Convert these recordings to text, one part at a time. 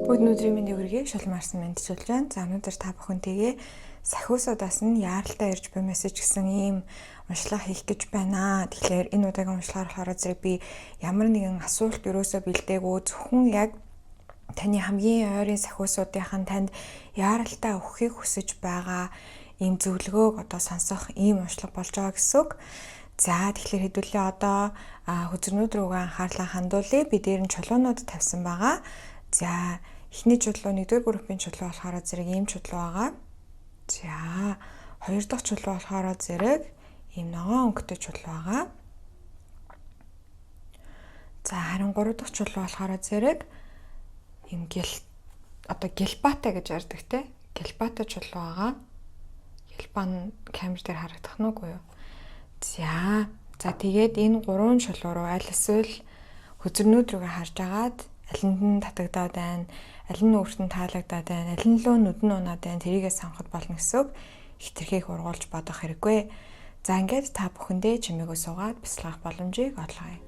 Өглөөдрийн мэндийг хүргэе. Шулмаарсан мэдчилж байна. За өнөөдөр та бүхэнтэйгээ сахиусуудаас нь яаралтай ирж буй мессеж гэсэн ийм уншлага хийх гэж байна. Тэгэхээр энэ удаагийн уншлагаар болохоор зэрэг би ямар нэгэн асуулт өрөөсөө бэлдээгүй зөвхөн яг таны хамгийн ойрын сахиусуудынхан танд яаралтай өгөхийг хүсэж байгаа ийм зөвлөгөөг одоо сонсох ийм уншлага болж байгаа гэсэн үг. За тэгэхээр хэдүүлээ одоо хөзөрнүүд рүүгээ анхаарлаа хандуулъя. Би дээр нь чулуунууд тавьсан байгаа. За эхний чулуу 1-р группийн чулуу болохоор зэрэг ийм чулуу байгаа. За 2 дахь чулуу болохоор зэрэг ийм ногоон өнгөтэй чулуу байгаа. За харин 3 дахь чулуу болохоор зэрэг ийм гэлбатай гэж ярьдаг те. Гэлбатай чулуу байгаа. Гэлбан камер дээр харагдах нь үгүй юу? За тэгээд энэ 3 чулуу руу аль эсвэл хөзөрнүүд рүүгээ харж агаад алинд нь татагдаад байна, аль нь өөртөө таалагдаад байна, аль нь лөө нүдэн унаад байна, тэрийгээ сонгоход болно гэсэн үг. Хитрхийг ургуулж бодох хэрэггүй. За ингээд та бүхэндээ чимээгөө суугаад бясалгах боломжийг олгоё.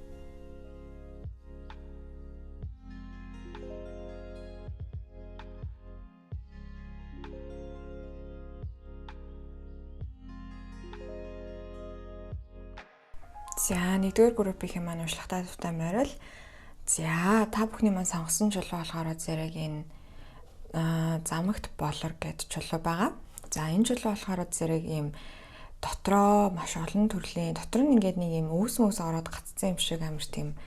За 1-р группийн маань уншлагатай дуртай морил. За та бүхний маань сонгосон чулуу болохоор зэрэг энэ замагт болор гэдэг чулуу байгаа. За энэ чулуу болохоор зэрэг ийм дотроо маш олон төрлийн дотор нь ингээд нэг ийм өвс ороод гаццсан юм шиг амар тийм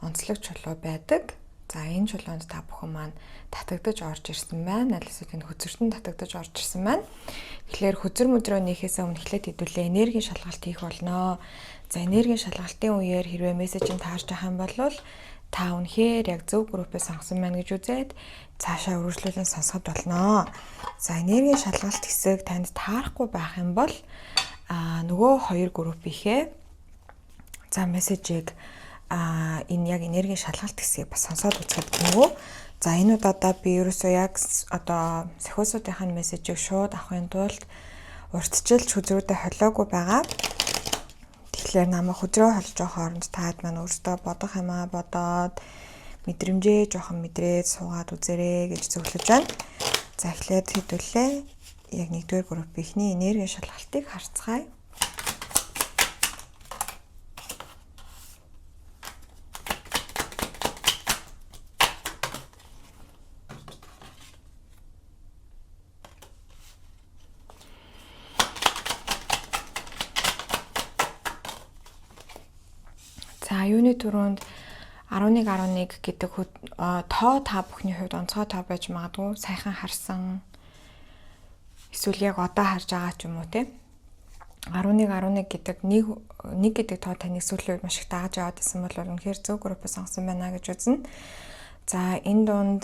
онцлог чулуу байдаг. За энэ чулуунд та бүхэн маань татагдаж орж ирсэн байна. Аль эсвэл энэ хөзөртөнд татагдаж орж ирсэн байна. Тэгэхээр хөзөр мөдрөө нээхээс өмнө эхлээд хэдүүлээ энергийн шалгалт хийх болно. За энергийн шалгалтын үеэр хэрвээ мессежийг таарч байгаа юм бол та үнэхээр яг зөв группээ сонгосон байна гэж үзээд цаашаа үргэлжлүүлэн сонсоход болно. За энергийн шалгалт хэсэг танд таарахгүй байх юм бол нөгөө 2 группийнхээ за мессежийг энэ яг энергийн шалгалт хэсгийг бас сонсоод үзэхэд гинөө. За энэ удаа би ерөөсөө яг одоо сахиусуудынхаа мессежийг шууд авахын тулд урьдчилж хөзрүүдэд холиогүй байгаа. Тэгэхээр намайг хөзрөө холж байгаа хооронд таад маань өөртөө бодох юмаа бодоод мэдрэмжээ жоохон мэдрээд суугаад үзээрэй гэж зөвлөж байна. За эхлээд хэдүүлээ яг 1-р группийнхний энергийн шалгалтыг харцгаая. За юуны түрүүнд 11 гэдэг тоо та бүхний хувьд онцгой тоо байж магадгүй сайхан харсан эсвэл яг одоо харж байгаа ч юм уу те 11 гэдэг нэг гэдэг тоо таныг сүүлийн үед маш их дааж яваад байсан бол үнэхээр зөв группээ сонгосон байна гэж үзнэ. За энэ дунд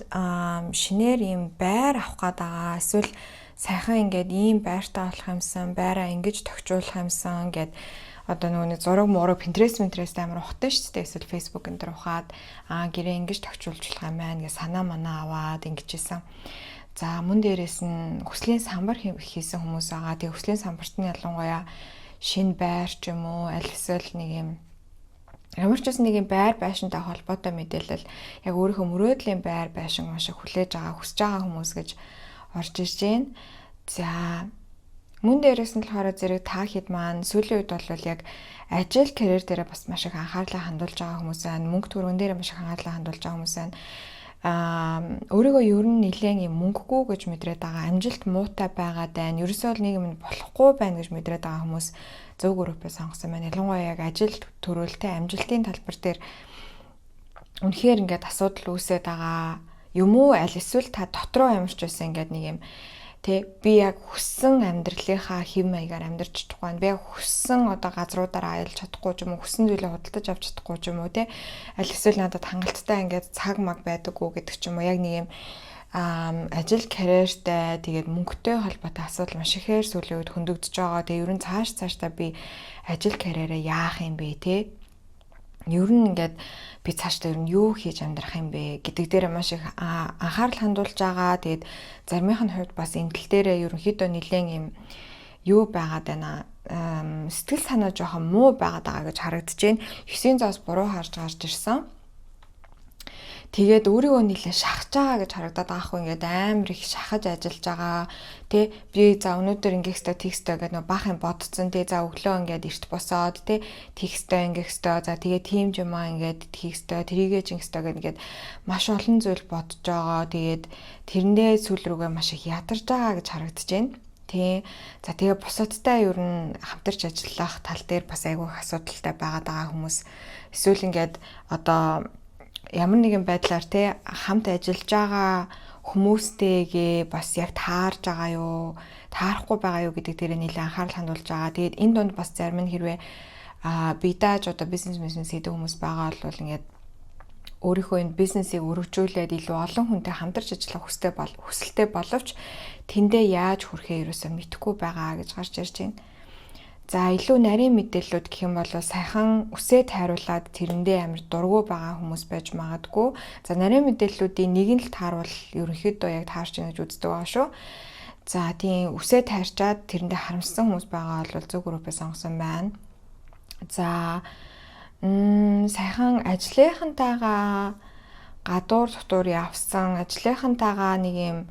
шинээр ийм байр авах гээд байгаа эсвэл сайхан ингээд ийм байртаа болох юмсан байраа ингэж тохижуулах юмсан гэд одоо нөгөө зураг мураг Pinterest амар ухтай шүү дээ. Эсвэл Facebook энэ төр ухаад гэрээ ингэж тохижуулж болох юм байна гэж санаа манаа аваад ингэжсэн. За мөн дээрээс нь хүслийн самбар хийсэн хүмүүс байгаа. Тэгээ хүслийн самбарт нь ялангуяа шинэ байр ч юм уу аль эсвэл нэг юм ямар ч бас нэг юм байр байшинтай холбоотой мэдээлэл яг өөрийнхөө мөрөөдлийн байр байшин маш их хүлээж байгаа хүсэж байгаа хүмүүс гэж орж ирж байна. За мөн дээрээс нь болохоор зэрэг та хэд маань сүүлийн үед бол яг ажил карьер дээр бас маш их анхаарлаа хандуулж байгаа хүмүүс байна. Мөнгө төгрөгөн дээр маш их анхаарлаа хандуулж байгаа хүмүүс байна. Өөрийгөө ер нь нэлээд юм мөнгөгүй гэж мэдрээд байгаа, амжилт муутай байгаад байна. Ерөөсөө л нэг юм болохгүй байна гэж мэдрээд байгаа хүмүүс зөв группээ сонгосон байна. Ялангуяа яг ажил төрөлтэй амжилтын талбар дээр үнэхээр ингээд асуудал үүсээд байгаа юм уу? Аль эсвэл та дотроо ямарч байсан ингээд нэг юм би яг хүссэн амьдралынхаа хэв маягаар амьдарч чадахгүй байна. Би яг хүссэн одоо газруудаараа аялж чадахгүй ч юм уу, хүссэн зүйлээ худалдаж авч чадахгүй ч юм уу те. Аль эсвэл надад хангалттай ингээд цаг маг байдаггүй гэдэг ч юм уу. Яг нэг юм ажил карьертэй тэгээд мөнгөтэй холбоотой асуудал маш ихээр сүүлийн үед хөндөгдөж байгаа. Тэгээ ер нь цаашдаа би ажил карьераа яах юм бэ те. Ер нь ингээд би цаашдаа ер нь юу хийж амьдрах юм бэ гэдэг дээр маш их анхаарал хандуулж байгаа. Тэгээд заримынх нь хувьд бас энэ тал дээр ерөнхийдөө нэлээд юм юу байгаад байна. Сэтгэл санаа жоохон муу байгаад байгаа гэж харагдаж байна. 9 зоос буруу гарч ирсэн. Тэгээд өөрийгөө нэлээ шахаж байгаа гэж харагдаад байгаа хгүй ингээд амар их шахаж ажиллаж байгаа. Тэ би за өнөөдөр ингэх ёстой, тийх ёстой гэдэг нэг баах юм бодцсон. Тэ за өглөө ингээд эрт босоод тэ тийх ёстой, ингэх ёстой. За тэгээд тийм ч юм аа ингээд тийх ёстой, тэрийгээ ч ингэх ёстой гэдэг ингээд маш олон зүйл бодож байгаа. Тэгээд тэрэндээ сүүл рүүгээ маш их ядарч байгаа гэж харагдаж байна. Тий. За тэгээ бусадтай ер нь хамтарч ажиллах тал дээр бас айгүй их асуудалтай байгаа хүмүүс. Эсвэл ингээд одоо ямар нэгэн байдлаар те хамт ажиллаж байгаа хүмүүстэйгээ бас яг таарж байгаа юу, таарахгүй байгаа юу гэдэг дээр нэлээд анхаарал хандуулж байгаа. Тэгээд энэ донд бас зарим нь хэрвээ би дааж одоо бизнес хийдэг хүмүүс байгаа бол ингээд өөрийнхөө энэ бизнесийг өргөжүүлээд илүү олон хүнтэй хамтарч ажиллах хүсэлтэй боловч тэндээ яаж хүрэхээ ерөөсөө мэдэхгүй байгаа гэж гарч ирж байна. За илүү нарийн мэдээллүүд гэх юм бол сайхан үсээ тайруулаад тэрэндээ амар дургу байгаа хүмүүс байж магадгүй. За нарийн мэдээллүүдийн нэг нь л тааруул ерөнхийдөө яг таарч байна гэж үздэг байгаа шүү. За тийм үсээ тайрчаад тэрэндээ харамссан хүмүүс байгаа бол зөв группээ сонгосон байна. За сайхан ажлынхантайгаа гадуур дотор явсан, ажлынхантайгаа нэг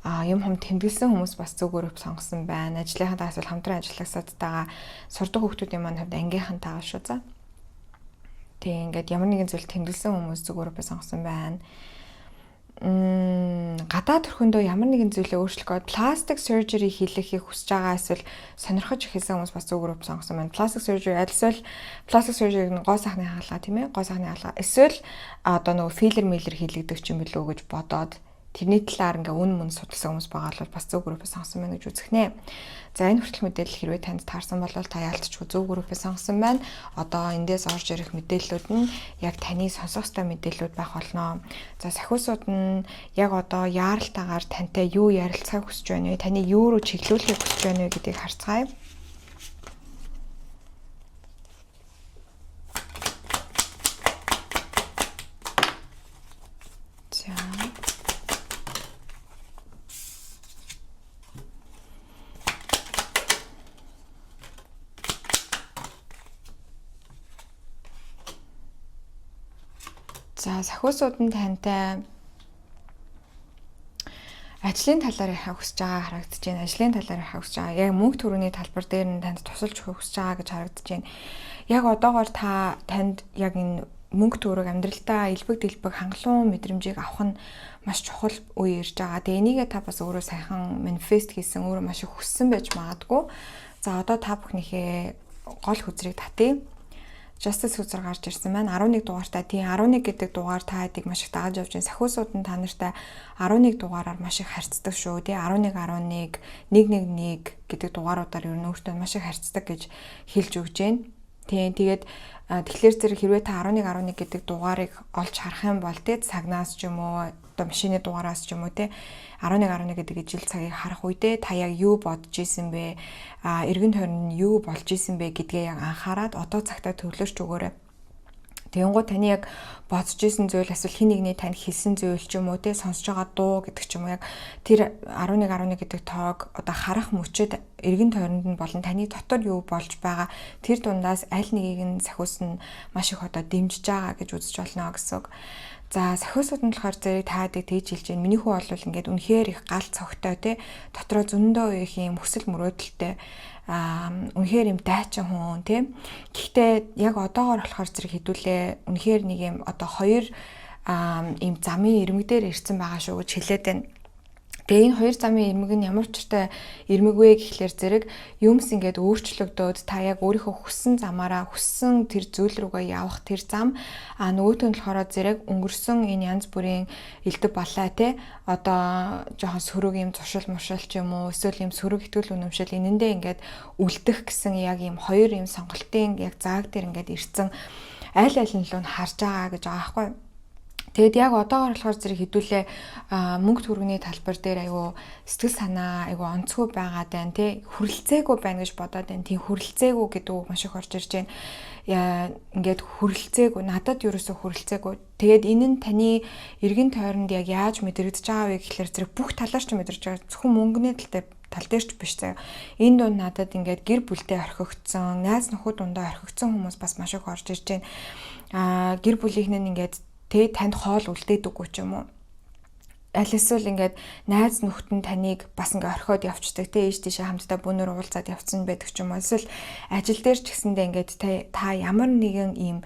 юм тэмдэглэсэн хүмүүс бас зөв групп сонгосон байна. Ажлынхантайгаас бол хамтран ажиллагсадтайгаа сурдаг хүүхдүүдийн маань хувьд ангийнхантайгаа шүү за. Тэг ингээд ямар нэгэн зүйл тэмдэглэсэн хүмүүс зөв группээ сонгосон байна. Гадаад төрхөндөө ямар нэгэн зүйлээ өөрчлөх гээд plastic surgery хийхийг хүсэж байгаа эсвэл сонирхож эхэлсэн хүмүүс бас зөв групп сонгосон байна. Plastic surgery альсвал plastic surgery нь гоо сайхны хаалга тийм ээ, гоо сайхны хаалга. Эсвэл одоо нөгөө филлер миллер хийлэгдэх юм билүү гэж бодоод тэрний талаар ингээ үн судалсан хүмүүс байгаа бол бас зөв группээ сонгосон байна гэж үзэх нэ. За энэ хүртэл мэдээлэл хэрвээ танд таарсан бол та яалтчгүй зөв группээ сонгосон байна. Одоо эндээс орж ирэх мэдээллүүд нь яг таны сонсох ёстой мэдээллүүд байх болно. За сахиусууд нь яг одоо яаралтайгаар тантай юу ярилцахыг хүсэж байна вэ? Таны юу руу чиглүүлэхийг хүсэж байна вэ гэдгийг харцгаая. За сахиусууд нь тантай ажлын талаар яхаа хүсэж байгаа харагдаж байна. Ажлын талаар яхаа хүсэж байгаа. Яг мөнгө төрөний талбар дээр нь танд тусалж өгөх хүсэж байгаа гэж харагдаж байна. Яг одоогоор танд яг энэ мөнгө төрөг амьдралдаа элбэг дэлбэг хангалуун мэдрэмжийг авах нь маш чухал үе ирж байгаа. Тэгээ энийгээ та бас өөрөө сайхан манифест хийсэн, өөрөө маш их хүссэн байж магадгүй. За одоо та бүхнийхээ гол хүзрийг татъя. Justice хүзэр гарч ирсэн байна. 11 дугаартай. Тийм 11 гэдэг дугаар та хэдийг маш их дагаж явж байна. Сахиусууд нь та нартай 11 дугаараар маш их харьцдаг шүү. Тий 11 11 111 гэдэг дугааруудаар ер нь өөртөө маш их харьцдаг гэж хэлж өгж байна. Тийм тэгээд тэгэхээр зэрэг хэрвээ та 11 11 гэдэг дугаарыг олж харах юм бол тий цагнаас ч юм уу одоо машины дугаараас ч юм уу тий 11 11 гэдэг ижил цагийг харах үедээ та яг юу бодож исэн бэ? Эргэн тойрон нь юу болж исэн бэ гэдгээ яг анхаарад одоо цагтаа төвлөрч өгөөрэй. Тэгэнгუთ таны яг бодож исэн зүйл эсвэл хин нэгний танд хэлсэн зүйл ч юм уу те сонсож байгаа дуу гэдэг ч юм уу яг тэр 11 11 гэдэг тоог одоо харах мөчөд эргэн тойронд нь болон таны дотор юу болж байгаа тэр дундаас аль нэгийг нь сахиус нь маш их одоо дэмжиж байгаа гэж үзэж болно гэсэн үг. За сахиусууд нь болохоор зэрэг таадаг тэгж хэлж байна. Миний хүү бол ингээд үнэхээр их гал цогтой те дотроо зөндөө их юм хүсэл мөрөөдөлтэй үнэхээр юм дайчин хүн тийм. Гэхдээ яг одоогоор болохоор зэрэг хэдүүлээ үнэхээр нэг юм одоо хоёр ийм замын ирмэг дээр ирсэн байгаа шүү гэж хэлээд байна. Тэгээ энэ хоёр замын ирмэг нь ямар ч учиртай ирмэг вэ гэхлээр зэрэг юмс ингээд өөрчлөгдөөд та яг өөрийнхөө хүссэн замаараа хүссэн тэр зүйл рүүгээ явах тэр зам нөгөөтөө нь болохоор зэрэг өнгөрсөн энэ янз бүрийн элдв балай те одоо жоохон сөрөг юм зуршил муршил ч юм уу эсвэл юм сөрөг хэтгүүл үнэмшил энэндээ ингээд үлдэх гэсэн яг юм хоёр юм сонголтын яг зааг дээр ингээд ирсэн аль аль нь л нь харж байгаа гэж байгаа байхгүй. Тэгэд яг одоогоор болохоор зэрэг хэдүүлээ мөнгө төргөний талбар дээр айгүй сэтгэл санаа айгүй онцгой байгаа даа тий хүрлцээгүй байна гэж бодоод байна. Тийм хүрлцээгүй гэдэг үг маш их орж ирж байна. Ингээд хүрлцээгүй надад ерөөсөө хүрлцээгүй. Тэгээд энэ нь таны эргэн тойронд яг яаж мэдрэгдэж байгаа вэ гэхэлэр зэрэг бүх талаар ч мэдрэж байгаа. Зөвхөн мөнгөний тал дээр ч биш заяа. Энэ дунд надад ингээд гэр бүлтэй орхигдсон, найз нөхөд дундаа орхигдсон хүмүүс бас маш их орж ирж байна. Гэр бүлийнх нь ингээд тэ танд хоол үлдээдэггүй ч юм уу. Аль эсвэл ингээд найз нөхдөд таныг бас ингээ орхиод явцдаг те ээж тийшээ хамтдаа бүүнөр уулзаад явцсан байдаг ч юм уу. Эсвэл ажил дээр ч гэсэндээ ингээд та ямар нэгэн ийм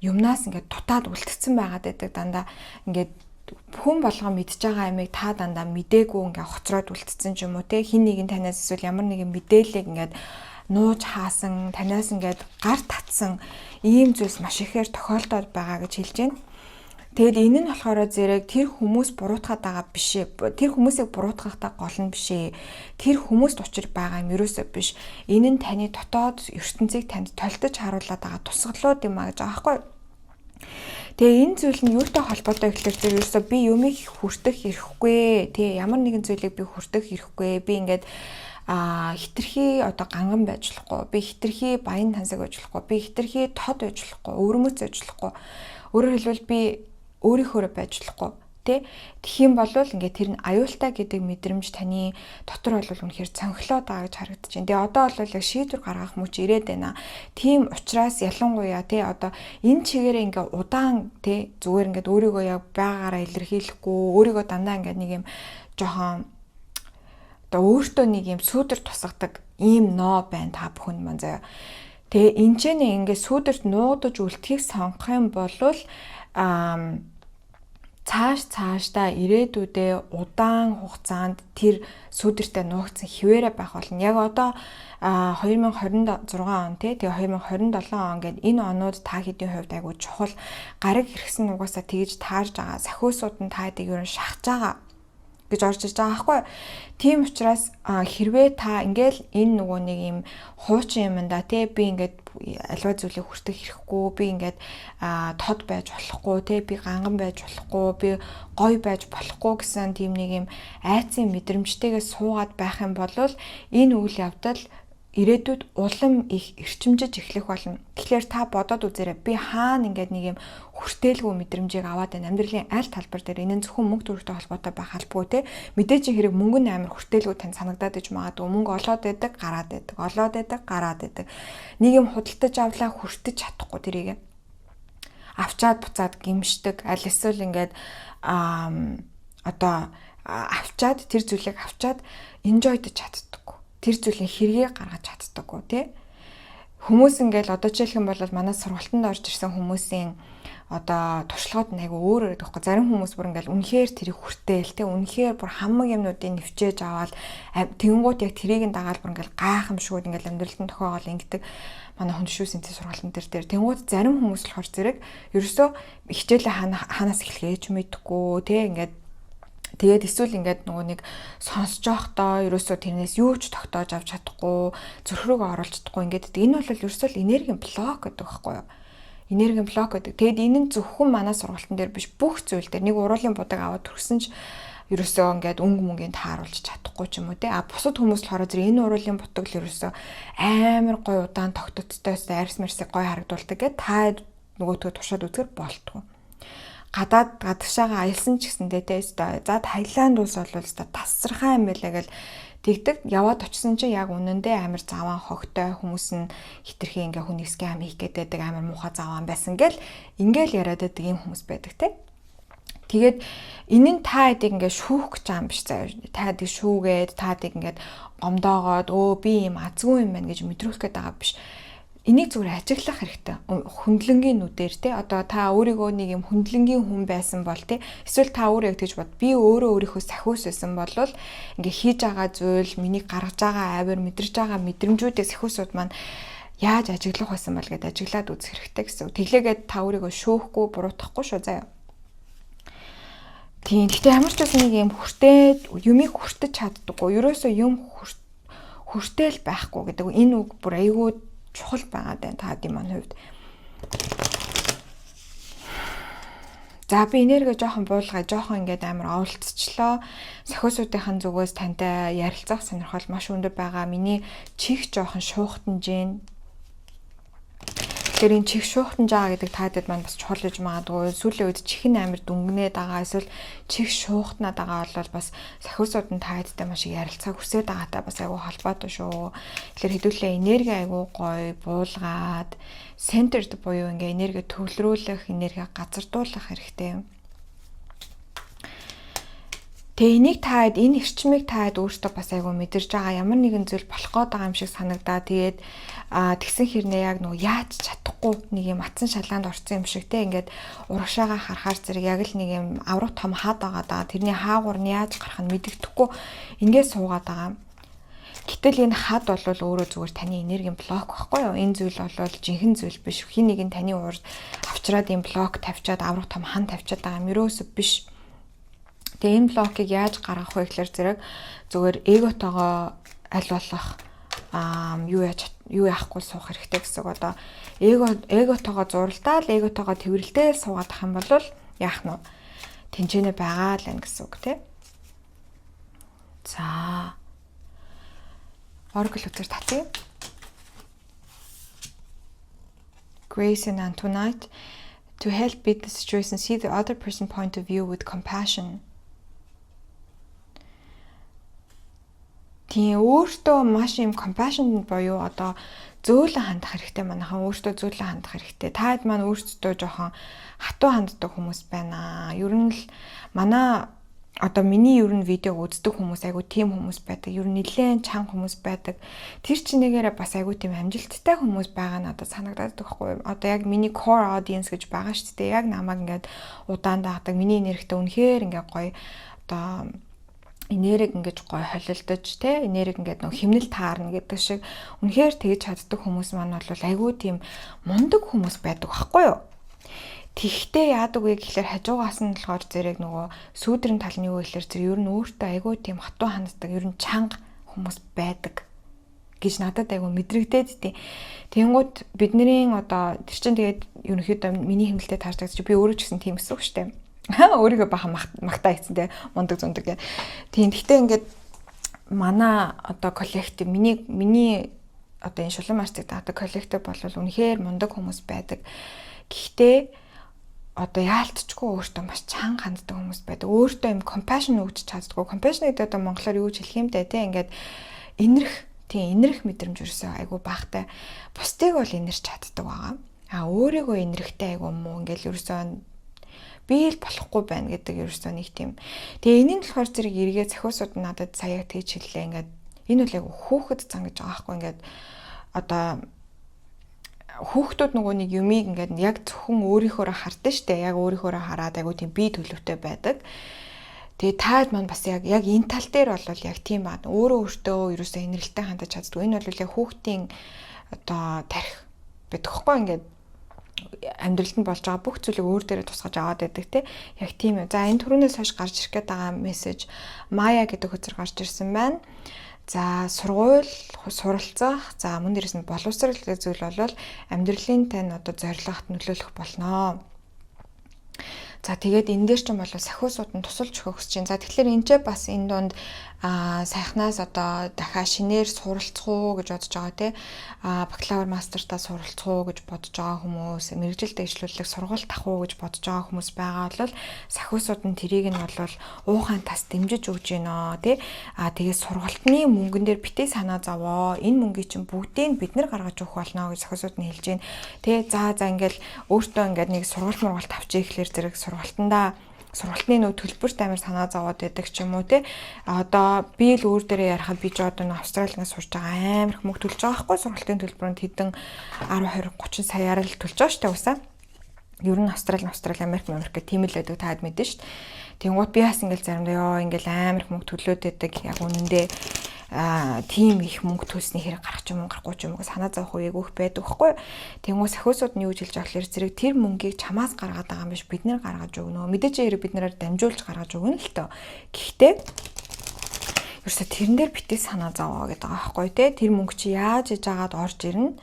юмнаас ингээд дутаад үлдсэн байгаад байдаг дандаа ингээд хүн болгоо мэдж байгаа ямиг та дандаа мдээгүй ингээ хоцроод үлдсэн ч юм уу те хин нэгэн танаас эсвэл ямар нэгэн мэдээллийг ингээд нууж хаасан танаас ингээд гар татсан ийм зүйлс маш ихээр тохиолдоод байгаа гэж хэлж байна. Тэгэд энэ нь болохоор зэрэг тэр хүмүүс буруутгаад байгаа биш ээ. Тэр хүмүүсийг буруутгахтаа гол нь биш ээ. Тэр хүмүүст учир байгаа юм ерөөсөө биш. Энэ нь таны дотоод ертөнцийг танд толтож харуулад байгаа тусгалууд юм а гэж байгаа байхгүй. Тэгээ энэ зүйл нь юутай холбоотой гэхэлэр зэрэг ерөөсөө би юмыг хүртэх хэрэггүй. Тэ ямар нэгэн зүйлийг би хүртэх хэрэггүй. Би ингээд хитрхи одоо ганган байж болохгүй. Би хитрхи баян тансаг байж болохгүй. Би хитрхи тод байж болохгүй. Өвөрмөц байж болохгүй. Өөрөөр хэлбэл би өөрийнхөө байж болохгүй. Тэгэх юм бол ингээд тэр нь аюултай гэдэг мэдрэмж таны дотор бол үнэхээр цонхлоод байгаа гэж харагдаж байна. Тэгээ одоо бол яг шийдвэр гаргах мөч ирээд байна. Тийм учраас ялангуяа одоо энэ чигээрээ ингээд удаан зүгээр ингээд өөрийгөө яг байгаагаараа илэрхийлэхгүй, өөрийгөө дандаа ингээд нэг юм жоохон одоо өөртөө нэг юм сүүдэр тусгадаг ийм ноо байна та бүхэнд маань заяа. Тэгээ энэ ч ингээд сүүдэрт нуугдаж үлдэхийг сонгох юм бол цаашдаа ирээдүйдээ удаан хугацаанд тэр сүдэртэй нуугдсан хിവэрэ байх болно. Яг одоо 2026 он тэгээ 2027 он гэд энэ онууд та хэдийн хувьд айгүй чухал гараг хэрэгсэн угаасаа тэгж таарж байгаа. Сахиусууд нь та хэдийг ерөн шахаж байгаа гэж орж иж байгаа байхгүй. Тийм учраас хэрвээ та ингээл энэ нөгөө нэг юм хуучин юмдаа би ингээд альва зүйлийг хүртэх хэрэггүй, би ингээд тод байж болохгүй, би ганган байж болохгүй, би гоё байж болохгүй гэсэн тийм нэг юм айцын мэдрэмжтэйгээ суугаад байх юм бол энэ үйл явдал ирээдүйд улам их эрчимжиж эхлэх болно. Тэгэхээр та бодоод үзээрэй. Би хаана ингээд нэг юм хүртээлгүй мэдрэмжийг аваад байна. Амьдралын аль талбар дээр энэ нь зөвхөн мөнгө төрөлтэй холбоотой байх албагүй мэдээж хэрэг мөнгө нь амар хүртээлгүй тань санагдаад иж магадгүй. Мөнгө олоод байдаг, гараад байдаг. Олоод байдаг, гараад байдаг. Нэг юм худалдаж авлаа хүртэж чадахгүй тэрийг. Авчаад буцаад гимшдэг. Аль эсвэл ингээд одоо авчаад тэр зүйлийг авчаад enjoy-дж чаддаггүй. Тэр зүйлийн хэрэгээ гаргаж чаддаггүй Хүмүүс ингээл одоо жишээлх юм бол манай сургалтанд орж ирсэн хүмүүсийн одоо туршлагууд нь айгүй өөр өөр байхгүй. Зарим хүмүүс бүр ингээл үнэхээр тэрийг хүртээл үнэхээр бүр хамаг юмнуудыг нэвчээж аваад тэгэнгүүт яг тэрийг нь дагаал бүр ингээл гайхамшгууд ингээл амьдралд нь тохиогоол ингэдэг манай хүндэшүү синтез сургалтын дээр тэгэнгүүт зарим хүмүүс болохоор зэрэг ерөөсөө хичээлээ ханаас эхлэхээч мэдгүй ингээд тэгээд эсвэл ингээд нөгөө нэг сонсож байхдаа ерөөсөө тэрнээс юу ч тогтоож авч чадахгүй, зүрхрүүгөө оруулж чадахгүй ингээд энэ бол ерөөсөө энергийн блок гэдэг байхгүй юу? Энергийн блок гэдэг. Тэгэд энэ нь зөвхөн манай сургалтын дээр биш бүх зүйл дээр нэг уруулын будаг аваад төрсөн ч ерөөсөө ингээд мөнгөний тааруулж чадахгүй ч юм уу бусад хүмүүс болохоор зэрэг энэ уруулын бутаг л ерөөсөө амар гой удаан тогтцтой арьс марсыг гой харагдуулдаг гэд та нөгөөдгөө туршаад үзэхэр болтгоо. Гадагшаага аялсан ч гэсэндээ за Таиланд улс бол тасархаа юм байлаа гэл тэгдэг яваад очисон чинь яг үнэндээ амар заван хогтой хүмүүс нь хитрхи ингээ хүнийг скам хийх гэдэг амар муухай заван байсан гэл ингээл яриад байдаг юм хүмүүс байдаг Тэгээд энэ нь та хэдийг ингээ шүүх гэж байгаа юм биш заяа. Та хэдийг шүүгээд та хэдийг ингээд гомдоогоод би юм азгүй юм байна гэж мэдрүүлэх гээд байгаа биш. Энийг зүгээр ажиглах хэрэгтэй. Хүндлэнгийн нүдээр одоо та өөрийгөө нэг юм хүндлэнгийн хүн байсан бол эсвэл та өөрөө тэгж бод. Би өөрийнхөө сахиус байсан бол ингээ хийж байгаа зүйл, миний гаргаж байгаа авир, мэдэрж байгаа мэдрэмжүүдээ сахиусууд маань яаж ажиглах байсан бол гэдээ ажиглаад үзэх хэрэгтэй гэсэн. Тэглээгээд та өөрийгөө шүүхгүй, буруутгахгүй шүү заяа. Тийм. Гэхдээ ямар ч байсан нэг юм юмыг хүртэж чаддаггүй. Ерөөсөө юм хүртэл байхгүй гэдэг. Энэ үг бүр айгүй чухал байгаад байна та дэм маань хувьд. За би энерги жоохон буулгаа, жоохон ингээд амар оволцчлоо. Сахиусуудынхаа зүгээс тантай ярилцах сонирхол маш өндөр байгаа. Миний чих жоохон шуухтанж байна. Тэгэхээр энэ чих шуухтанж байгаа гэдэг таадад маань бас чухал гэж магадгүй. Сүүлийн үед чих нь амар дүнгнээд байгаа, эсвэл чих шуухтнаад байгаа бол бас сахиусууд нь таадтай маш их ярилцаа хүсээд байгаатай бас айгүй холбоотой шүү. Тэгэхээр хэдүүлээ энерги айгүй гоё буулгаад centered буюу ингээ энерги төвлөрүүлэх, энерги газардуулах хэрэгтэй. Тэгээ энийг таад энэ эрчмийг таад өөртөө бас айгүй мэдэрж байгаа, ямар нэгэн зүйл болох гээд байгаа юм шиг санагдаа. Тэгээд тэгсэн хэрнээ яг нөгөө яаж чадахгүй нэг юм атсан шалгаанд орсон юм шиг те ингээд урагшаага харахаар зэрэг яг л нэг юм аврах том хаад байгаа даа. Тэрний хаагуур нь яаж гарах нь мэддэхгүй ингээд суугаад байгаа. Гэтэл энэ хад бол өөрөө зүгээр таны энергийн блок байхгүй юу? Энэ зүйл бол жинхэнэ зүйл биш. Хин нэг нь таны уурд авчраад энэ блок тавьчаад аврах том хан тавьчаад байгаа юм ерөөсөө биш. Тэгээ энэ блокийг яаж гаргах вэ гэхээр зэрэг зүгээр эготойгоо аль болох юу яахгүй суух хэрэгтэй гэсэн үг. Одоо эготойгоо зуралдаал, эготойгоо тэрвэрлдэл суугаад ах юм бол яах нь вэ? Тэнцэнэ байгаа л энэ гэсэн үг тий. За. Oracle үзэр татъя. Grace and Antoinette, to help beat the situation, see the other person's point of view with compassion. Тийм өөртөө маш юм compassion боيو одоо зөөлөн хандах хэрэгтэй манайхан өөртөө зөөлөн хандах хэрэгтэй. Таад маань өөртөө жоохон хатуу ханддаг хүмүүс байна. Ер нь л манай одоо миний ер нь видеог үздэг хүмүүс айгу тийм хүмүүс байдаг. Ер нь нэлээд чанга хүмүүс байдаг. Тэр чинээрээ бас айгу тийм амжилттай хүмүүс байгаа надад санагдаад байхгүй юу? Одоо яг миний core audience гэж байгаа шүү дээ. Яг намайг ингээд удаан даадаг. Миний нэрхтээ үнэхээр ингээд гоё одоо энерги ингэж гой холилдож те энерги ингээд нөх химнэл таарна гэдэг шиг үнэхээр тэгж чаддаг хүмүүс маань бол айгүй тийм мундаг хүмүүс байдаг байхгүй юу. Тэгтээ яадаг вэ гэхэлэр хажуугаас нь болохоор зэрэг нөгөө сүүдрийн тал нь юу гэхэлэр зэрэг ер нь өөртөө айгүй тийм хатуу ханддаг ер нь чанга хүмүүс байдаг гэж надад айгүй мэдрэгдээд тий. Тэнгууд бидний одоо тэр чинь тэгээд ерөнхийдөө миний хэмнэлтэд таардаг чи би өөрөө ч гэсэн тийм гэсэн үг шүү дээ. Өөрийгөө бахан магтаа хийсэн те мундаг зундаг гэх. Тийм гэхдээ ингээд манай одоо коллектив миний одоо энэ шулан марцыг даадаг коллектив бол үнэхээр мундаг хүмүүс байдаг. Гэхдээ одоо яалтчгүй өөртөө маш чанга ханддаг хүмүүс байдаг. Өөртөө юм compassion өгч чаддаггүй. Compassion гэдэг одоо монголоор юу гэж хэлэх юм бэ те ингээд энэрх мэдрэмж өрсөө айгу бахтай. Бусдыг бол энэрч чаддаг байгаа. Өөрийгөө энэрхтэй айгу муу ингээд ерөөсөө би л болохгүй байна гэдэг ерөөсөө нэг тийм. Тэгээ энэний болохоор зэрэг эргээ захиусууд надад сая тэгж хэллээ. Ингээд энэ үл яг хүүхэд зан гэж байгаа байхгүй. Ингээд одоо хүүхдүүд нөгөө нэг юмыг ингээд яг зөвхөн өөрийнхөөрөө хардсан штэ. Яг өөрийнхөөрөө хараад айгу тийм бие төлөвтэй байдаг. Тэгээ таад маань бас яг энэ тал дээр бол яг тийм баа. Өөрөө ерөөсөө инэрэлтэй хандаж чаддаг. Энэ бол яг хүүхдийн одоо тарих байдаг хгүй ингээд амьдралд нь болж байгаа бүх зүйлийг өөр дээрээ тусгаж аваад байдаг те. Яг тийм юм. За энэ түрүүнээс хойш гарч ирэх гээд байгаа мессеж Maya гэдэг хөтөр гарч ирсэн байна. За суралцах, за мөн дээрээс нь боловсрал гэдэг зүйл бол амьдралын тань одоо зорилгот нөлөөлөх болно. За тэгээд энэ дээр ч юм бол сахиусууд нь тусалж өгөх гэж байна. За тэгэхээр энэ ч бас энэ дунд сайхнаас одоо дахиад шинээр суралцах уу гэж бодож байгаа тий. Бакалавр мастертаа суралцах уу гэж бодож байгаа хүмүүс, мэргэжил дэвшлүүлэх сургалт авах уу гэж бодож байгаа хүмүүс байгаа бол сахиусууд нь тэрийг нь бол уухайн тас дэмжиж өгж гинэ тий. Тэгээд сургалтны мөнгөн дээр битээ санаа зовоо. Энэ мөнгийг чинь бүгдийг бид нар гаргаж өгөх болно гэж сахиусууд нь хэлж гин. Тий. За ингээл өөртөө ингээд нэг сургалт авчих ихлээр зэрэг сургалтын нөө төлбөрт амар санаа зовоод байдаг ч юм уу те. Одоо би л өөр дээрээ ярихад би ч одоо Австралиас сурж байгаа амар их мөнгө төлж байгаа байхгүй сургалтын төлбөрөнд хэдэн 10 20 30 саяар л төлж байгаа штэ усаа. Ер нь Австрали, Америк тийм л байдаг таад мэдэн штэ. Тэнгууд би бас ингээл заримдаа ингээл амар их мөнгө төлөөд байдаг. Яг үнэндээ тийм их мөнгө төлсний хэрэг гарах ч юм уу гарахгүй ч юм уу санаа зовох үеиг өөх байдаг байхгүй. Тэнгуү сахиусууд нь юу гэж хэлж байгаа гэхээр зэрэг тэр мөнгийг чамаас гаргаад байгаа юм биш бид нэр гаргаж өгнө. Мэдээж хэрэг бид нараар дамжуулж гаргаж өгнө л тоо. Гэхдээ ерөөсө тэрэн дээр битээ санаа зовоо гэдэг байгаа байхгүй те. Тэр мөнгө чи яаж иж агаад орж ирнэ.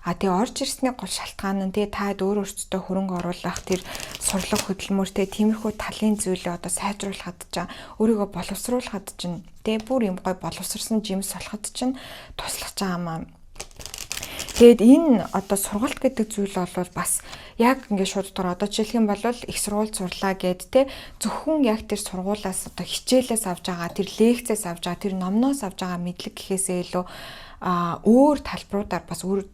Тэгээ орж ирсний гол шалтгаан нь таад өөртөө хөрөнгө оруулах тэр сурлаг хөдөлмөртэй тиймэрхүү талын зүйлээ одоо сайжруулахад ч өөрийгөө боловсруулахад ч бүр юм гой боловсрсан жимс болоход ч туслах чаамаа. Тэгээд энэ одоо сургалт гэдэг зүйл бол бас яг ингээд шууд дор одоо жишээлх юм бол их сургууль сурлаа гэд те зөвхөн яг тэр сургуулаас одоо хичээлээс авж байгаа тэр лекцээс авж байгаа тэр номноос авж байгаа мэдлэг гэхээсээ илүү өөр талбаруудаар бас үр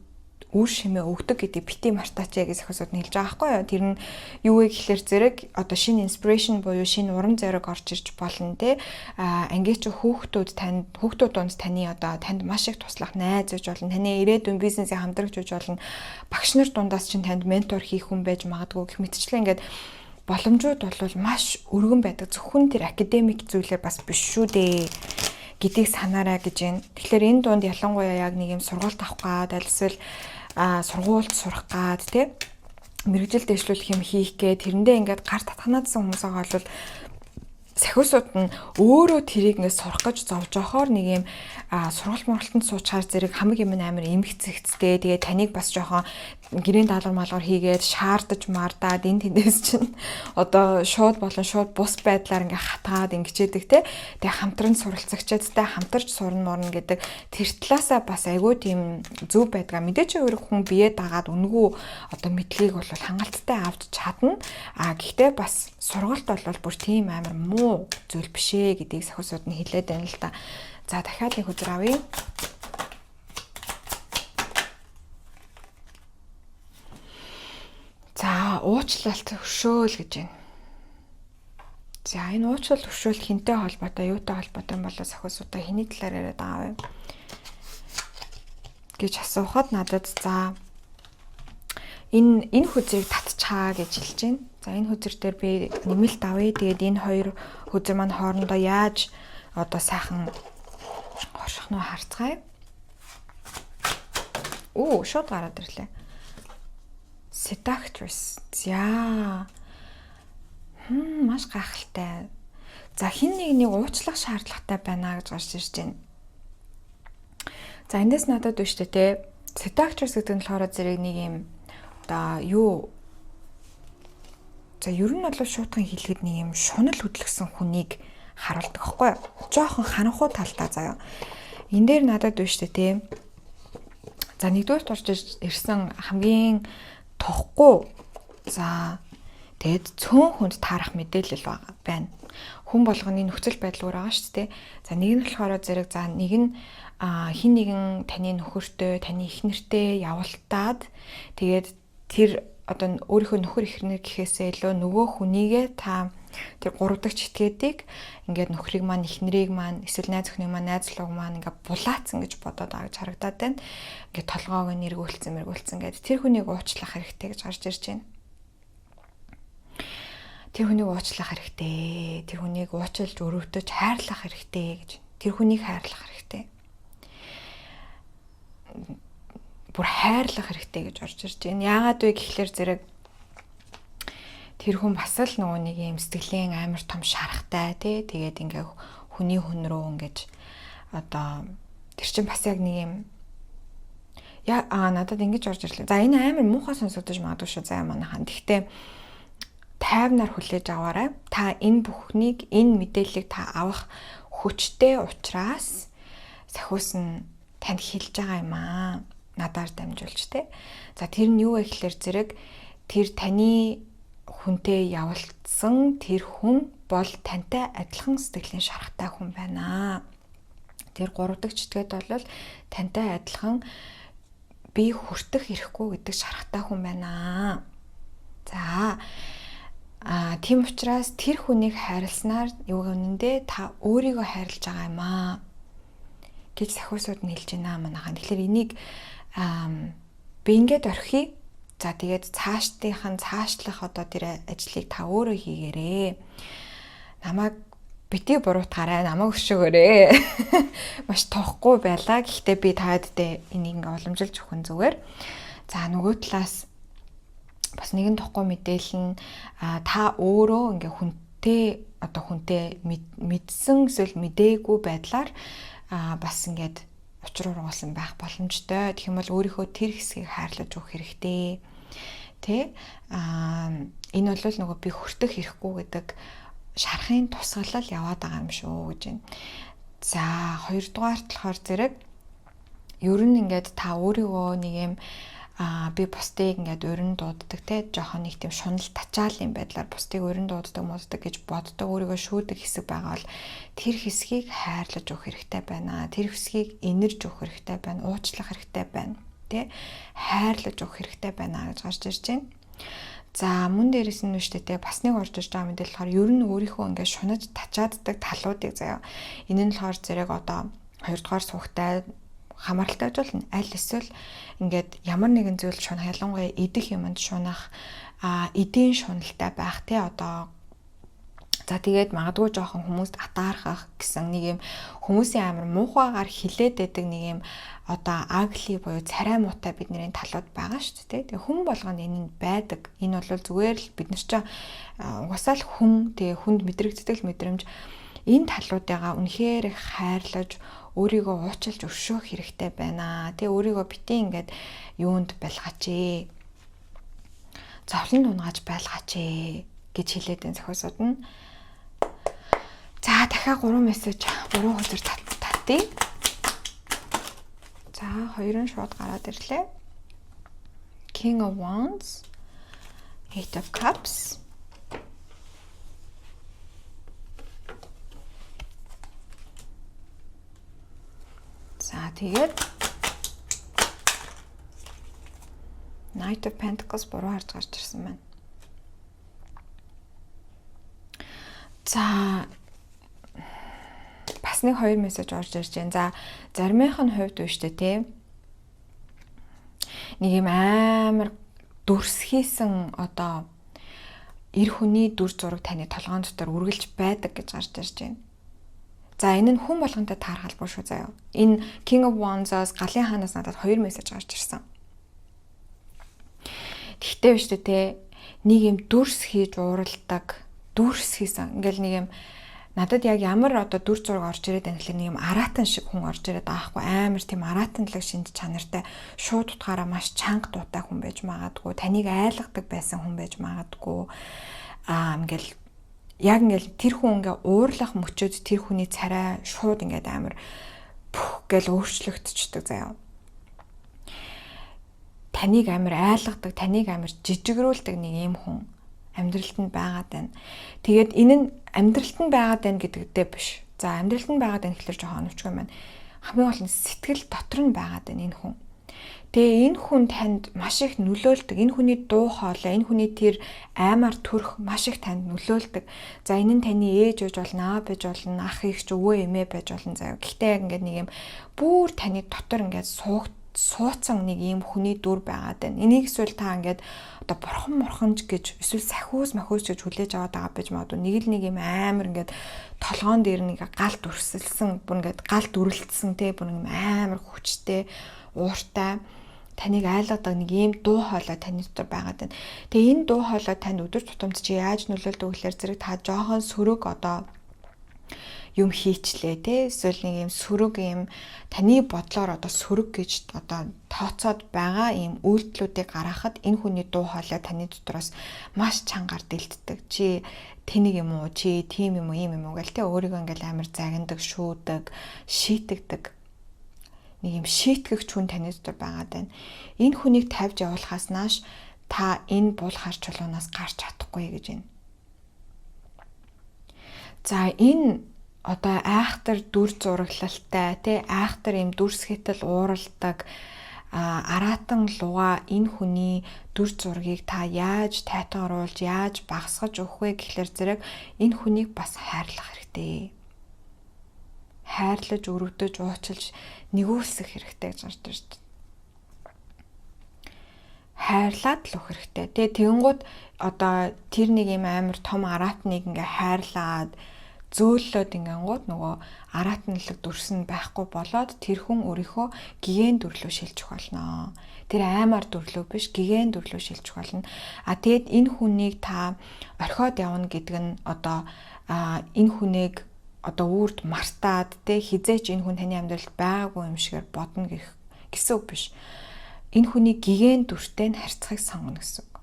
шимээ өгдөг гэдэг бити мартаач яг зохиосууд нь хэлж байгаа байхгүй юу. Тэр нь юу вэ гэхэлэр зэрэг одоо шинэ inspiration буюу шинэ урам зориг орж ирж болно те. Ангич хүүхдүүд дунд таны одоо танд маш их туслах найз гэж болно. Таны ирээдүйн бизнесийн хамтрагч гэж болно. Багш нар дундаас чинь танд ментор хийх хүн байж магадгүй гэх мэтчлэн ингээд боломжууд бол маш өргөн байдаг. Зөвхөн тэр академик зүйлээр бас биш шүү дээ гэдгийг санаарай гэж байна. Тэгэхээр энэ дунд ялангуяа яг нэг юм сургалт авах гад альсвал сургуульд сурах гад тий мэрэгжил дэвшлүүлэх юм хийх гээ тэрэндээ ингээд гар татхнаадсан хүмүүс байгаа бол сахиусууд нь өөрөө тэрийг ингээд сурах гэж зовж байхоор нэг юм сургалт мургалтанд суучаар зэрэг хамаг юм амар эмгцэгцтэй тэгээ таныг бас жоохон гэрийн даалгавар малгар хийгээд шаардаж мардаад энэ тэндээс чинь одоо шууд болон шууд бус байдлаар ингээ хатгаад ингэчээдэг те тэгээ хамтран суралцагчаадтай хамтарч сурна морно гэдэг тэр талаасаа бас айгүй тийм зөв байдгаа мэдээч өөрөө хүн бие дагаад үнгүү одоо мэдлэгийг бол хангалттай авч чадна гэхдээ бас сургалт бол бүр тийм амар муу зүйл биш ээ гэдгийг сахиусууд нь хэлээд байна л да. За дахиад нэг үзэр авъя. За уучлалт өршөөл гэж байна. За энэ уучлалт өршөөл хинтэй холбоотой, юутай холбоотой юм бол сахиусуудаа хэний талаар яриад байгаа вэ гэж асуухад надад за энэ хүзрийг татчихаа гэж хэлж байна. За энэ хүзэр дээр би нэмэлт авъя. Тэгээд энэ хоёр хүзэр маань хоорондоо яаж одоо сайхан орших нь харцгаая. Шууд гараад ирлээ. Seductress. За. Маш гайхалтай. За хин нэг уучлах шаардлагатай байна гэж гарч ирж байна. За эндээс надад биш үү те. Seductress гэдэг нь болохоор зэрэг нэг юм одоо юу за ер нь бол шуутган хэлэхэд нэг юм шунал хөдлөсөн хүнийг харуулдаг байхгүй юу? Жохон ханхуу талтай заяа. Энэ дээр надад биш үү те. За нэгдүгээр турж ирсэн хамгийн тохгүй. За тэгэд цөөн хүнд таарах мэдээлэл байна. Хүн болгоны нөхцөл байдал өөр байгаа шүү дээ. За нэг нь болохоор зэрэг за нэг нь хин нэгэн таны нөхөртөө, таны эхнэртэй явалтаад тэгээд тэр одоо өөрийнхөө нөхөр эхнэр гэхээсээ илүү нөгөө хүнийгээ та тэр 3 дахь читгээдийг ингээд нөхрийг маань эхнэрийг маань эсвэл найз охиныг маань найзлууг маань ингээд булаацсан гэж бодоод байгаа гэж харагдаад байна. Ингээд толгоог нь эргүүлсэн гэдэг тэр хүнийг уучлах хэрэгтэй гэж гарч ирж байна. Тэр хүнийг уучлах хэрэгтэй. Тэр хүнийг уучлж өрөвдөж хайрлах хэрэгтэй гэж. Тэр хүнийг хайрлах хэрэгтэй. Бүр хайрлах хэрэгтэй гэж орж ирж байна. Яагаад вэ гэхлээр зэрэг тэр хүн бас л нөгөө нэг юм сэтгэлийн амар том шарахтай тий тэгээд ингээ хүний хүн рүү ингэж одоо тэр чинь бас яг нэг юм надад ингэж орж ирлээ. За энэ амар муухай сонсогдож магадгүй шүү заа манайхан. Гэхдээ тайвнаар хүлээж аваарай. Та энэ бүхнийг энэ мэдээллийг та авах хүчтэй учраас сахиус нь танд хэлж байгаа юм аа. Надаар дамжуулж те. За тэр нь юу вэ гэхэлэр зэрэг тэр таны хүнтэй явуулсан тэр хүн бол тантай адилхан сэтгэлийн шарахтай хүн байна. Тэр 3 дахь читгээд бол тантай адилхан би хүртэх ирэхгүй гэдэг шарахтай хүн байна. За тийм учраас тэр хүнийг хайрласнаар юу гэнэндээ та өөрийгөө хайрлаж байгаа юм аа гэж сахиусууд нь хэлж байна манайхан. Тэгэхээр энийг би ингээд орхиё. За тэгээд цаашлах одоо тэр ажлыг та өөрөө хийгээрэй. Намайг бити буруутгаарай, намайг өшөөгөөрэй. Маш тоохгүй байлаа. Гэхдээ би таадтай энийг ингээ уламжилж өгөх зүгээр. За нөгөө талаас бас нэгэн тохгүй мэдээлэл нь та өөрөө ингээ хүнтэй мэдсэн эсвэл мэдээгүй байдлаар бас ингээд учир ургуулсан байх боломжтой. Тэгэх юм бол өөрийнхөө тэр хэсгийг хайрлаж өгөх хэрэгтэй. Тэ? Энэ бол нөгөө би хүртэх хэрэггүй гэдэг шарахын тусгалал яваад байгаа юм шүү гэж байна. За хоёрдугаарт болохоор зэрэг ер нь ингээд та өөрийгөө нэг юм би бусдыг ингээд өрн дууддаг те жоохон нэг тийм шунал тачаалын байдлаар бусдыг өрн дууддаг моддаг гэж боддог өөрийгөө шүүдэг хэсэг байгаа бол тэр хэсгийг хайрлаж өгөх хэрэгтэй байна. Тэр хэсгийг инэрж өгөх хэрэгтэй байна. Уучлах хэрэгтэй байна. Тэ хайрлаж өгөх хэрэгтэй байна гэж гарч ирж байна. За мөн дээрээс нь нүштэй те бас нэг орж ирж байгаа мэдээлэл болохоор ер нь өөрийнхөө ингээд шунаж тачааддаг талуудыг заяа. Энэ нь болохоор зэрэг одоо 2 дугаар суугтай хамааралтай болно. Аль эсвэл ингээд ямар нэгэн зүйл шунах ялангуяа идэх юмд шунах эдийн шуналтай байх те одоо за тэгээд магадгүй жоохон хүмүүст атаархах гэсэн нэг юм хүмүүсийн амар муухайгаар хилээд байдаг нэг юм одоо агли буюу царай муутай бидний талууд байгаа шүү дээ. Тэгээ хүн болгонд энэ байдаг. Энэ бол зүгээр л бид нар чинь угсаал хүн тэгээ хүнд мэдрэгддэг мэдрэмж энэ талуудыгаа үнэхээр хайрлаж өөрийгөө уучлж өршөөх хэрэгтэй байна. Тэгээ өөрийгөө битээ ингээд юунд байлгаач ээ. Зовлон дунгааж байлгаач ээ гэж хэлээд энэ зохиосууд нь. За дахиад 3 мессеж 3 хүзэр татъя. За 2 нь шууд гараад ирлээ. King of Wands, Eight of Cups. За тэгээд Knight of Pentacles буруу харж гарч ирсэн байна. За бас нэг 2 мессеж орж ирж байна. За заримынх нь хувьд үштэй те. Нэг юм амар дүрсхийсэн одоо эр хүний дүр зураг таны толгоон дотор үргэлж байдаг гэж гарч ирж байна. За энэ нь хүн болгонтой таархалбар шүү заяа. Энэ King of Wands-аас галын хаанаас надад 2 мессеж гарч ирсэн. Тэгтээ биш үү те. Нэг юм дүрс хийж уурладаг, дүрс хийсэн. Ингээл нэг юм надад яг ямар одоо дүр зураг орж ирээд байна гэхэл нэг юм аратан шиг хүн орж ирээд байгаа хгүй амар тийм аратанлаг шинж чанартай шууд утгаараа маш чанга дуутай хүн байж магадгүй таныг айлгадаг байсан хүн байж магадгүй ингээл яг ингээл тэр хүн ингээ уурлах мөчөөд тэр хүний царай шууд ингээд амар гэл өөрчлөгдчихдөг заяа. Таныг амар айлгадаг, таныг амар жижигрүүлдэг нэг юм хүн амьдралд нь байгаад байна. Тэгээд энэ нь амьдралд нь байгаад байна гэдэгтэй биш. За амьдралд нь байгаад байна гэхэлэр жоохон оновчгүй байна. Хамгийн гол нь сэтгэл дотор нь байгаад байна энэ хүн. Тэгээ энэ хүн танд маш их нөлөөлдөг. Энэ хүний дуу хоолой, энэ хүний тэр аймаар төрх маш их танд нөлөөлдөг. За энэ нь таны ээж байж болно, аав байж болно, ах эгч, өвөө эмээ байж болно заяа. Гэхдээ яг ингээд нэг юм бүр таны дотор ингээд суудсан нэг ийм хүний дүр байгаад байна. Энийг эсвэл та ингээд одоо бурхан гэж эсвэл сахиус гэж хүлээж аваад байгаа байж магадгүй. Нэг л нэг юм амар ингээд толгоон дээр нэг галт үрсэлсэн, бүр ингээд галт үрэлтсэн те бүр нэг амар хүчтэй, ууртай таныг айлгадаг нэг ийм дуу хоолой таны дотор байгаад байна. Тэгээ энэ дуу хоолой танд өдөр тутамд чи яаж нөлөөлдөг гэхээр зэрэг та жоохон сөрөг одоо юм хийчлээ те эсвэл нэг юм сөрөг юм таны бодлоор одоо сөрөг гэж одоо тооцоод байгаа юм үйлдэлүүдийг гаргахад энэ хүний дуу хоолой таны дотроос маш чангаар дэлддэг. Чи тэнийг юм уу, чи тийм юм уу, ийм юм уу гэл те өөрийгөө ингээл амар загнадаг, шүүдэг, шийтгдэг. Нэг юм шийтгэгч хүн таны дотор байгаад байна. Энэ хүнийг тавьж явуулахаас нааш та энэ бул харч чулуунаас гарч чадахгүй гэж байна. За энэ одоо айхтар дүр зураглалтай тий айхтар юм дүрс хэтэл ууралдаг аратан луга энэ хүний дүр зургийг та яаж тайтгаруулж яаж багасгаж өгөх вэ гэхлээр зэрэг энэ хүнийг бас хайрлах хэрэгтэй. Хайрлаж өрөвдөж уучлж нэгүүлсэх хэрэгтэй гэж гарч ирж байна. Хайрлаад л өгөх хэрэгтэй. Тэгээ тэгэнгუთ одоо тэр нэг юм амар том аратныг ингээ хайрлаад зөөллөд ингэнгууд нөгөө аратналаг дүрсэн байхгүй болоод тэр хүн өөрийнхөө гигэн дүрлөө шилжих болно. Тэр аймаар дүрлөө биш гигэн дүрлөө шилжих болно. Тэгэд энэ хүнийг та орхиод явна гэдэг нь одоо энэ хүнийг одоо үрд мартаад тэ хизээч энэ хүн таны амьдралд байгаагүй юм шигээр бодно гэсэн үг биш. Энэ хүний гигэн дүртэй нь харьцахыг сонгоно гэсэн үг.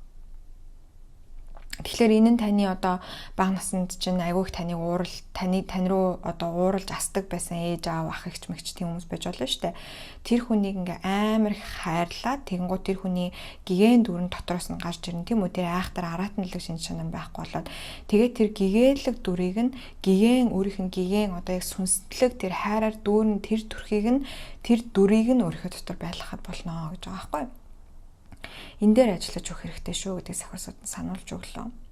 Тэгэхээр энэ нь таны одоо бага наснд чинь айгүйх таны тань руу одоо ууралж асдаг байсан ээж аав ах эгч мэгч тийм хүмүүс байж болно шүү дээ. Тэр хүнийг ингээ амар их хайрлаа. Тэгэнгუთ тэр хүний гэгэн дүрэн дотроос нь гарч ирнэ тийм үү. Тэр айхтар араатналаг шинж чанар байхгүй болоод тэгээд тэр гэгээлэг дүрийг нь гэгэн өөрийнх нь гэгэн одоо яг сүнслэг тэр хайраар дүүрэн тэр төрхийг нь тэр дүрийг нь өөрийнхөө дотор байлгахад болно гэж байгаа байхгүй юу. Энэ дээр ажиллаж өгөх хэрэгтэй шүү гэдэг сахиусууд нь сануулж өглөө.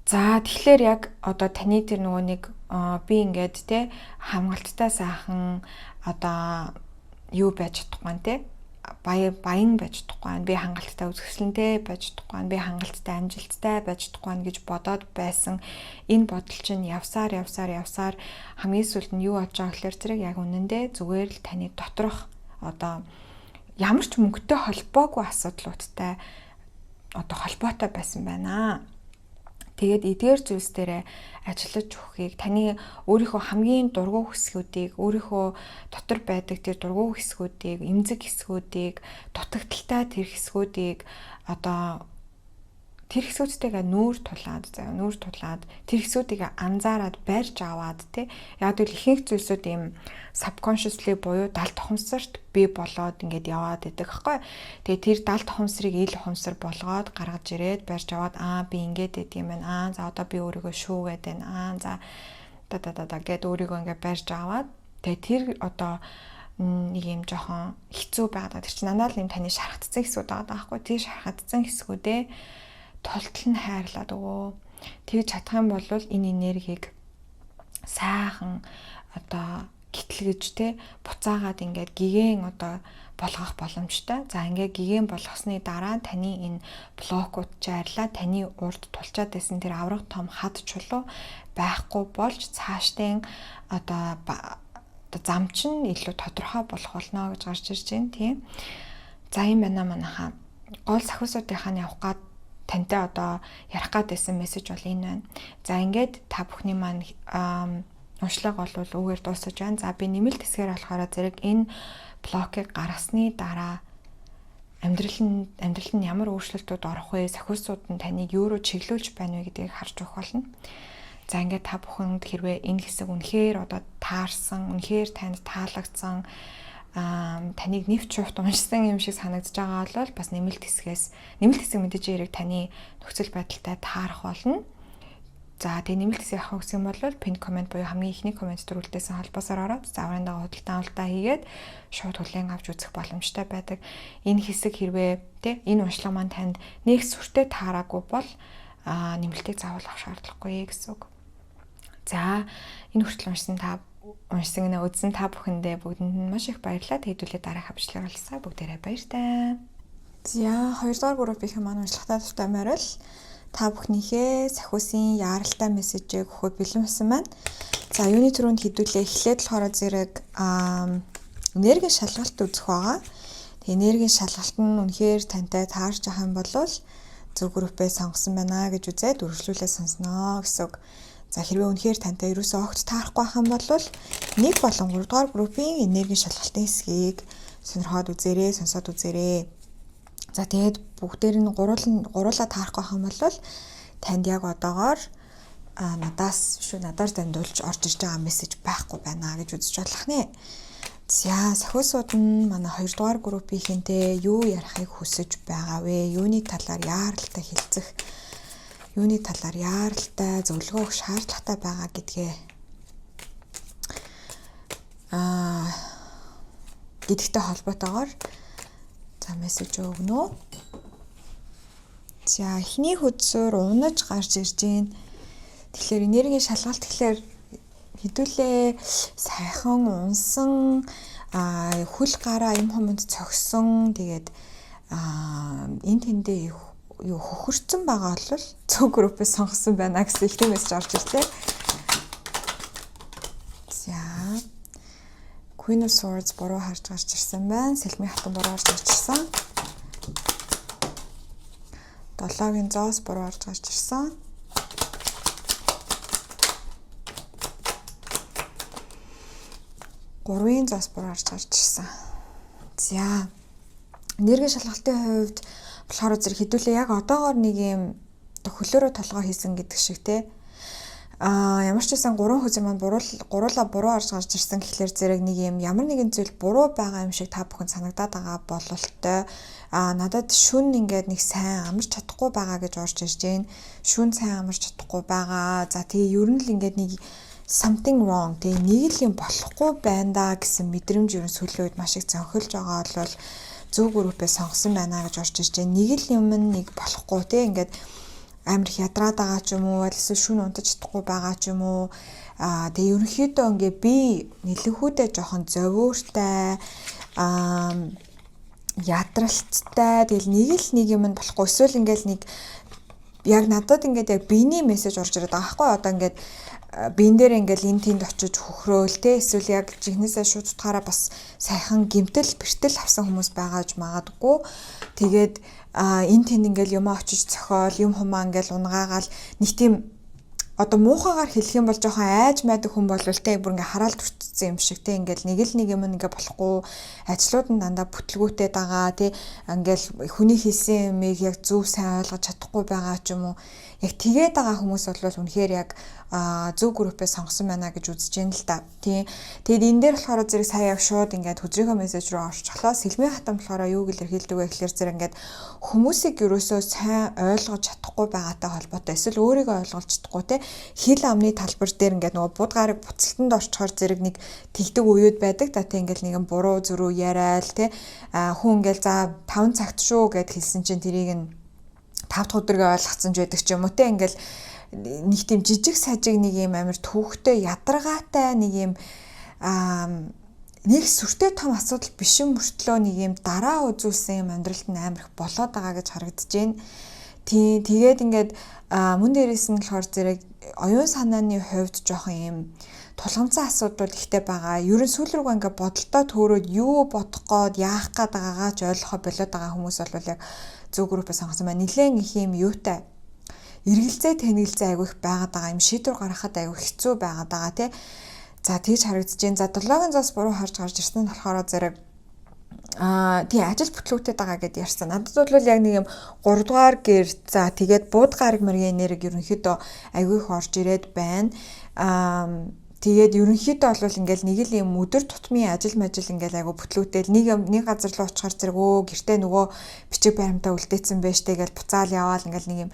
За тэгэхээр яг одоо таны тэр нөгөө нэг би ингээд те хамгаалттай сайхан одоо юу байж чадахгүй те баян байж чадахгүй би хангалттай үзэсгэлэнтэй байж чадахгүй би хангалттай амжилттай байж чадахгүй гэж бодоод байсан энэ бодол чинь явсаар хамгийн сүүлд нь юу болж байгаа гэхээр зэрэг яг үнэндээ зүгээр л таны доторх одоо ямар ч мөнгөтэй холбоогүй асуудлуудтай одоо холбоотой байсан байна. Тэгээд эдгээр зүйлс дээрээ ажиллаж өгөхийг таны өөрийнхөө хамгийн дургуй хэсгүүдийг өөрийнхөө дотор байдаг тэр дургуй хэсгүүдийг эмзэг хэсгүүдийг дутагдaltaй тэр хэсгүүдийг одоо тэр хэсгүүдтэйгээ нүүр тулаад тэр хэсгүүдийг анзаараад барьж аваад тий яг л ихэнх зүйлсүүд ийм subconsciously буюу далд ухамсарт бий болоод ингээд яваад идэг хэвгүй. Тэгээ тэр далд ухамсарыг ил ухамсар болгоод гаргаж ирээд барьж аваад би ингээд идэг юм байна. За одоо би өөрийгөө шүүгээд байна. За гэд өөрийгөө ингээд барьж аваад тэгээ тэр одоо нэг юм жоохон хэцүү байгаад тэр чинь надад л юм таны шархацсан хэсгүүд байгаа байхгүй. Тэр шархацсан хэсгүүдээ тултал нь хайрлаад өгөө. Тэгж чадах юм бол энэ энергийг сайхан одоо гитлгэж те буцаагаад ингээд гэгэн одоо болгох боломжтой. За ингээд гэгэн болгосны дараа таны энэ блокууд жаарлаа таны урд тулчаад байсан тэр авраг том хад чулуу байхгүй болж цаашдын одоо зам чинь илүү тодорхой болох болно гэж гарч ирж байна тийм. За юм байна манайхаа. Гол сахиусуудынхаа явах гад тантай одоо ярих гадсэн мессеж бол энэ байна. За ингээд та бүхний маань уншлага бол үгээр дуусаж байна. За би нэмэлт хэсгээр болохоор зэрэг энэ блокийг гаргасны дараа амьдрал нь ямар өөрчлөлтүүд орох вэ? Сахиусууд нь таныг юу руу чиглүүлж байна вэ гэдгийг харж өгөх болно. За ингээд та бүхэнд хэрвээ энэ хэсэг үнэхээр одоо таарсан, үнэхээр танд таалагдсан таныг нэвч шуурт уншсан юм шиг санагдаж байгаа бол бас нэмэлт хэсэг мэдээж хэрэг таны нөхцөл байдалтай таарах болно. За тэгээ нэмэлт хэсэг авах гэсэн юм бол пин комент буюу хамгийн ихний комент дөрвөлдөөсөн холбоосоор ороод зааврын дагуу худалдаа хийгээд шууд хүлээн авч үзэх боломжтой байдаг. Энэ хэсэг хэрвээ энэ уншлага маань танд нэг сүртэй таараагүй бол нэмэлтийг заавал авах шаардлагагүй гэсэн үг. За энэ хүртэл уншсан үзсэн та бүхэндээ бүгдэнд нь маш их баярлалаа. Хэдүүлээ дараах хавчлаар олсаа бүгдээрээ баяртай. За 2 дугаар группийн маань уншлагатай төвтэй морил та бүхнийхээ сахиусын яаралтай мессежийг өгөхөд бэлэн болсон байна. За юуны түрүүнд хэдүүлээ эхлээд болохоор зэрэг энергийн шалгалт үзэх байгаа. Тэгээ энергийн шалгалт нь үнэхээр тантай таарч байгаа юм бол зөв группээ сонгосон байна гэж үзээд үргэлжлүүлээ сонсноо гэсэн үг. За хэрвээ үнэхээр тантай ерөөсөө огт таарахгүй байх юм бол 1 болон 3 дугаар группийн энергийн шалгалтын хэсгийг сонирхоод үзээрэй, сонсоод үзээрэй. За тэгээд бүгдээр нь гуруулаа таарахгүй байх юм бол танд яг одоогоор надаар дамжуулж орж ирж байгаа мессеж байхгүй байна гэж үзэж болох нэ. За сахиусууд нь манай 2 дугаар группийнхэнтэй юу ярихыг хүсэж байгаа вэ? Юуны талаар яаралтай хэлцэх юуны талаар яаралтай зөвлөгөө өгөх шаардлагатай байгаа гэдгээ гэдэгтэй холбоотойгоор за мессеж өгнө. За эхний хөдсөөр унаж гарч ирж байна. Тэгэхээр энергийн шалгалт гэхэлэр хэдүүлээ сайхан унсан хөл гараа юм хүмүүнд цогсон тэгээд энэ тэндээ юу хөхөрцөн байгаа бол зөв группээ сонгосон байна гэсэн их тийм мессеж орж ирлээ. За Queen of Swords буруу харж гарч ирсэн байна. Сэлмийн хатан буруу харж гарч ирсэн. 7-гийн зоос буруу харж гарч ирсэн. Гурвын зоос буруу харж гарч ирсэн. За энергийн шалгалтын хувьд болохоор зэрэг хэдүүлээ яг одоогоор нэг юм хөлөөрөө толгой хийсэн гэдэг шиг те. Ямар ч байсан 3 хүзэр маань гуруула буруу гарч ирсэн гэхлээр зэрэг нэг юм ямар нэгэн зүйл буруу байгаа юм шиг та бүхэн санагдаад байгаа бололтой. Надад шүн ингээд нэг сайн амарч чадахгүй байгаа гэж орж ирж байна. Шүн сайн амарч чадахгүй байгаа. За тэгээ ер нь л ингээд нэг something wrong тэгээ нэг л юм болохгүй байна да гэсэн мэдрэмж ер нь сүүлийн үед маш их зөнхөлж байгаа бол зөв группээс сонгосон байна гэж орж ирж байна. Нэг л юм нэг болохгүй те ингээд амар их ядраад байгаа ч юм уу, эсвэл шүн унтаж чадахгүй байгаа ч юм уу. Тэгээ ерөнхийдөө ингээ би нэлэнхүүдээ жоохон зовиортай, ядралцтай. Тэгэл нэг юм нь болохгүй. Эсвэл ингээл нэг яг надад ингээд яг биений мессеж орж ирээд байгаа байхгүй. Одоо ингээд биен дээр ингээл энэ тэнд очиж хөхрөөл те. Эсвэл яг жигнэсээ шууд утгаараа бас сайхан гимтэл бэртэл авсан хүмүүс байгааж магадгүй. Тэгээд энэ тэнд ингээл юмаа очиж цохиол, юм хумаа ингээл унгаагаал нэг тийм одоо муухагаар хэлэх юм бол жоохон айж майдаг хүн болвол те бүр ингээ хараалт хүртсэн юм шиг те ингээл нэг юм ингээ болохгүй ажлууд нь дандаа бүтлгүүтэй байгаа те ингээл хүний хэлсэн юмыг яг зөв сайн ойлгож чадахгүй байгаа ч юм уу яг тэгээд байгаа хүмүүс бол үнэхээр яг зөв группээс сонгосон байна гэж үзэж байна л да. Тэгээд энэ дээр болохоор зэрэг сая яг шууд ингээд хөдрийнхөө мессеж рүү орчихлоо. Сэлмийн хатан болохоор юу гэлэр хэлдэг вэ гэхээр зэрэг ингээд хүмүүсийг ерөөсөө сайн ойлгож чадахгүй байгаатай холбоотой эсвэл өөрийгөө ойлгож чадахгүй те хэл амны талбар дээр ингээд нөгөө будгаарыг буцалтанд орчхоор зэрэг нэг тэгдэг үеуд байдаг да те ингээд нэгэн буруу зөрүү яриад те хүн ингээд за 5 цагт шүү гэд хэлсэн чинь тэрийг нь 5 дахь өдрөгээ ойлгоцсон ч байдаг ч юм уу те ингээд нэг тийм жижиг сажиг нэг юм амар төвхтэй ядаргаатай нэг юм нэг сүртэй том асуудал биш юм мөртлөө нэг юм дараа үзүүлсэн юм амьдралд нь амар их болоод байгаа гэж харагдаж байна. Тэгээд ингээд мөн дээрээс нь болохоор зэрэг оюун санааны хувьд жоохон юм тулгамцсан асуудал ихтэй байгаа. Ерөн сүүл рүүгээ ингээд бодолтой төөрөөд юу бодох гээд яах гээд байгаагаа ч ойлгохоо болоод байгаа хүмүүс бол яг зөв группээс сонгосон байна. Нилээн их юм юутай эргэлзээ тэнэгэлзээ айгүй их байгаад байгаа юм шийдвэр гаргахад айгүй хэцүү байгаад байгаа тий. За тэгж харагдаж байна. За 7-гийн зоос буруу гарч ирсэн нь болохоор зэрэг тий ажил бүтлгүүтэд байгаа гэдээ ярьсан. Надад бол яг нэг юм 3 дугаар гэр за тэгээд бууд гараг мэргийн нэрийг ерөнхийдөө айгүй их орж ирээд байна. Тэгээд ерөнхийдөө бол ингээл нэг л юм өдөр тутмын ажил ингээл айгу бүтлүүтэл нэг газар руу очихаар зэрэг гэртээ нөгөө бичиг баримтаа үлдээсэн байж тэгээл буцаал яваал ингээл нэг юм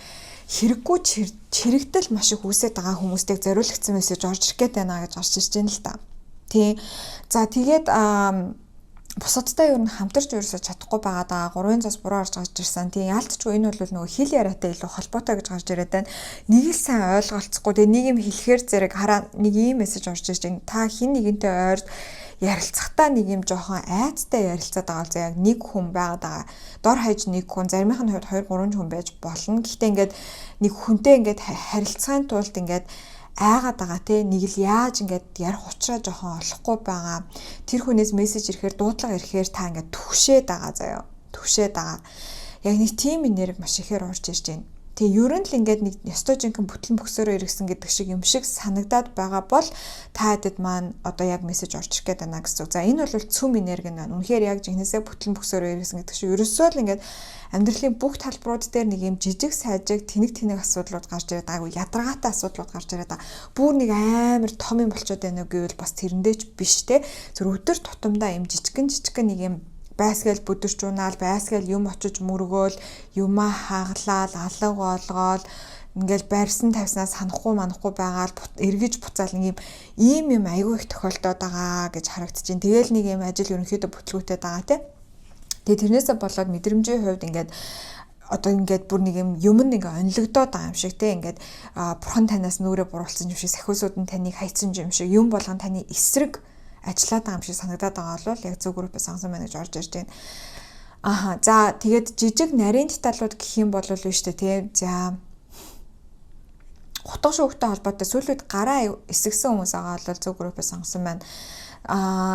хэрэггүй чирэгдэл маш их үүсэж байгаа хүмүүстэйг зориулагдсан мессеж орж ирэх гээд байна гэж орж ирж байна л та. Тий. За тэгээд бусадтай юу н хамтарч ерөөсө чадахгүй байгаа даа 3-ын зас буруу орж ирсэн. Тийм яалтчгүй энэ бол нөгөө хэл яриатай илүү холбоотой гэж гарч ирээд байна. Нэг л сайн ойлголцохгүй тэгээ нэг юм хэлэхээр зэрэг хараа нэг ийм мессеж орж ирж байна. Та хин нэгэнтэй ойр ярилцахтаа нэг юм жоохон айцтай ярилцаад байгаа бол яг нэг хүн байгаад байгаа. Дор хаяж нэг хүн заримын хувьд 2-3 хүн байж болно. Гэхдээ ингээд нэг хүнтэй ингээд харилцааны тулд ингээд айгаад байгаа те нэг л яаж ингээд ярих учраа жоохон олохгүй байгаа. Тэр хүнээс мессеж ирэхээр дуудлага ирэхээр та ингээд түгшээд байгаа заяа. Түгшээд байгаа. Яг нэг тийм энерги маш ихээр орж ирж байна. Тэгээ ер нь л ингээд нэг ёстой жинхэнэ бүтлэн бөксөрөө иргсэн гэдэг шиг юм шиг санагдаад байгаа бол та хэдэд маань одоо яг мессеж орж ирэх гээд байна гэсэн үг. За энэ бол цөм энерги байна. Үнэхээр яг жинхнээсээ бүтлэн бөксөрөө иргсэн гэдэг шиг ерөөсөө л ингээд амьдралын бүх талбарууд дээр нэг юм жижиг сайжиг тэнэг асуудлууд гарч ирээд байгаагүй ядаргаатай асуудлууд гарч ирээд байгаа. Бүр нэг амар том юм болчиход байна уу гэвэл бас тэрэндээ ч биш те. Зөв өдөр тутамдаа юм жижигэн нэг юм байсгээл бүдэрч унаал, байсгээл юм очиж мөргөөл, юмаа хаглаал, алга олгоол, ингээл барьсан тавьснаас санахгүй байгаал эргэж буцаал нэг юм айгүй их тохиолдоод байгаа гэж харагдаж байна. Тэгээл нэг юм ажил ерөнхийдөө бүтлгүүтэд байгаа те. Тэгээ тэрнээсээ болоод мэдрэмжийн хувьд ингээд одоо ингээд бүр нэг юм нэг онлогдоод байгаа юм шиг те ингээд бурхан танаас нүрээ буруулсан юм шиг сахиусууд нь таныг хайцсан юм шиг юм болгон таны эсрэг ажиллаад байгаа юм шиг санагдаад байгаа бол яг зөв группээс сонгосон байна гэж орж ирж байна. За тэгээд жижиг нарийн деталууд гэх юм бол биш үү те. За хутга шүүхтэй холбоотой сүүлүүд гараа эсгсэн хүмүүс байгаа бол зөв группээс сонгосон байна.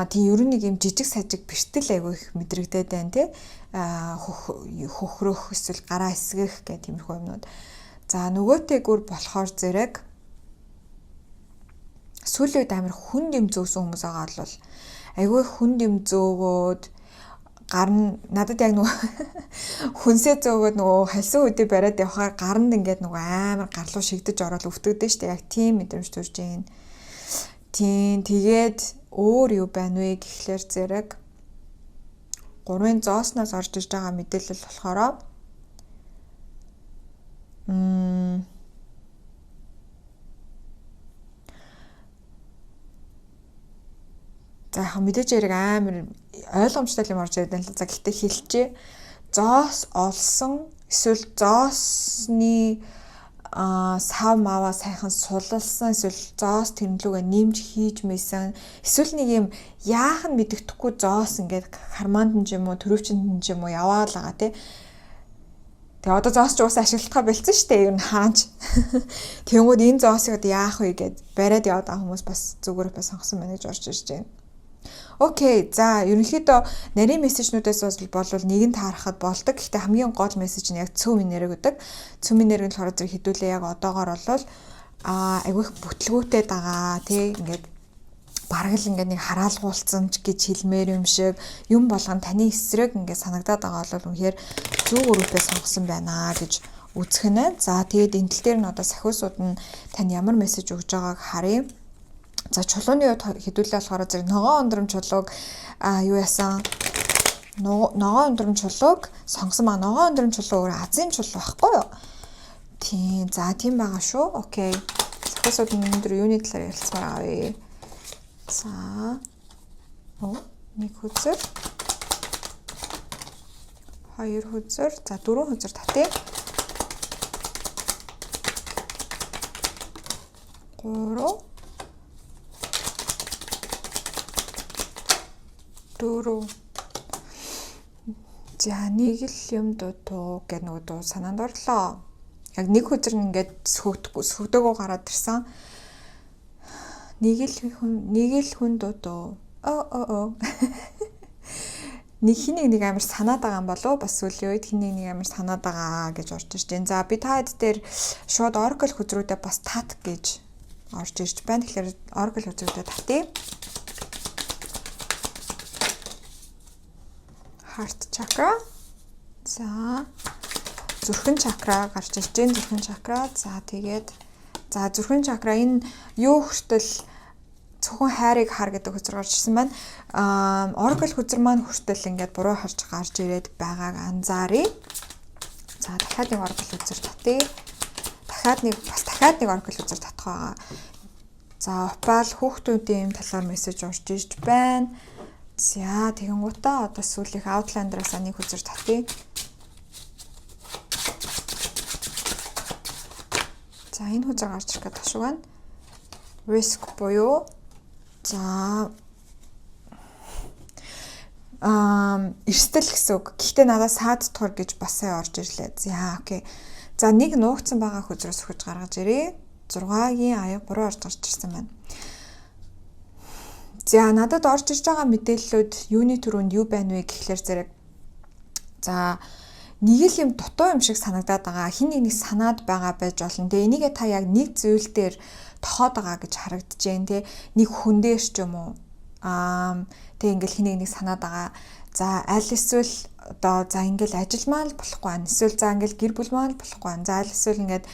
Тийм ер нь нэг юм жижиг сажиг бэртэл айгүй их мэдрэгдээд байна те. Хөхрөх эсвэл гараа эсгэх гэх тиймэрхүү юмнууд. За нөгөөтэйгүр болохоор зэрэг сүүлийн үед амар хүнд юм зөөсөн хүмүүс байгаа бол айгүй хүнд юм зөөгөөд гарна надад яг нөгөө хүнсээ зөөгөөд нөгөө хальсан үдээ бариад явахаар гарнд ингээд нөгөө амар гарлуу шигдэж ороод өвтгдөө штэ яг тийм мэдрэмж төрж ийн. Тийм тэгээд өөр юу байна вэ гэхлээр зэрэг 3-ын зоосноос орж иж байгаа мэдээлэл болохоор за яг мэдээж яриг амар ойлгомжтой юм орж ирээд байна л. За гэхдээ хэлчихээ. Зоос олсон эсвэл зоосны сав маваа сайхан сулалсан эсвэл зоос тэрнлүүгээ нэмж хийж мэйсэн эсвэл нэг юм яахан мэддэхгүй зоос ингээд хармаанд нь юм уу төрөвчөнд нь юм уу яваад байгаа тий. Тэгээ одоо зоос ч уусаа ашиглахаа болцсон шүү дээ. Юу н хаанч. Тэнгүүд энэ зоосыг одоо яах вэ гэд бариад яваад байгаа хүмүүс бас зүгээр бас сонгосон байна гэж орж ирж байна. Окей, за ерөнхийдөө нарийн мессежнүүдээс болвол нэг нь таарахад болдог. Гэхдээ хамгийн гол мессеж нь яг цөмийн нэрэг гэдэг. Цөмийн нэрэг нь болохоор зэрэг хэдүүлээ яг одоогоор бол айгүйх бүтлгүүтэй дагаа тий ингээд бараг л ингээд нэг хараалгуулсан ч гэж хэлмээр юм шиг юм болгон таны эсрэг ингээд санагдаад байгаа бол үнэхээр зөв өрөвдөө сонгосон байна гэж үзэх нь. За тэгээд энэ тал дээр нь одоо сахиусууд нь тань ямар мессеж өгж байгааг харъя. За чулууны үед хэдүүлээ болохоор зэрэг ногоон ундрам чулууг юу яасан ногоон ундрам чулууг сонгосон маа. Ногоон ундрам чулуу өөр азийн чулуу байхгүй юу? Тийм. За тийм байгаа шүү. Окей. Сахиусууд өнөөдөр юуны талаар ярилцмаар авъя. За. Нэг хүзэр. Хоёр хүзэр. За дөрвөн хүзэр татъя. 3 4 за нэг л юм дуу гэх нэг дуу санаанд орлоо. Яг нэг хүзэр ингээд сөхөгдөөгөө гараад ирсэн. Нэг л хүн дуу. Нэг хинийг нэг амар санаад байгаа юм болов бас сүүлийн үед хинийг нэг амар санаад байгаа гэж орж ирж байна. За би та хэд дээр шууд Oracle хүзрүүдэд бас тат гэж орж ирж байна. Тэгэхээр Oracle хүзрүүдэд татъя. Heart chakra. За зүрхэн чакра гарч ирж байна. Зүрхэн чакра. За тэгээд за зүрхэн чакра энэ юу хүртэл зөвхөн хайрыг хар гэдэг хүзэр гарч ирсэн байна. Oracle хүзэр маань хүртэл ингээд буруу харж гарч ирээд байгааг анзааръя. За дахиад нэг Oracle хүзэр татъя. Дахиад нэг Oracle хүзэр татах байгаа. За опал хүүхдүүдийн талаар мессеж орж ирж байна. За тэгэн гутаа одоо сүүлийнх Outlander-аас нэг хүзэр татъя. За энэ хүзэр гарч ирэх гэдэг ашиг байна. Risk буюу за эрсдэл гэсэн үг. Гэхдээ надад саадтгор гэж бас сайн орж ирлээ. За окей. За нэг нуугдсан байгаа хүзрээс өгч гаргаж ирээ. 6-гийн аяг 3 орж гарч ирсэн байна. За надад орж ирж байгаа мэдээллүүд юуны төрөнд юу байна вэ гэхлээр зэрэг за нэг л юм дутуу юм шиг санагдаад байгаа. Хин нэг санаад байгаа байж болно. Тэгээ энийгээ та яг нэг зүйл дээр тохоод байгаа гэж харагдаж байна те. Нэг хүн дээр ч юм уу. Тэгээ ингээл хин нэг санаад байгаа. За аль эсвэл одоо за ингээл ажил маань л болохгүй байна. Эсвэл за ингээл гэр бүл маань л болохгүй байна. За аль эсвэл ингээд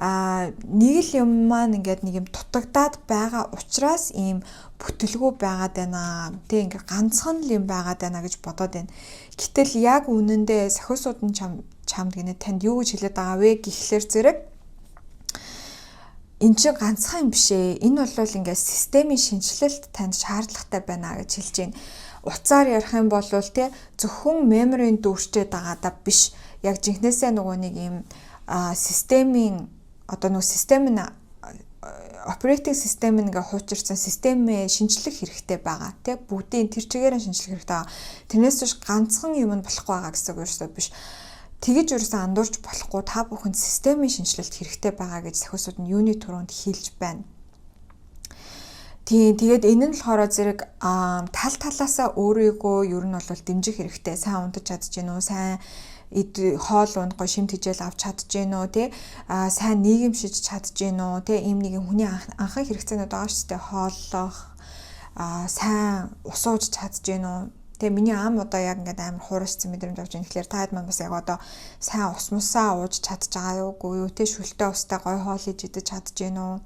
нэг л юм маань ингээд нэг юм дутагдаад байгаа учраас ийм бүтэлгүй байгаад байна. Тэ ингээ ганцхан л юм байгаад байна гэж бодоод байна. Гэтэл яг үнэндээ сахиусууд нь чамд гинэ танд юу гэж хэлээд байгаа вэ гэхлээр зэрэг эн чинь ганцхан юм биш ээ. Энэ бол ингээ системийн шинжилэлт танд шаардлагатай байна гэж хэлж байна. Уцаар ярих юм бол тэ зөвхөн меморийн дүүрчээд байгаадаа биш. Яг жинхнээсээ нөгөө нэг юм системийн одоо нөгөө систем нь operating system ингээ хуучирсан системээ шинжлэх хэрэгтэй байгаа тий бүгдийн тэр чигээр нь шинжлэх хэрэгтэй байгаа. Тэрнээс биш ганцхан юм нь болохгүй байгаа гэсэн үг ерөөсөө биш. Тэгэж ерөөсөө андуурч болохгүй та бүхэнд системийн шинжилэлт хэрэгтэй байгаа гэж сахиусууд нь юуны түрүүнд хэлж байна. Тэгээд энэ нь болохоор зэрэг тал талаасаа өөрийгөө ер нь бол дэмжих хэрэгтэй. Сайн унтаж чадж гин үү, сайн хоол ундгүй шимт хижээл авч чадж гин үү те сайн нийгэмшиж чадж гин үү те ийм нэг хүний анхан хэрэгцээнүүд байгаа шүү дээ. Хооллох сайн ус ууж чадж гин үү Тэгээ миний ам одоо яг ингээд амар хуурайцсан мэдрэмж авч байна. Тэгэхээр та хэд маань бас яг одоо сайн ус мусаа ууж чадж байгаа юугүй юу? Тэ шүлтэй устай гой хоол хийж идэж чадж гин үү?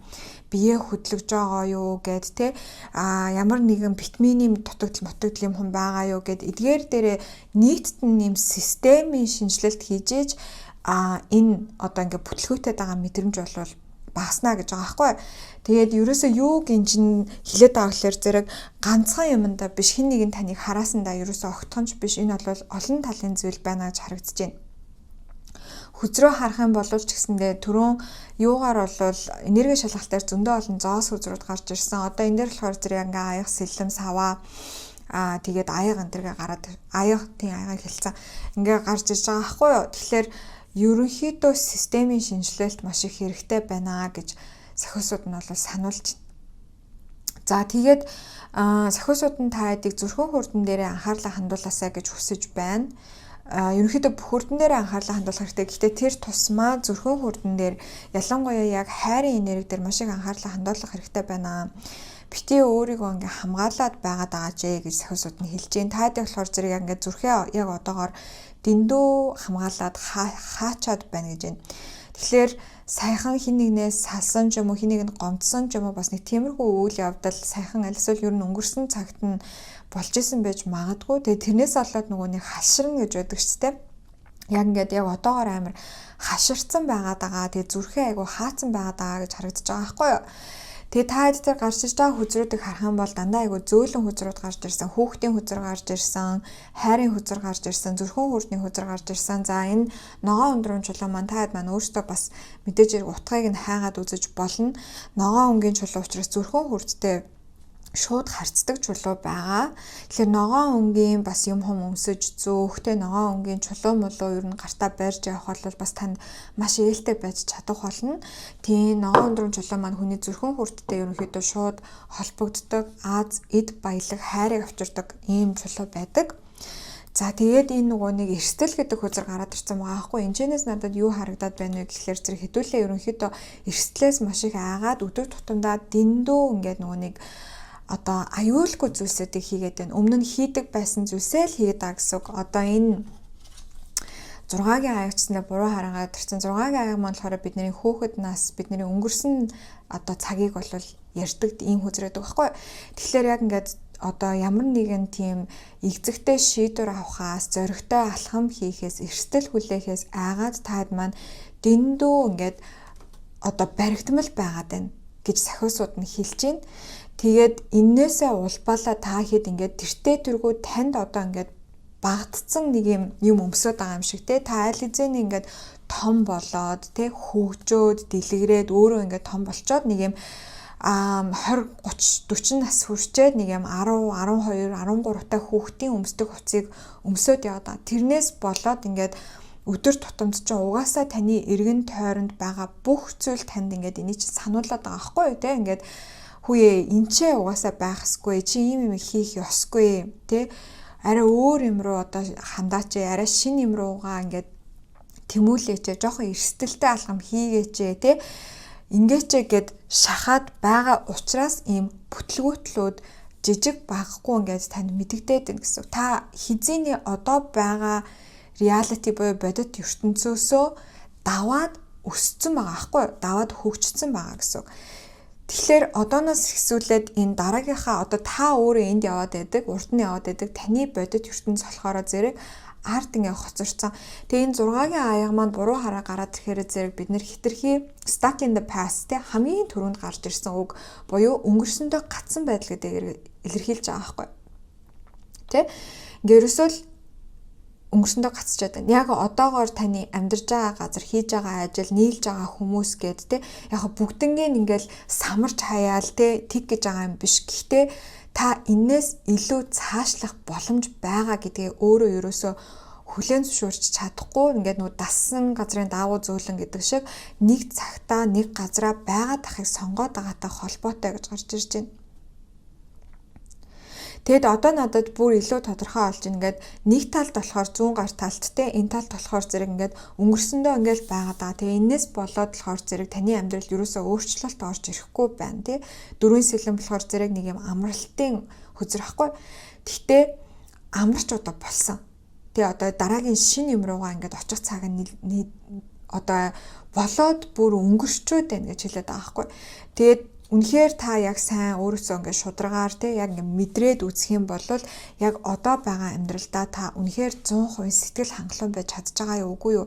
Биеэ хөдлөж байгаа юу гэд тэ ямар нэгэн витамины дутагдал юм хүн байгаа юу гэд эдгээр дээрээ нийтдэн нэм системийн шинжилэлт хийжээж энэ одоо ингээд бүтлгүүтэй байгаа мэдрэмж болвол багаснаа гэж байгаа байхгүй. Тэгээд ерөөсөө юуг эн чинь хилээд байгаа гэхээр зэрэг ганцхан юмдаа биш хин нэг нь таныг хараасандаа ерөөсөө огтхонч биш энэ бол олон талын зүйл байна гэж харагдаж байна. Хүзрөө харах юм бол ч гэсэндээ түрүүн юугаар бол энерги шалгалтаар зөндөө олон зоос хүзрүүд гарч ирсэн. Одоо энэ дээр болохоор зэрэг ингээ аяг сэлэм саваа тэгээд аяг энтергээ гараад аяга хэлсэн. Ингээ гарч иж байгаа байхгүй юу. Тэгэхээр ерөнхийдөө системийн шинжилэлт маш их хэрэгтэй байна гэж сахиусууд нь бол сануулж байна. За тэгээд сахиусууд нь та хэдийг зүрхэн хурдан дээр анхаарлаа хандуулаасаа гэж хүсэж байна. Ерөнхийдөө бүх хурдан дээр анхаарлаа хандуулах хэрэгтэй. Гэхдээ тэр тусмаа зүрхэн хурдан дээр ялангуяа яг хайрын энерги дээр маш их анхаарлаа хандуулах хэрэгтэй байна. Бити өөрийгөө ингээ хамгаалаад байгаад байгаа ч гэж сахиусууд нь хэлж байна. Та хэдийг болохоор зэрэг ингээ зүрхээ яг одоогоор дэндүү хамгаалаад хаачаад байна гэж байна. Тэгэхээр сайхан хин нэгнээс салсан ч юм уу хин нэгэнд гомдсон ч юм уу бас нэг тиймэрхүү үйл явдал сайхан альсвал ер нь өнгөрсөн цагт нь болж исэн байж магадгүй. Тэгээ тэрнээс болоод нөгөө нэг хаширна гэж байдаг ч тийм. Яг ингээд яг одоогоор амар хаширцсан байгаад байгаа. Тэгээ зүрхээ айгу хаацсан байгаад байгаа гэж харагдаж байгаа байхгүй юу? Тэгээ та хэд дээр гарч ирж байгаа хүзрүүдийг харах юм бол дандаа айгу зөөлөн хүзрүүд гарч ирсэн, хүүхдийн хүзэр гарч ирсэн, хайрын хүзэр гарч ирсэн, зүрхэн хурдны хүзэр гарч ирсэн. За энэ ногоон өндрөн чулуу маань та хэд маань өөрсдөө бас мэдээж хэрэг утгыг нь хайгаад үзэж болно. Ногоон өнгийн чулуу учраас зүрхэн хурдтэй шууд харцдаг чулуу байгаа. Тэгэхээр ногоон өнгийн бас юм хүм өмсөж зөөхтэй ногоон өнгийн чулуу молоо ер нь гартаа барьж явах бол бас танд маш ээлтэй байж чадах болно. Тийм ногоон өндрөн чулуу маань хүний зүрхэн хурдтай ерөнхийдөө шууд холбогддог, аз, эд баялаг, хайрыг авчирдаг ийм чулуу байдаг. За тэгээд энэ нөгөө нэг эрсдэл гэдэг хүзэр гараад ирсэн байгаа аахгүй. Энэчнээс надад юу харагдаад байна вэ гэхээр зэрэг хэдүүлээ ерөнхийдөө эрсдлээс маш их айгаад өдөр тутамдаа дэндүү ингээд нөгөө нэг одоо аюулгүй зүйлсүүдийг хийгээд байна. Өмнө нь хийдэг байсан зүйлсээ л хийгээд байгаа гэсэн үг. Одоо энэ 6-гийн аягчснаа буруу хараагаад ирсэн. 6-гийн аяг маань болохоор бидний хөөхд нас, бидний өнгөрсөн одоо цагийг бол ярьдаг ийм хүзрээд байгаа байхгүй. Тэгэхээр яг ингээд одоо ямар нэгэн тийм игзэгтэй шийдвэр авахаас, зоригтой алхам хийхээс, эрсдэл хүлээхээс айгаад таад маань дэндүү ингээд одоо баригдмал байгаад байна гэж сахиусууд нь хэлж байна. Тэгээд энээсээ улбалаа та хэд ингээд тэртээ тэргүй танд одоо ингээд багдцсан нэг юм өмсөд байгаа юм шиг те та аль хэзээ ингээд том болоод те хөгжөөд дэлгэрээд өөрөө ингээд том болчоод нэг юм 20 30 40 нас хүрчээд нэг юм 10 12 13 та хүүхдийн өмсдөг хувцсыг өмсөд яваад тэрнээс болоод ингээд өдөр тутамд ч угаасаа таны эргэн тойронд байгаа бүх зүйл танд ингээд энийг чи сануулад байгаа байхгүй юу те ингээд хүүе энэ ч угаасаа байхсгүй чи ийм юм хийх ёсгүй те арай өөр юм руу одоо хандаач арай шин юм руугаа ингээд тэмүүлээч жоохон эрсдэлтэй алхам хийгээч те ингээч гэд шахаад байгаа учраас ийм бүтлгүүтлүүд жижиг багхгүй ингээд танд мэдэгдээд байна гэсэн. Та хизээний одоо байгаа реалити буюу бодит ертөнцөөсөө даваад өссөн байгаа аахгүй даваад хөгжсөн байгаа гэсэн. Тэгэхээр одооноос ихсүүлээд энэ дараагийнхаа одоо та өөрөө энд яваад байдаг, урд нь яваад байдаг таны бодит ертөнц болохоор зэрэг ард ингээ хоцорсон. Тэгээ энэ 6-гийн аяг маань буруу хараа гараад ирэхээр зэрэг бид нэр хитрхи stuck in the past те хамгийн түрүүнд гарч ирсэн үг буюу өнгөрсөндөө гацсан байдал гэдгийг илэрхийлж байгаа байхгүй. Тэ? Ингээ ерөөсөө өнгөрсөндөө гацчаад байна. Яг одоогоор таны амьдарч байгаа газар, хийж байгаа ажил, нийлж байгаа хүмүүс гээд те яг бүгднгээ ингээл самарч хаяал те тэг гэж байгаа юм биш. Гэхдээ та энээс илүү цаашлах боломж байгаа гэдгээ өөрөө ерөөсөө хүлээн зөвшөөрч чадахгүй ингээд нөгөө дассан газрын даавуу зөөлөн гэдэг шиг нэг цагтаа нэг газараа байгаад ахыг сонгоод байгаатай холбоотой гэж гарч ирж байна. Тэгэд одоо надад бүр илүү тодорхой болж ингээд нэг талд болохоор зүүн гар талт те энэ талд болохоор зэрэг ингээд өнгөрсөндөө ингээд байгаад байгаа. Тэгээ энэс болоод болохоор зэрэг таны амьдралд ерөөсөө өөрчлөлт орж ирэхгүй байна те. Дөрвөн сэлэн болохоор зэрэг нэг юм амралтын хүзэр ахгүй. Гэхдээ амарч одоо болсон. Тэгээ одоо дараагийн шинэ юм руугаа ингээд очих цаг нь одоо болоод бүр өнгөрчөөд байна гэж хэлээд байгаа байхгүй. Тэгээд үнэхээр та яг сайн өөрөөсөө ингээд шударгаар те яг ингээд мэдрээд үзэх юм бол яг одоо байгаа амьдралдаа та үнэхээр 100% сэтгэл хангалуун байж чадж байгаа юу үгүй юу?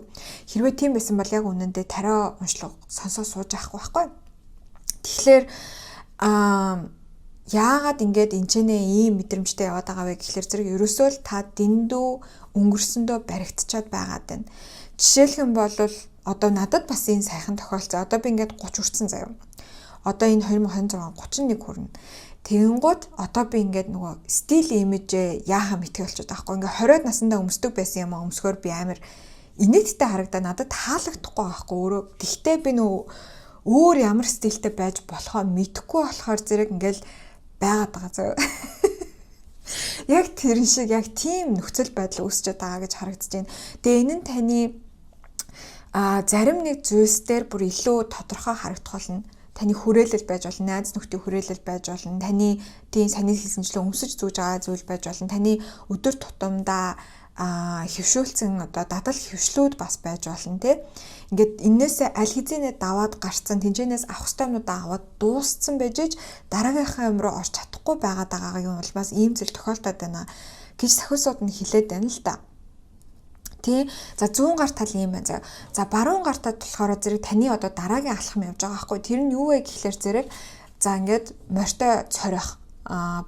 Хэрвээ тийм байсан бол яг үнэндээ тариа уншлага сонсоо сууж авахгүй байхгүй. Тэгэхээр яагаад ингээд энэчнээ ийм мэдрэмжтэй яваад байгаа вэ гэхэлэр зэрэг ерөөсөө л та дэндүү өнгөрсөндөө баригдчаад байгаад байна. Жишээлх юм бол одоо надад бас энэ сайхан тохиолцоо. Одоо би ингээд 30 хүрсэн заяа. Одоо энэ 2026 31 хүрнэ. Тэгэнгүүт одоо би ингээд нөгөө стил имижээ яахаа мэдхий болчиход байгаа байхгүй. Ингээд 20-од наснда өмсдөг байсан юм аа өмсгөр би амар инээдтэй харагдаа надад таалагдахгүй байхгүй өөрөө. Гэхдээ би нөгөө өөр ямар стилтэй байж болохоо мэдэхгүй болохоор зэрэг ингээд байгаад байгаа заяа. Яг тэр шиг яг тийм нөхцөл байдал үүсчээд байгаа гэж харагдаж байна. Тэгээ энэ нь таны зарим нэг зүйлс дээр бүр илүү тодорхой харагдах болно. Таны хүрээлэл байж болно, найз нөхдийн хүрээлэл байж болно, таны тийм саний хэлсэнчлэн өмсөж зүүж байгаа зүйл байж болно, таны өдөр тутамдаа хөвшүүлсэн одоо дадал хөвшлүүд бас байж болно тий. Ингээд энээсээ аль хэзээ даваад гарцсан тэнцэнээс авах юмнуудаа аваад дууссан байж ич дараагийнхаа юм руу орч чадахгүй байгаад байгаа юм бол бас ийм зүйл тохиолдоод байна гэж сахиусууд нь хэлээд байна л да. Тий. За 100 гар тал юм байна. За баруун гар тал болохоор зэрэг таны одоо дараагийн алхам явж байгаа байхгүй. Тэр нь юу вэ гэхлээр зэрэг за ингээд морьтой цорих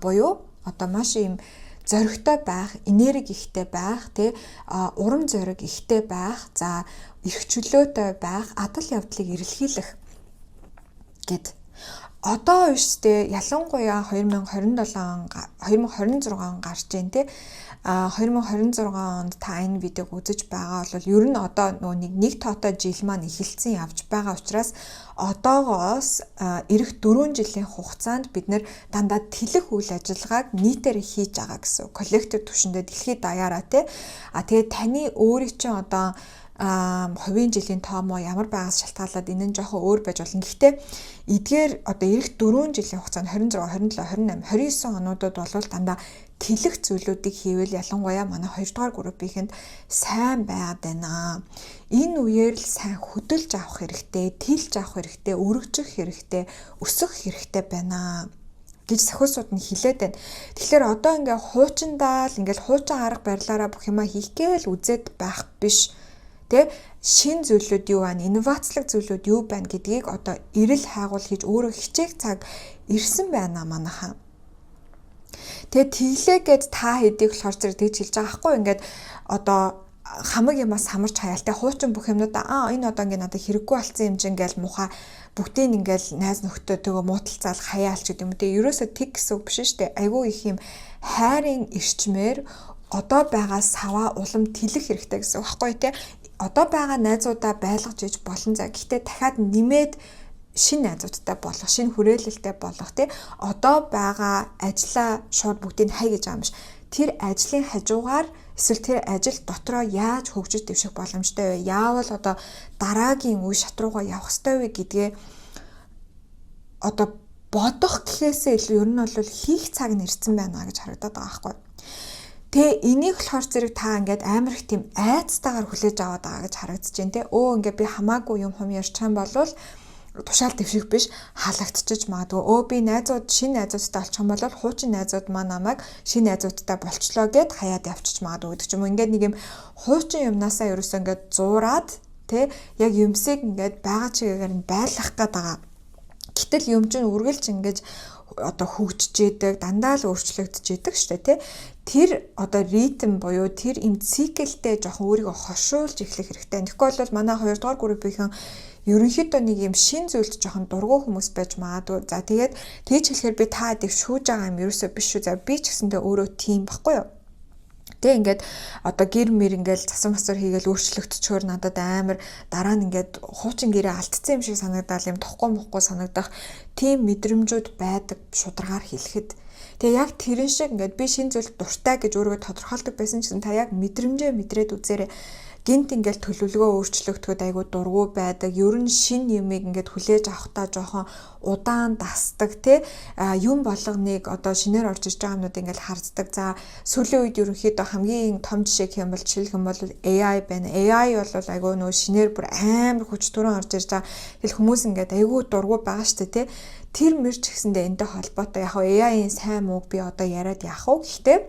буюу одоо маш юм зоригтой байх, энерги ихтэй байх, тий урам зориг ихтэй байх, за эрх чөлөөтэй байх, адал явдлыг эрэлхийлэх гэд. Одоо биш тий ялангуяа 2026 он гарч ийн тий 2026 онд та энэ видеог үзэж байгаа бол ер нь одоо нэг тоотой жил маань эхэлсэн явж байгаа учраас одоогоос ирэх 4 жилийн хугацаанд бид нэр дандаа тэлэх үйл ажиллагааг нийтээр хийж байгаа гэсэн коллектив түвшиндээ дэлхийд даяараа тий тэгээд таны өөрийн чинь одоо хувийн жилийн тоомоо ямар байгаас шалтгаалаад энэ нь жоохон өөр байж болно. Гэхдээ эдгээр одоо ирэх 4 жилийн хугацаанд 26, 27, 28, 29 онуудад бол дандаа тэлэх зүйлүүдийг хийвэл ялангуяа манай 2 дугаар группийнхэнд сайн байгаад байна. Энэ үеэр л сайн хөдөлж авах хэрэгтэй, тэлж авах хэрэгтэй, өргөжих хэрэгтэй, өсөх хэрэгтэй байна гэж сахиусууд нь хэлээд байна. Тэгэхээр одоо ингээ хуучиндаа л ингээл хуучин арга барилаараа бүх юма хийхгээл үзээд байх биш. Тэ шин зүйлүүд юу байна, инновацлог зүйлүүд юу байна гэдгийг одоо эрэл хайгуул хийж өөрөө хичээх цаг ирсэн байна манайхаа. Тэгээ тэглээгээд та хэдийг болохоор зэрэг тэгж хэлж байгаа байхгүй ингээд одоо хамаг юмас хамарч хаяалтай хуучин бүх юмнуудаа энэ одоо ингээ надад хэрэггүй болсон юм чинь ингээл муха бүгдийг ингээл найз нөхдөд тэгээ мууталцаал хаяалч гэдэг юм. Тэгээ ерөөсөө тэг гэсэн үг биш шүү дээ. Айгүй их юм хайрын эрчмээр одоо байгаа саваа улам тэлэх хэрэгтэй гэсэн үг байхгүй тий. Одоо байгаа найзуудаа байлгаж иж болон за. Гэхдээ дахиад нэмээд шинэ найзуудтай болох, шинэ хүрээлэлтэй болох тий. Одоо байгаа ажлаа шууд бүгдийг хай гэж байгаа юм биш. Тэр ажлын хажуугаар эсвэл тэр ажил дотроо яаж хөгжиж дэвших боломжтой вэ? Яавал одоо дараагийн үе шат руугаа явах ёстой вэ гэдгээ одоо бодох гэхээсээ илүү ер нь бол хийх цаг нь ирсэн байна гэж харагдаад байгаа байхгүй. Тэгээ энийг болохоор зэрэг та ингээд амар их тийм айцтайгаар хүлээж аваад байгаа гэж харагдаж байна те. Ингээд би хамаагүй юм ярьчих юм бол тушаал дэвших биш халагдчих магадгүй. Би найзууд шинэ найзуудтай олчих юм бол хуучин найзууд маань намайг шинэ найзуудтай болчлоо гэд хаяад явчих магадгүй гэдэг ч юм уу. Ингээд нэг юм хуучин юмнасаа ерөөсөө ингээд зуураад те яг юмсыг ингээд байгаа чигээр нь байлгах гээд байгаа. Гэтэл юм чинь үргэлж ингээд одоо хөгжиж идэг, дандаа л өөрчлөгдөж идэг шүү дээ тий. Тэр одоо ритм буюу тэр им циклтэй жоохон өөрийгөө хошуулж эхлэх хэрэгтэй. Тэгэхгүй бол манай 2 дугаар группийнхэн ерөнхийдөө нэг юм шин зүйлд жоохон дургуй хүмүүс байж магадгүй. За тэгээд тэгж хэлэхээр би та дэв шүүж байгаа юм ерөөсөө биш шүү. За би ч гэсэндээ өөрөө тийм байхгүй юу? Тэ ингээд одоо гэр мэр ингээд засан масар хийгээл өөрчлөгдчихөөр надад амар дараа нь ингээд хуучин гэрээ алдсан юм шиг санагдал юм тохгүй мохгүй санагдах тийм мэдрэмжүүд байдаг шударгаар хэлэхэд тэгээ яг тэрэн шиг ингээд би шинэ зүйл дуртай гэж өөрийгөө тодорхойлдог байсан ч гэсэн та яг мэдрэмжээ мэдрээд үзээрэй. гинт ингээл төлөвлөгөө өөрчлөгдөхөд айгүй дургу байдаг. Ер нь шин юмыг ингээд хүлээж авахтаа жоохон удаан дасдаг те юм болгоныг одоо шинээр орж ирж байгаа юмнууд ингээл харддаг. За сүүлийн үед ерөнхийдөө хамгийн том жишээ гэх юм бол жишээлх юм бол AI байна. AI бол айгүй нөгөө шинээр бүр амар хүч төрөн орж ирж байгаа. Тэгэл хүмүүс ингээд айгүй дургу байгаа штэ те. Тэр мэрч гэсэндээ энэтэй холбоотой яг AI-ийн сайн мууг би одоо яриад яах вэ? Гэхдээ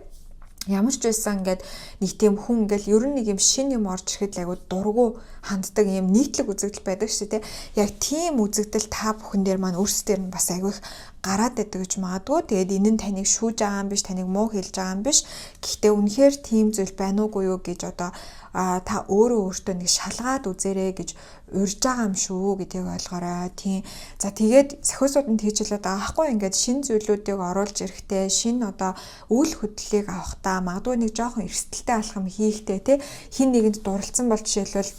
ямар ч байсан ингээд нэг тийм хүн ингээл ер нь нэг юм шин юм орж ирэхэд айгу дургу ханддаг юм нийтлэг үзэгдэл байдаг шүү дээ. Яг тийм үзэгдэл та бүхэн дээр маань өөрсдөр нь бас айгу их гараад байдаг гэж магадгүй. Тэгээд энэ нь таныг шүүж байгаа юм биш, таныг муу хэлж байгаа юм биш. Гэхдээ үнэхээр тийм зүйл байна уугүй юу гэж одоо та өөртөө нэг шалгаад үзээрэй гэж урьж байгаа юм шүү гэдгийг ойлгоорой. Тийм. За тэгээд сахиусууд нь тэгж хэлээд байгаа байхгүй ингээд шин зүйлүүдийг оруулж ирэхтэй, шин одоо үйл хөдлөлийг авахтаа магадгүй нэг жоохон эрсдэлтэй алхам хийхтэй те хин нэгэнд дурлцсан бол жишээлбэл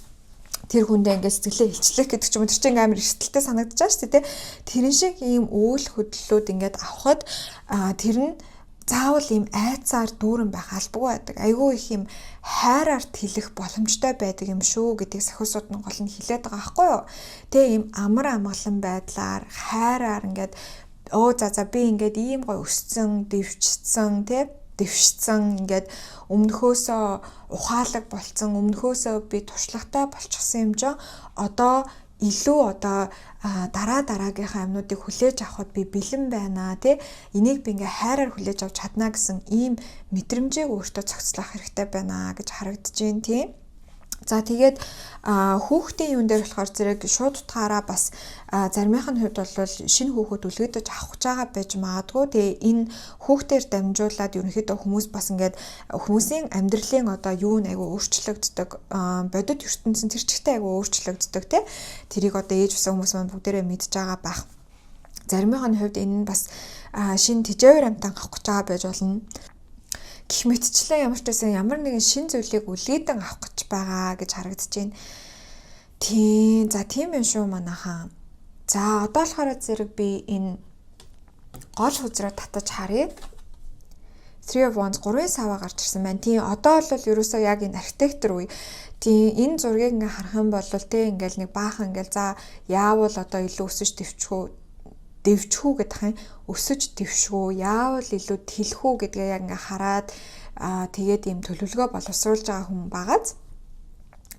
тэр хүндээ ингээд сэтгэлээ илчлэх гэдэг ч юм уу тэр чинь амар эрсдэлтэй санагдаж байгаа шүү дээ. Тэрэн шиг ийм үйл хөдлөлүүд ингээд авахад тэр нь заавал ийм айцаар дүүрэн байх албагүй байдаг. Айгүй их юм хайраар тэлэх боломжтой байдаг юм шүү гэдгийг сахиусууд нь гол нь хэлээд байгаа байхгүй юу. Тэгээ ийм амар амгалан байдлаар хайраар ингээд за би ингээд ийм гой өссөн, дэвшсэн ингээд өмнөхөөсөө ухаалаг болцсон, өмнөхөөсөө би туршлагатай болчихсон юм жоо. Одоо илүү одоо дараагийнхаа юмнуудыг хүлээж авахд би бэлэн байна тий. Энийг би ингээ хайраар хүлээж авч чадна гэсэн ийм мэдрэмжийг өөртөө цогцлох хэрэгтэй байна гэж харагдаж байна тий. За тэгээд хүүхдийн юун дээр болохоор зэрэг шууд утгаараа бас заримынх нь хувьд бол шинэ хүүхэд үлгэдэж авах гэж байгаа байж магадгүй. Тэгээ энэ хүүхдээр дамжуулаад ерөнхийдөө хүмүүс бас ингээд хүмүүсийн амьдралын одоо юу нэг айгу өөрчлөгддөг бодит ертөнцийн тэр чигтээ айгу өөрчлөгддөг тий. Тэрийг одоо ээж усан хүмүүс маань бүгдээрээ мэдж байгаа байх. Заримынх нь хувьд энэ нь бас шинэ тэжээвэр амтан авах гэж байгаа байж болно. Гэх мэтчлэн ямар ч байсан ямар нэгэн шин зүйлийг үлээдэн авах гэж байгаа гэж харагдаж байна. Тийм. За тийм юм шүү манайхаа. За одоо болохоор зэрэг би энэ гол хузраа татаж харъя. 3 of Wands 3 саваа гарч ирсэн байна. Тийм одоо бол ерөөсөө яг энэ архитектор үе. Тийм энэ зургийг ингээ харах юм бол те ингээл нэг баахан ингээл за яавал одоо илүү өсөж дэвчхүү гэдэг юм өсөж дэвшгүү яавал илүү тэлхүү гэдгээ яг ингээ хараад тэгээд ийм төлөвлөгөө боловсруулж байгаа хүн байгааз.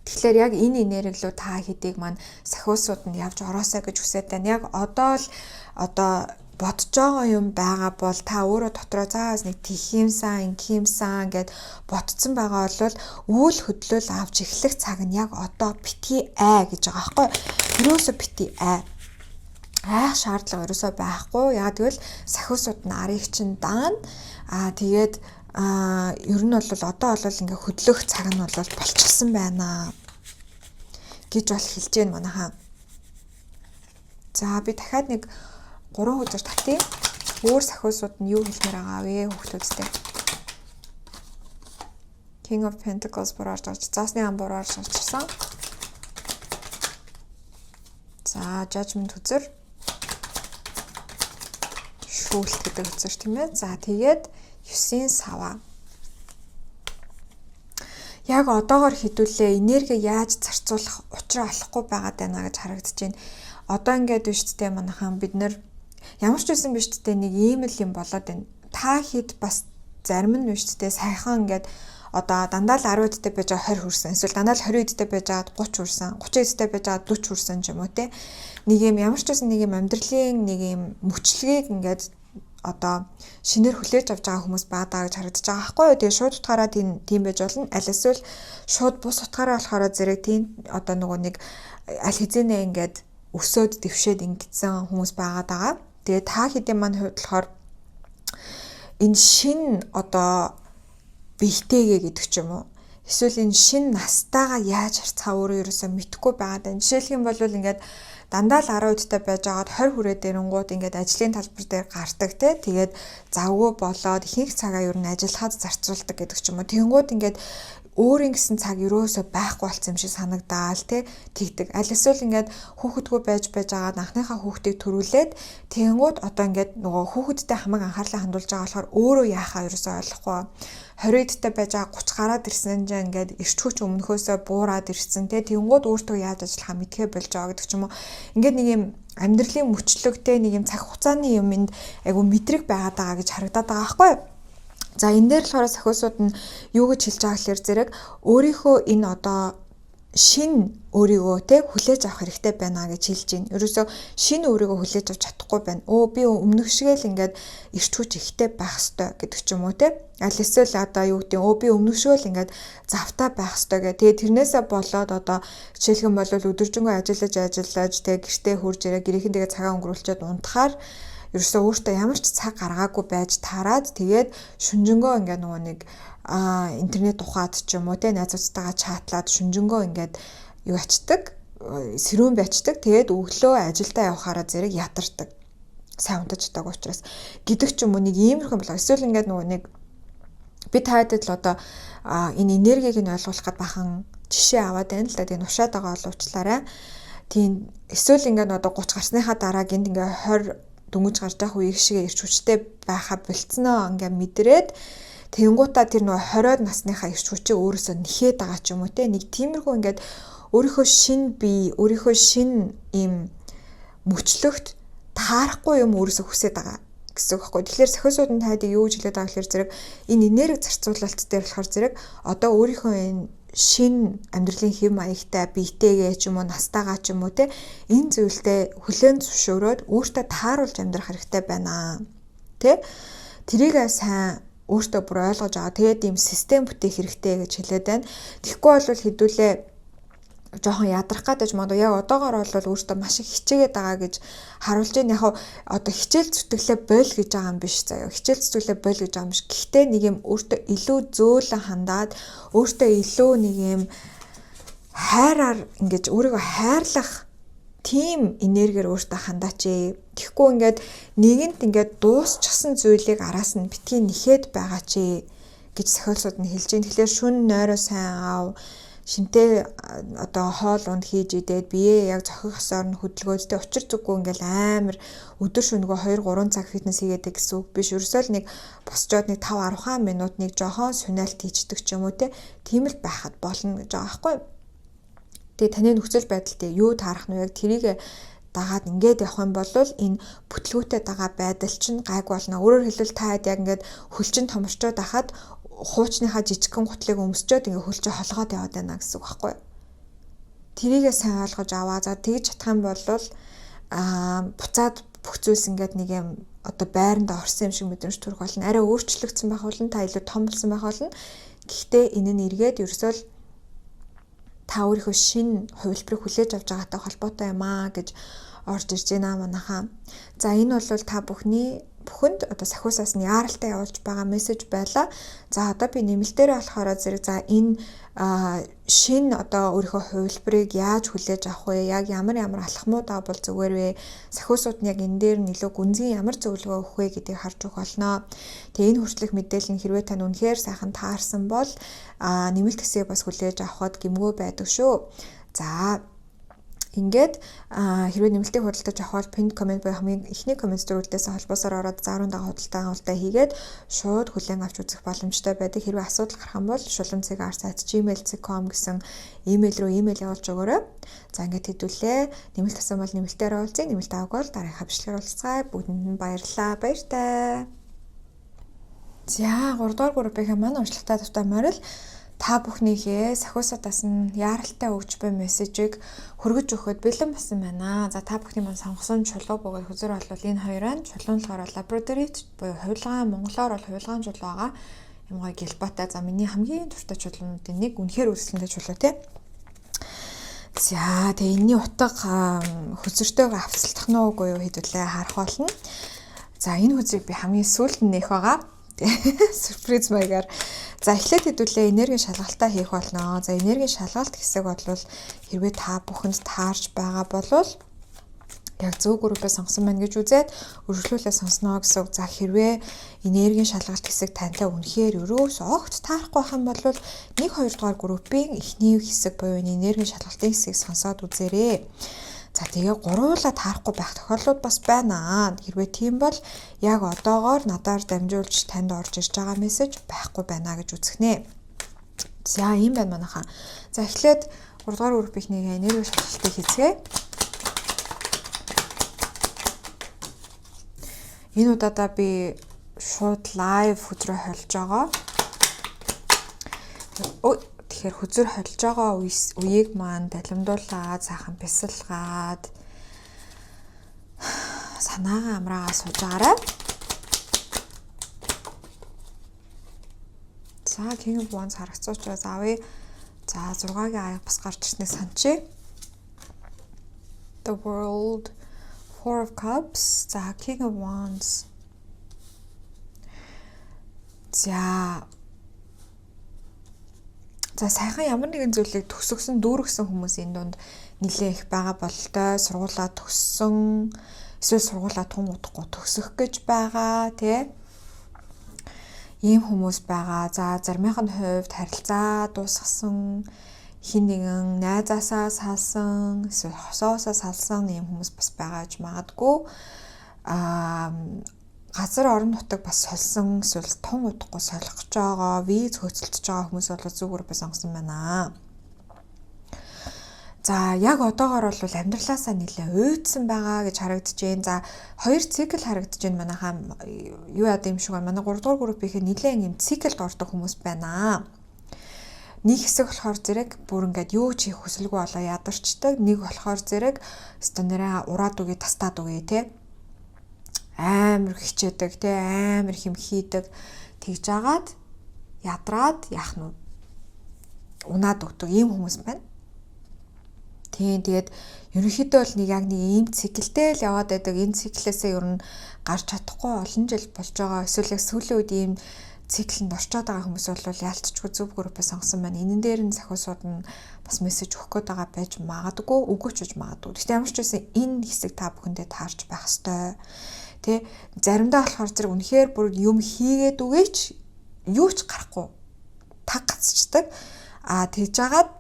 Тэгэхээр яг энэ энерги рүү та хэдийг маань сахиусууд нь явж ороосоо гэж хүсэж байна. Яг одоо л бодож байгаа юм байгаа бол та өөрөө дотроо заавал нэг тхимсэн, инхимсэн гэд ботцсон байгаа бол үйл хөдлөл авч эхлэх цаг нь яг одоо битгий гэж байгаа байхгүй. Ерөөсө битгий айх шаардлага ерөөсөө байхгүй. Яг тэгвэл сахиусууд нь арыг чинь даана. Тэгээд ер нь бол одоо бол ингээ хөдлөх цаг нь бол болчихсон байна гэж бол хэлж байна манайхаа. За би дахиад нэг 3 хузар татъя. Өөр сахиусууд нь юу хэлмээр байгаа вэ хүүхдүүдтэй? King of Pentacles бүр орж ирж, заасны ам бүр орж ирсэн. За Judgment хузар. Шүүлт гэдэг үзэр тийм ээ. За тэгээд 9-ийн саваа. Яг одоогоор хідүүлээ энерги яаж зарцуулах учраа олохгүй байгаад байна гэж харагдаж байна. Одоо ингээд биш тээ манайхан бид нэр ямар ч байсан биш тээ нэг ийм л юм болоод байна. Та хэд бас зарим нь биш тээ сайхан ингээд одоо дандаа л 10 үдтэй байж байгаа 20 хүрсэн. Эсвэл дандаа л 20 үдтэй байж байгаа 30 хүрсэн. 30 үдтэй байж байгаа 40 хүрсэн ч юм уу те. Нэг юм ямар ч байсан нэг юм амьдралын нэг юм мөчлөгийг ингээд одоо шинээр хүлээж авч байгаа хүмүүс баадаа гэж харагдаж байгаа байхгүй юу. Тэгээ шууд утгаараа тийм байж болно. Аль эсвэл шууд бус утгаараа болохоор зэрэг тийм одоо нөгөө нэг аль хэзээ ингээд өсөөд дэвшээд ингэсэн хүмүүс байгаа. Тэгээ та хэдийн маань хувьд болохоор энэ шин одоо бийтэйгээ гэдэг ч юм уу. Эсвэл энэ шин настайгаа яаж харьцаа өөрөө ерөөсөө мэдэхгүй байгаа. Жишээлх юм бол ингээд дандаа л 10 үдтэй байж байгаад 20 хүрээд ирэнгууд ингээд ажлын талбар дээр гардаг те. Тэгээд завгүй болоод ихэнх цагаа ер нь ажиллахад зарцуулдаг гэдэг ч юм уу. Тэнгүүд ингээд өөрийн гэсэн цаг ерөөсөө байхгүй болсон юм шиг санагдаал тэгдэг. Аль эсвэл ингээд хүүхэдгүй байж агаад анхныхаа хүүхдийг төрүүлээд тэгэнгүүт одоо ингээд нөгөө хүүхэдтэй хамаг анхаарлаа хандуулж байгаа болохоор өөрөө яахаа ерөөсөө ойлгохгүй. 20-д байж байгаа 30 гараад ирсэн чинь ингээд эрч хүч өмнөхөөсөө буураад ирсэн тэгэнгүүт өөртөө яаж ажиллахаа мэдхээ болж байгаа гэдэг ч юм уу. Ингээд нэг юм амьдралын мөчлөгтэй нэг юм цаг хугацааны юмд айгу мэдрэг байгаад байгаа гэж харагдаад байгаа байхгүй юу? За энэ дээр болохоор сахиусууд нь юу гэж хэлж байгаа гэхээр зэрэг өөрийнхөө энэ одоо шин өөрийгөө хүлээж авах хэрэгтэй байна гэж хэлж байна. Ерөөсөө шин өөрийгөө хүлээж авч чадахгүй байна. Би өмнөх шигээл ингээд эрч хүч ихтэй байх ёстой гэдэг ч юм уу Аль эсвэл одоо юу гэдэг би өмнөх шигээл ингээд завтай байх ёстой гэх. Тэгээ тэрнээсээ болоод одоо жишээлхэн бол өдөржингөө ажиллаж гэртээ хурж ирээ гэрийнхэн тэгээ цагаа өнгөрүүлчихэд унтахаар ерөөсөө өөртөө ямар ч цаг гаргаагүй байж таарад тэгээд шүнжэнгөө ингээд нөгөө нэг интернет ухаад ч юм уу найзуудтайгаа чатлаад шүнжэнгөө ингээд юу ачдаг сэрүүн байцдаг тэгээд өглөө ажилдаа явахаараа зэрэг ядардаг сайн унтаж чадаагүй учраас гэдэг ч юм уу нэг иймэрхэн болоо эсвэл ингээд нөгөө нэг би таадаг л одоо энэ энергийг нь ойлгуулах гээд бахан жишээ аваад байна л да тэгээд нушаад байгаа боловчлаарай тийм эсвэл ингээд одоо 30 гарсныхаа дараа гинт ингээд 20 дүнгийн гарч явах үеиг шиг ирч хүчтэй байха болцсноо ингээ мэдрээд тэнгуутаа тэр нөгөө 20-од насныхаа ирч хүчийг өөрөөсөө нэхээд байгаа ч юм уу нэг тиймэрхүү ингээд өөрийнхөө шин бие өөрийнхөө шин им мөчлөгт таарахгүй юм өөрөөсөө хүсэж байгаа гэсэн үг байхгүй. Тэгэхээр сахиусууд нь тайдаг юу гэж хэлээд байгаа гэхээр зэрэг энэ энерги зарцуулалт дээр болохоор зэрэг одоо өөрийнхөө энэ шин амьдралын хэв маягтай биетэйгээ ч юм уу настайгаа ч юм уу энэ зүйлдээ хүлээн зөвшөөрөөд өөртөө тааруулж амьдрах хэрэгтэй байна. Тэрийг сайн өөртөө бүр ойлгож байгаа. Тэгээд ийм систем бүтээх хэрэгтэй гэж хэлээд байна. Тэгэхгүй бол хэдүүлээ жоохон ядрах гэдэг магадгүй яг одоогоор бол өөртөө маш их хичээгээд байгаа гэж харуулж байна. Яг одоо хичээл зүтгэлээ бойл гэж байгаа юм биш заяа. Хичээл зүтгэлээ бойл гэж байгаа юм биш. Гэхдээ нэг юм өөртөө илүү зөөлөн хандаад өөртөө илүү нэг юм хайраар ингэж өөрийгөө хайрлах тийм энергиэр өөртөө хандаач. Тэгэхгүй ингээд нэгэнт ингээд дуусчихсан зүйлийг араас нь битгий нэхэд байгаа ч гэж сахиусууд нь хэлж байна. Тэгэхээр шүн нойроо сайн аав шинтэй одоо хоол унд хийж идээд бие яг зохих ёсоор нь хөдөлгөөжтэй учир зүггүй ингээл амар өдөр шөнөгөө 2-3 цаг фитнес хийгээд гэсэн үг биш. Ерөөсөө л нэг босчоод нэг 5-10 минут нэг жоохон сүнэлт хийждэг ч юм уу тийм л байхад болно гэж байгаа байхгүй. Тэгээ таны нөхцөл байдалд юу таарах нь яг тэрийг дагаад ингээд явах юм бол энэ бүтлгүүтэй дагаа байдал чинь гайг болно. Өөрөөр хэлбэл та хэд яг ингээд хөлчин томорчоод байхад хуучныхаа жижигхэн гутлыг өмсчөөд ингээ хөлчөө холгоод яваад байна гэсэн үг байхгүй. Тэрийгээ сайн ойлгож аваа. За тэгж чадах юм бол буцаад бүх зүйлс ингээд нэг юм одоо байранда орсон юм шиг мэдрэмж төрөх болно. Арай өөрчлөгдсөн байх болно. Та илүү том болсон байх болно. Гэхдээ энэ нь эргээд ерөөсөө л та өөрийнхөө шин хувилбарыг хүлээж авч байгаатай холбоотой юм аа гэж орж ирж байна манайхаа. За энэ бол та бүхэнд одоо сахиусаас нь яаралтай явуулж байгаа мессеж байла. За одоо би нэмэлтээрээ болохоор зэрэг за энэ шин одоо өөрийнхөө хувилбарыг яаж хүлээж авах вэ? Яг ямар алхмууд бол зүгээр вэ? Сахиусууд нь яг энэ дээр нь илүү гүнзгий ямар зөвлөгөө өгөх вэ гэдгийг харж өгөх болно. Тэгээ энэ хүртэлх мэдээлэл нь хэрвээ тань үнэхээр сайхан таарсан бол нэмэлт хэсгээ бас хүлээж авахд гэмгүй байдаг шүү. За ингээд хэрвээ нэмэлтийг худалдаж авах бол pinned comment буюу хамгийн ихний коммент зөвлөлтөөс холбоосоор ороод зааврын дагуу худалдаа хийгээд шууд хүлээн авч үзэх боломжтой байдаг. Хэрвээ асуудал гарах юм бол shulamcgar@gmail.com гэсэн имэйл рүү имэйл явуулж өгөөрэй. За ингээд хэдүүлээ. Нэмэлт асуум бол нэмэлтээр уулзъя. Нэмэлт авах бол дараагийн бичлэгээр уулзцгаая. Бүгдэнд нь баярлалаа. Баяртай. За 3 дугаар группийн манай уншлагатай дуртай морил та бүхнийхээ сахиусуудаас нь яаралтай өгч буй мессежийг хүргэж өгөхөд бэлэн болсон байна. За та бүхний маань сонгосон чулуу бөгөөд хүзэр бол энэ хоёроо чулуун болохоор лабораторит буюу хувилгаан монголоор бол хувилгаан чулуу байгаа. Юм гоё гэлбатай. За миний хамгийн дуртай чулуунуудын нэг үнэхээр өрсөлдөй чулуу тий. За тэгээ энэний утга хүзэртэйгээ авцалдах нь уугүй юу хэдүүлээ харах болно. За энэ хүзрийг би хамгийн сүүлд нь нээх байгаа. Сюрприз маягаар. За эхлээд хэдүүлээ энерги шалгалтаа хийх болно. За энерги шалгалт хэсэг бол хэрвээ та бүхэнд таарч байгаа бол яг зөв группээ сонгосон байна гэж үзээд өргөжлүүлээ сонсноо гэсэн. За хэрвээ энергийн шалгалт хэсэг тантай үнэхээр өрөөс огт таарахгүй байх юм бол 1-2 дугаар группийн эхний хэсэг буюу энергийн шалгалтын хэсгийг сонсоод үзээрэй. За тэгээ гуруула таарахгүй байх тохиолдлууд бас байна. Хэрвээ тийм бол яг одоогоор надаар дамжуулж танд орж ирж байгаа мессеж байхгүй байна гэж үзэх нэ. За ийм байна манайхаа. За эхлээд 3 дугаар группийнхний энергийн шалгалтыг хийцгээе. Энэ удаадаа би шууд лайв хүзрээ холж байгаа. Тэгэхээр хүзэр холж байгаа үеийг маань далимдуулаад, сайхан бясалгаад санаагаа амраагаа сууж байгаарай. За King of Wands харагцуучаас авъя. За 6-гийн аяг бас гарч ирснээ санчээ. The World, Four of Cups, за King of Wands. За сайхан ямар нэгэн зүйлийг төгсгсөн, дүүргэсэн хүмүүс энэ донд нэлээд их байгаа бололтой. Сургуулаа төгссөн, эсвэл сургуулаа тун удахгүй төгсөх гэж байгаа, тий. Ийм хүмүүс байгаа. За зармийнх нь хувьд харилцаа дуусгасан, хин нэгэн найзаасаа салсан, эсвэл хосоосоо салсан ийм хүмүүс бас байгаа гэж магадгүй. Газар орон нутаг бас сольсон, эсвэл тун удахгүй солих гэж байгаа, виз хөцөлдөж байгаа хүмүүс бол зөв группээ сонгосон байна. За яг одоогоор бол амьдралаасаа нэлээ уйдсан байгаа гэж харагдаж байна. За 2 цикл харагдаж байна манайхаа. Юу яд юм шиг байна. Манай 3 дугаар группийн нэлээ юм циклд ордог хүмүүс байна. Нэг хэсэг болохоор зэрэг бүр ингээд юу ч хийх хүсэлгүй болоо ядарчдаг. Нэг болохоор зэрэг өстө нэрээ ураад үгүй тастаад үгүй те. Амар хичээдэг те, амар хэм хийдэг. Тэгж агаад ядраад яах нь унаад өгдөг ийм хүмүүс байна. Тэгээд ерөнхийдөө бол яг нэг ийм циклтэй л яваад байдаг. Энэ циклээсээ ер нь гарч чадахгүй олон жил болж байгаа. Эсвэл яг сүүлийн үед ийм циклэнд орчоод байгаа хүмүүс бол яалтчгүй зөв группээ сонгосон байна. Энэн дээр нь сахиусууд нь бас мессеж өгөх гээд байгаа байж магадгүй, үгүй ч гэж магадгүй. Гэхдээ ямар ч байсан энэ хэсэг та бүхэндээ таарч байх ёстой. Тэ заримдаа болохоор зэрэг үнэхээр бүр юм хийгээд үгээч юу ч гарахгүй таг гацчдаг. Тэгж жагаад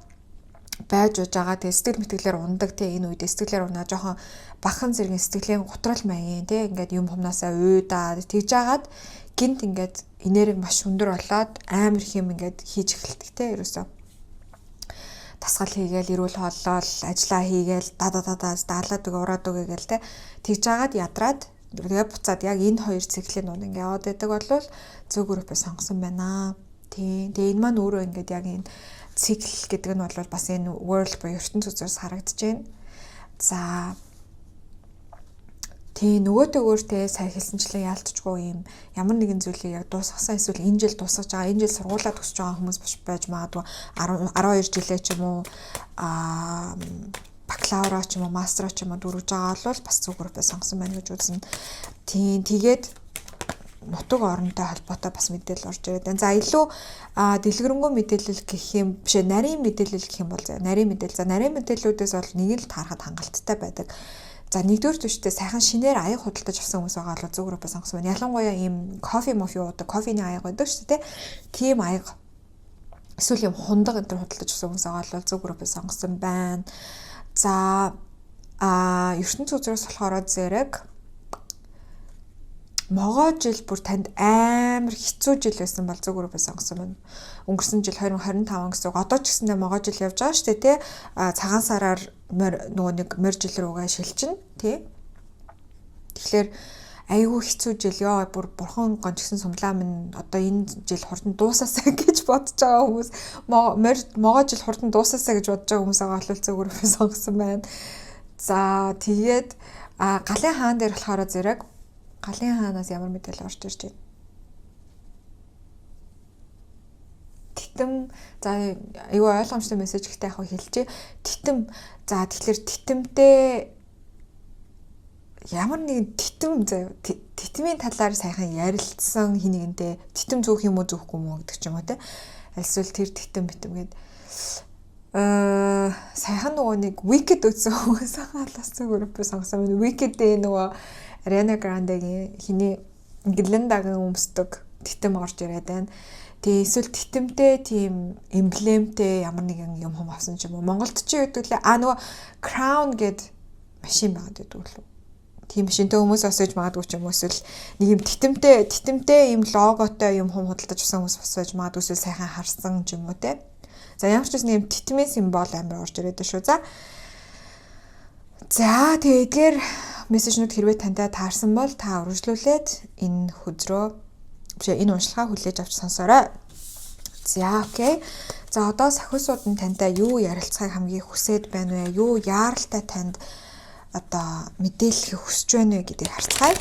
байж уж байгаа. Тэгээ сэтгэл мэтгэлээр ундаг. Тэ энэ үед сэтгэлээр унаа жоохон бахан зэргийн сэтгэлийн гутрал маягийн тэ ингээд юм хумнаасаа уйдаад тэгж жагаад гинт ингээд энерги маш өндөр болоод амар их юм ингээд хийж эхэлдэг те ерөөсөө тасгал хийгээл эрүүл хооллол ажиллаа хийгээл даалаад ураад үгээ гээл те тэгж жагаад ядраад тэгээ буцаад яг энэ 2 циклийн дунд ингээд яваад байдаг бол зөв группээ сонгосон байна. Тийм. Тэгээ энэ маань өөрөө ингээд яг энэ цикл гэдэг нь бол бас энэ world буюу ертөнц үзээс харагдаж байна. За тий нөгөөтэйгөөртэй сая хэлсэнчлэн яалтчгүй юм ямар нэгэн зүйлийг яг дуусгасан эсвэл энэ жил дуусгаж байгаа энэ жил сургуулаа төгсөж байгаа хүмүүс байж магадгүй 12 жилээ ч юм уу бакалавра ч юм уу мастера ч юм уу дөрвж байгаа бол бас зөв группээ сонгосон байна гэж үзнэ. Тий тэгээд нутаг оронтой холбоотой бас мэдээлэл орж ирээд байна. За илүү дэлгэрэнгүй мэдээлэл гэх юм биш нарийн мэдээлэл гэх юм бол нарийн мэдээлэл. За нарийн мэдээллүүдээс бол нэг л таарахад хангалттай байдаг. За нэгдүгээр түвштэй сайхан шинээр аяг худалдаж авсан хүмүүс байгаа бол зөв группээ сонгосон байна. Ялангуяа ийм кофе мофи уудаг, кофений аяг байдаг шүү дээ. Тийм аяг эсвэл юм хундаг энэ төр худалдаж авсан хүмүүс байгаа бол зөв группээ сонгосон байна. За ертөнц үзрээс болохоор зэрэг могоо жил бүр танд амар хэцүү жил байсан бол зөв группээ сонгосон байна. Өнгөрсөн жил 2025 гэсэн. Одоо ч гэсэндээ могоо жил явж байгаа шүү дээ тий. Цагаан сараар нөгөө нэг морь жил рүүгээ шилжин тий. Тэгэхээр айгүй хэцүү жил ёо бүр бурхан гончгсон сумлаа минь одоо энэ жил хурдан дуусаасаа гэж бодож байгаа хүмүүс могоо жил хурдан дуусаасаа гэж бодож байгаа хүмүүс байгаа бол зөв группээ сонгосон байна. За тэгээд галын хаан дээр болохоор зэрэг галын хаанаас ямар мэдээлэл орж ирж байна. Титэм за айгүй ойлгомжтой мессеж ихтэй яг хэлчихье. Титэм за тэгэхээр титэмтэй ямар нэгэн титэм заяа титмийн талаар сайхан ярилцсан хин нэгэнтэй титэм зөөх юм уу зөөхгүй юм уу гэдэг ч юм уу те. Альсвал тэр титэм битэмгээд Сайхан нөгөө нэг Wicked үзсэн хүмүүс хаалцсан группээ сонгосон байна. Wicked-ийн нөгөө Ariana Grande-гийн хиний Glinda-гийн өмсдөг титэм орж ирээд байна. Тэгээ эсвэл титэмтэй тийм эмблемтэй ямар нэгэн юм авсан ч юм уу. Монголд ч гэдэг лээ. Нөгөө Crown гэд машин байгаад байдаг лөө. Тийм машинтай хүмүүс осож магадгүй ч юм уу. Эсвэл нэг юм титэмтэй юм логотой юм худалдаж авсан хүмүүс осож магадгүй эсвэл сайхан харсан ч юм уу те. За ямар ч нэг юм титмийн символ амар орж ирээд шүү. За тэгээд мессежнүүд хэрвээ тантай таарсан бол та үргэлжлүүлээд энэ уншлагаа хүлээж авч сонсоорой. За окей. За одоо сахиусууд нь тантай юу ярилцахыг хамгийн хүсээд байна вэ? Юу яаралтай танд одоо мэдээлэл хүсэж байна вэ гэдгийг харцгаая.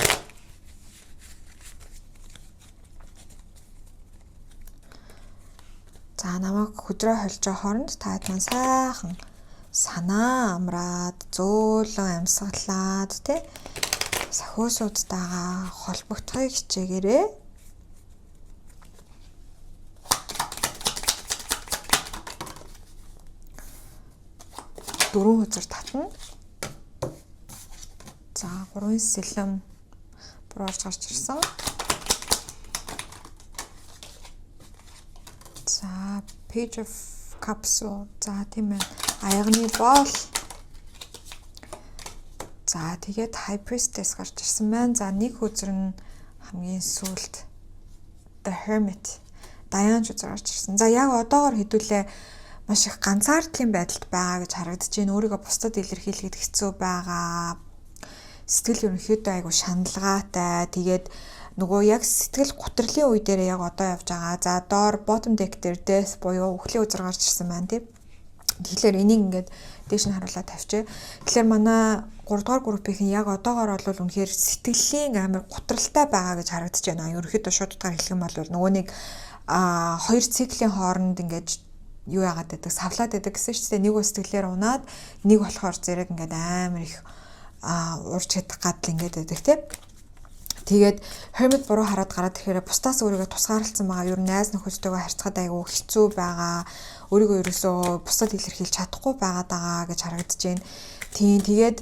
За намайг хөдрөө холж байгаа хооронд та хэд сайхан санаа амраад зөөлөн амьсгалаад тий сахиусуудтайгаа холбогдохыг хичээгээрэй. Дөрвөн хузар татна. За 3 сэлэм бурууж гарч ирсэн. За Page of Cups. За тийм ээ. Аягны боол. За тэгээд High Priestess гарч ирсэн байна. За нэг хузар нь хамгийн сүүлд The Hermit. Даяан хузар гарч ирсэн. За яг одоогоор хэдүүлээ маш их ганцаардлын байдалд байгаа гэж харагдаж байна. Өөрийгөө бусдад илэрхийлэхэд хэцүү байгаа. Сэтгэл ерөнхийдөө айгу шаналгаатай. Тэгээд нөгөө яг сэтгэл гутралын үе дээр яг одоо явж байгаа. За доор bottom deck дээр death буюу үхлийн үзэр гарч ирсэн байна тийм. Тэгэхээр энийг ингээд дээш нь харуулаад тавьчих. Тэгэхээр манай 3 дугаар группийн яг одоогоор бол үнэхээр сэтгэлийн амар гутралтай байгаа гэж харагдаж байна. Ерөнхийдөө шууд утгаар хэлэх юм бол нөгөө нэг 2 циклийн хооронд ингээд юу яагаад байдаг савлаад байдаг гэсэн чинь нэг бас сэтгэлээр унаад нэг болохоор зэрэг ингээд амар их урж чадах гадл ингээд байдаг тийм. Тэгээд Hermit буруу хараад гараад ирэхээр бусдаас өөрийгөө тусгаарлцсан байгаа. Ер нь найз нөхөдтэйгээ харьцахад айгүй хэцүү байгаа. Өөрийгөө ерөөсөө бусдад илэрхийлж чадахгүй байгаа гэж харагдаж байна. Тэгээд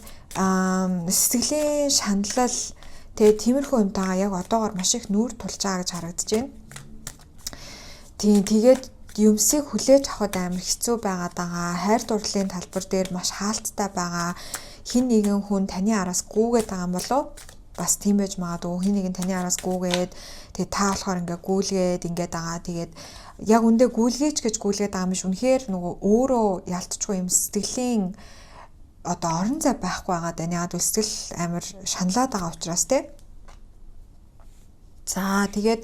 сэтгэлийн шаналл тиймэрхүү юмтайгаа яг одоогоор маш их нүүр тулж байгаа гэж харагдаж байна. Тэгээд юмсыг хүлээж авахд амар хэцүү байгаа. Хайр дурлалын талбар дээр маш хаалттай байгаа. Хин нэгэн хүн таны араас гүүгээд байгаа юм болов? Бас тийм байж магадгүй. Хин нэгэн таны араас гүүгээд тэгээ та болохоор ингээ гүйлгээд ингээд байгаа. Тэгээд яг үндэ гүйлгээч гэж гүйлгээд байгаа юм биш. Үнэхээр нөгөө өөрөө ялцчихгүй юм сэтгэлийн одоо орон зай байхгүй байгаа даа. Яг л сэтгэл амар шаналаад байгаа учраас тий. За тэгээд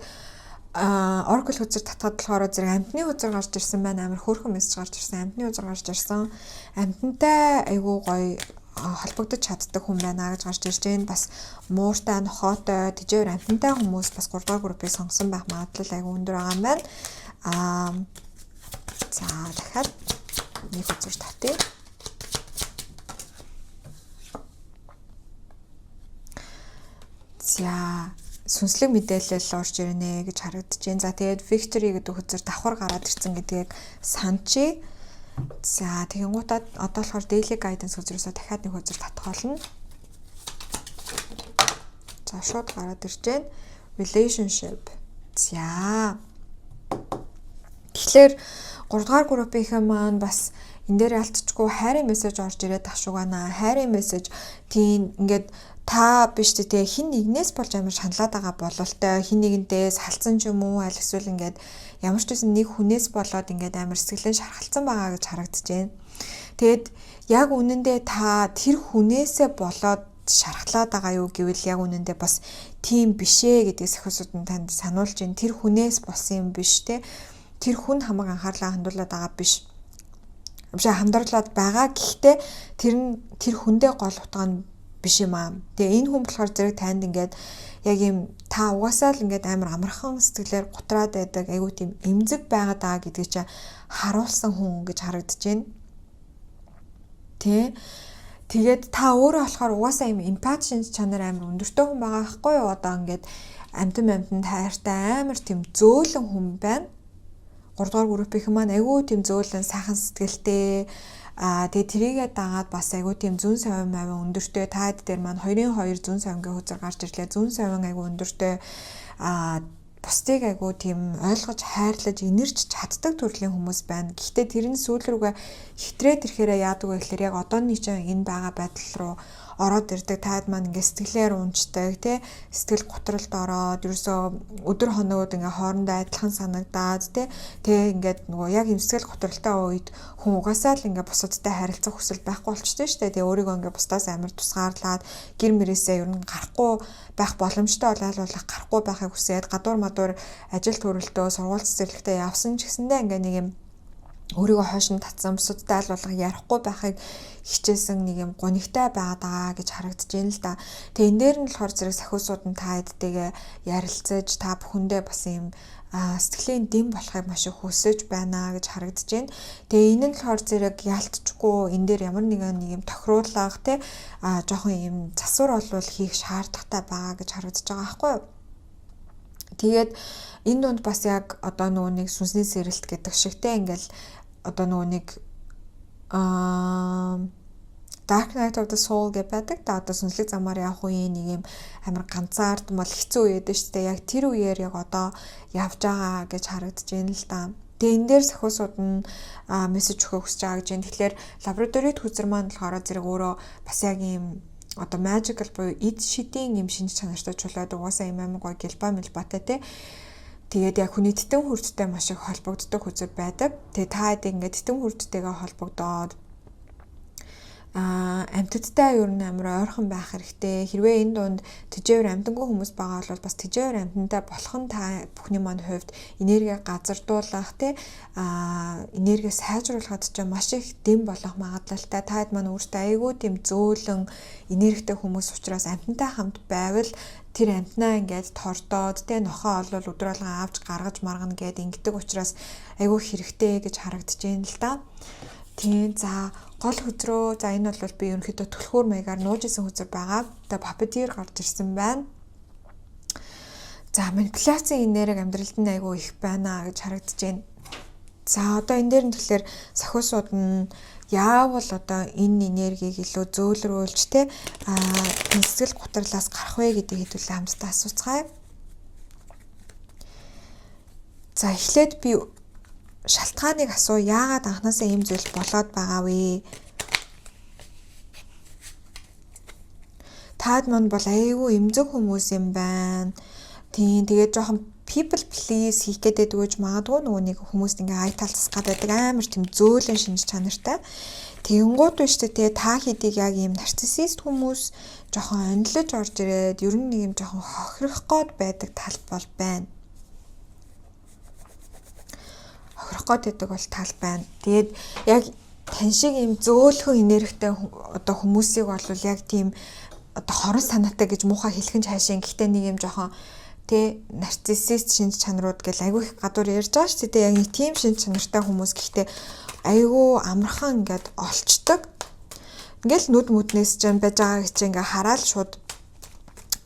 Oracle хузар татхад болохоор зэрэг амтны хузар гарч ирсэн байна. Амар хөөрхөн мессеж гарч ирсэн. Амтны хузар гарч ирсэн. Амтантай айгүй гоё холбогдож чаддаг хүн байна гэж гарч ирж байна. Бас мууртай, нохоотой, тэжээр амтантай хүмүүс бас 3 дугаар группыг сонгосон байх магадлал айгүй өндөр байгаа юм байна. За дахиад нэг хузар татъя. За сүнслэг мэдээлэл орж ирнэ гэж харагдаж байна. За тэгээд Victory гэдэг хузар давхар гараад ирсэн гэдгийг санчи. За тэгэнгუутад одоо болохоор Daily Guidance хузараас дахиад нэг хузар татах болно. За шууд гараад ирж байна. Relationship. За. Тэгэхээр 3 дугаар группийн маань бас энэ дээр алдчихгүй хайрын мессеж орж ирээд ташуг байна. Хайрын мессеж тийм ингээд та биш тэ хин нэгнээс болж амар шаналаад байгаа бололтой хин нэгнээс халдсан ч юм уу аль эсвэл ингээд ямар ч үсэн нэг хүнээс болоод ингээд амар сэтгэлэн шархалцсан байгаа гэж харагдаж байна. Тэгэд яг үнэндээ та тэр хүнээсээ болоод шархлаад байгаа юу гэвэл яг үнэндээ бас тийм бишээ гэдэг сахиусууд нь танд сануулж байна. Тэр хүнээс болсон юм биш те. Тэр хүн хамаг анхаарлаа хандуулаад байгаа биш. Хамдаарлаад байгаа гэхдээ тэр хүндээ гол утга нь биш юм аа. Тэгээ энэ хүн болохоор зэрэг танд ингээд яг юм та угаасаа л ингээд амар амархан сэтгэлээр гутраад байдаг айгуу тийм эмзэг байгаад байгаа гэдгийг чи харуулсан хүн гэж харагдаж байна. Тэгээд та өөрөө болохоор угаасаа юм эмпати чанар амар өндөртэй хүн байгаа байхгүй юу? Одоо ингээд амтан хайртай амар тийм зөөлөн хүн байна. 3 дугаар группийнхэн маань айгүй тийм зөөлөн сайхан сэтгэлтэй. Тэгээ тэрийгээ дагаад бас айгүй тийм зүүн совин мавин өндөртэй таад дээр маань 2-2 зүүн совингийн хөзөр гарч ирлээ. Зүүн совин айгүй өндөртэй бусдыг айгүй тийм ойлгож хайрлаж инэрч чаддаг төрлийн хүмүүс байна. Гэхдээ тэр нь сүүл рүүгээ хитрээд ирэхээрээ яадаг вэ гэхээр яг одооний чинь энэ байгаа байдал руу ороод ирдэг. Таад маань ингээ сэтгэлээр унцдаг тий сэтгэл готролд ороод ерөөсөө өдөр хоногуд ингээ хоорондоо адилхан санагдаад тий тэгээ ингээд нөгөө яг юм сэтгэл готролтой үед хүн угаасаа л ингээ бусадтай харилцах хүсэл байхгүй болчтой шүү дээ. Тэгээ өөрийгөө ингээ бусдаас амар тусгаарлаад гэр мэрээсээ ер нь гарахгүй байх боломжтой болоод гарахгүй байхыг хүсээд гадуур мадуур ажил төрөлтөө сургууль цэцэрлэгтээ явсан ч гэсэндээ ингээ нэг юм өөрийгөө хойшин татсан бусадтай алуулга ярихгүй байхыг хичээсэн нэг юм гонигтай байгаа гэж харагдаж байна л да. Тэгээ энэ дээр нь болохоор зэрэг сахиусууд нь та эдтэйгээ ярилцаж та бүхэндээ бас юм сэтгэлийн дэм болохыг маш их хүсэж байна гэж харагдаж байна. Тэгээ энэ нь болохоор зэрэг ялцчгүй энэ дээр ямар нэгэн нэг юм тохируулах те жоохон юм засвар олвол хийх шаардлагатай байгаа гэж харагдаж байгаа байхгүй юу? Тэгээд энэ донд бас яг одоо нөгөө нэг сүнсний сэрэлт гэдэг шигтэй ингээл одоо нөгөө нэг Dark Night of the Soul гэдэг та одоо сүнслэг замаар явах үеийн нэг юм амар ганцаардмал хэцүү үед шүү дээ. Яг тэр үеэр яг одоо явж байгаа гэж харагдаж байна л да. Тэгээ энэ дээр сахиусууд нь мессеж өгөх хүсэж байгаа гэж байна. Тэгэхээр лабораторид хүзэр маань болохоор зэрэг өөрөө бас яг юм одоо magical буюу эд шидийн юм шинж чанартай чулаад угаасаа юм амар гоё гэлба мэлбатай те. Тэгээд яг хүний титэн хүрдтэй маш их холбогддог хүзэр байдаг. Тэгээ та хэд ингээд титэн хүрдтэйгээ холбогдоод амьтдтай ер нь амар ойрхон байх хэрэгтэй. Хэрвээ энэ дунд тэжээвэр амьтангүй хүмүүс байгаа бол бас тэжээвэр амьтантай болох нь та бүхний маань хувьд энерги газардуулах те энерги сайжруулахад ч маш их дэм болох магадлалтай. Та хэд маань өөртөө айгүй тийм зөөлөн энергитэй хүмүүс учраас амьтантай хамт байвал тэр амьтнаа ингээд тордоод те нохоо олвол өдөр болгон авч гаргаж маргана гэд ингэдэг учраас айгүй хэрэгтэй гэж харагдаж байна л да. Тийм за гол хөзрөө за энэ бол би ерөнхийдөө түлхүүр маягаар нууж исэн хөзөр байгаа. Одоо папетир гарч ирсэн байна. За манипуляцийн энерги амьдралд нь айгүй их байна гэж харагдаж байна. За одоо энэ дээр нь тэгэхээр сахиусууд нь яавал одоо энэ энергийг илүү зөөлрүүлж те сэтгэл гутралаас гарах вэ гэдэг хэдүүлээ хамтдаа асууцгаая. За эхлээд би шалтгааныг асуу яагаад анхнаасаа ийм зүйл болоод байгаа вэ? Таад мань бол айгүй эмзэг хүмүүс юм байна. Тийм тэгээд жоохон people please хийх гэдэг үгэж магадгүй нөгөө нэг хүмүүст ингээ ай талцах гэдэг амар тийм зөөлөн шинж чанартай. Тэгэнгუут биш тэгээ та хэдийг яг ийм нарциссист хүмүүс жоохон онилж орж ирээд ер нь нэг юм жоохон хохирох гээд байдаг тал бол байна. Хохирох гээд бол тал байна. Тэгээд яг тань шиг ийм зөөлхөн энергитэй одоо хүмүүсийг бол яг тийм одоо хорон санаатай гэж муухай хэлхэн хайшин гэхдээ нэг юм жоохон тэ нарциссист шинж чанарууд гэл айгүй их гадуур ярьж байгаа шүү дээ. Яг нэг тийм шинж чанартай хүмүүс гэхдээ айгүй амархан ингээд олцдог. Ингээл нүд мүднээс ч байж байгааг чи ингээ хараад шууд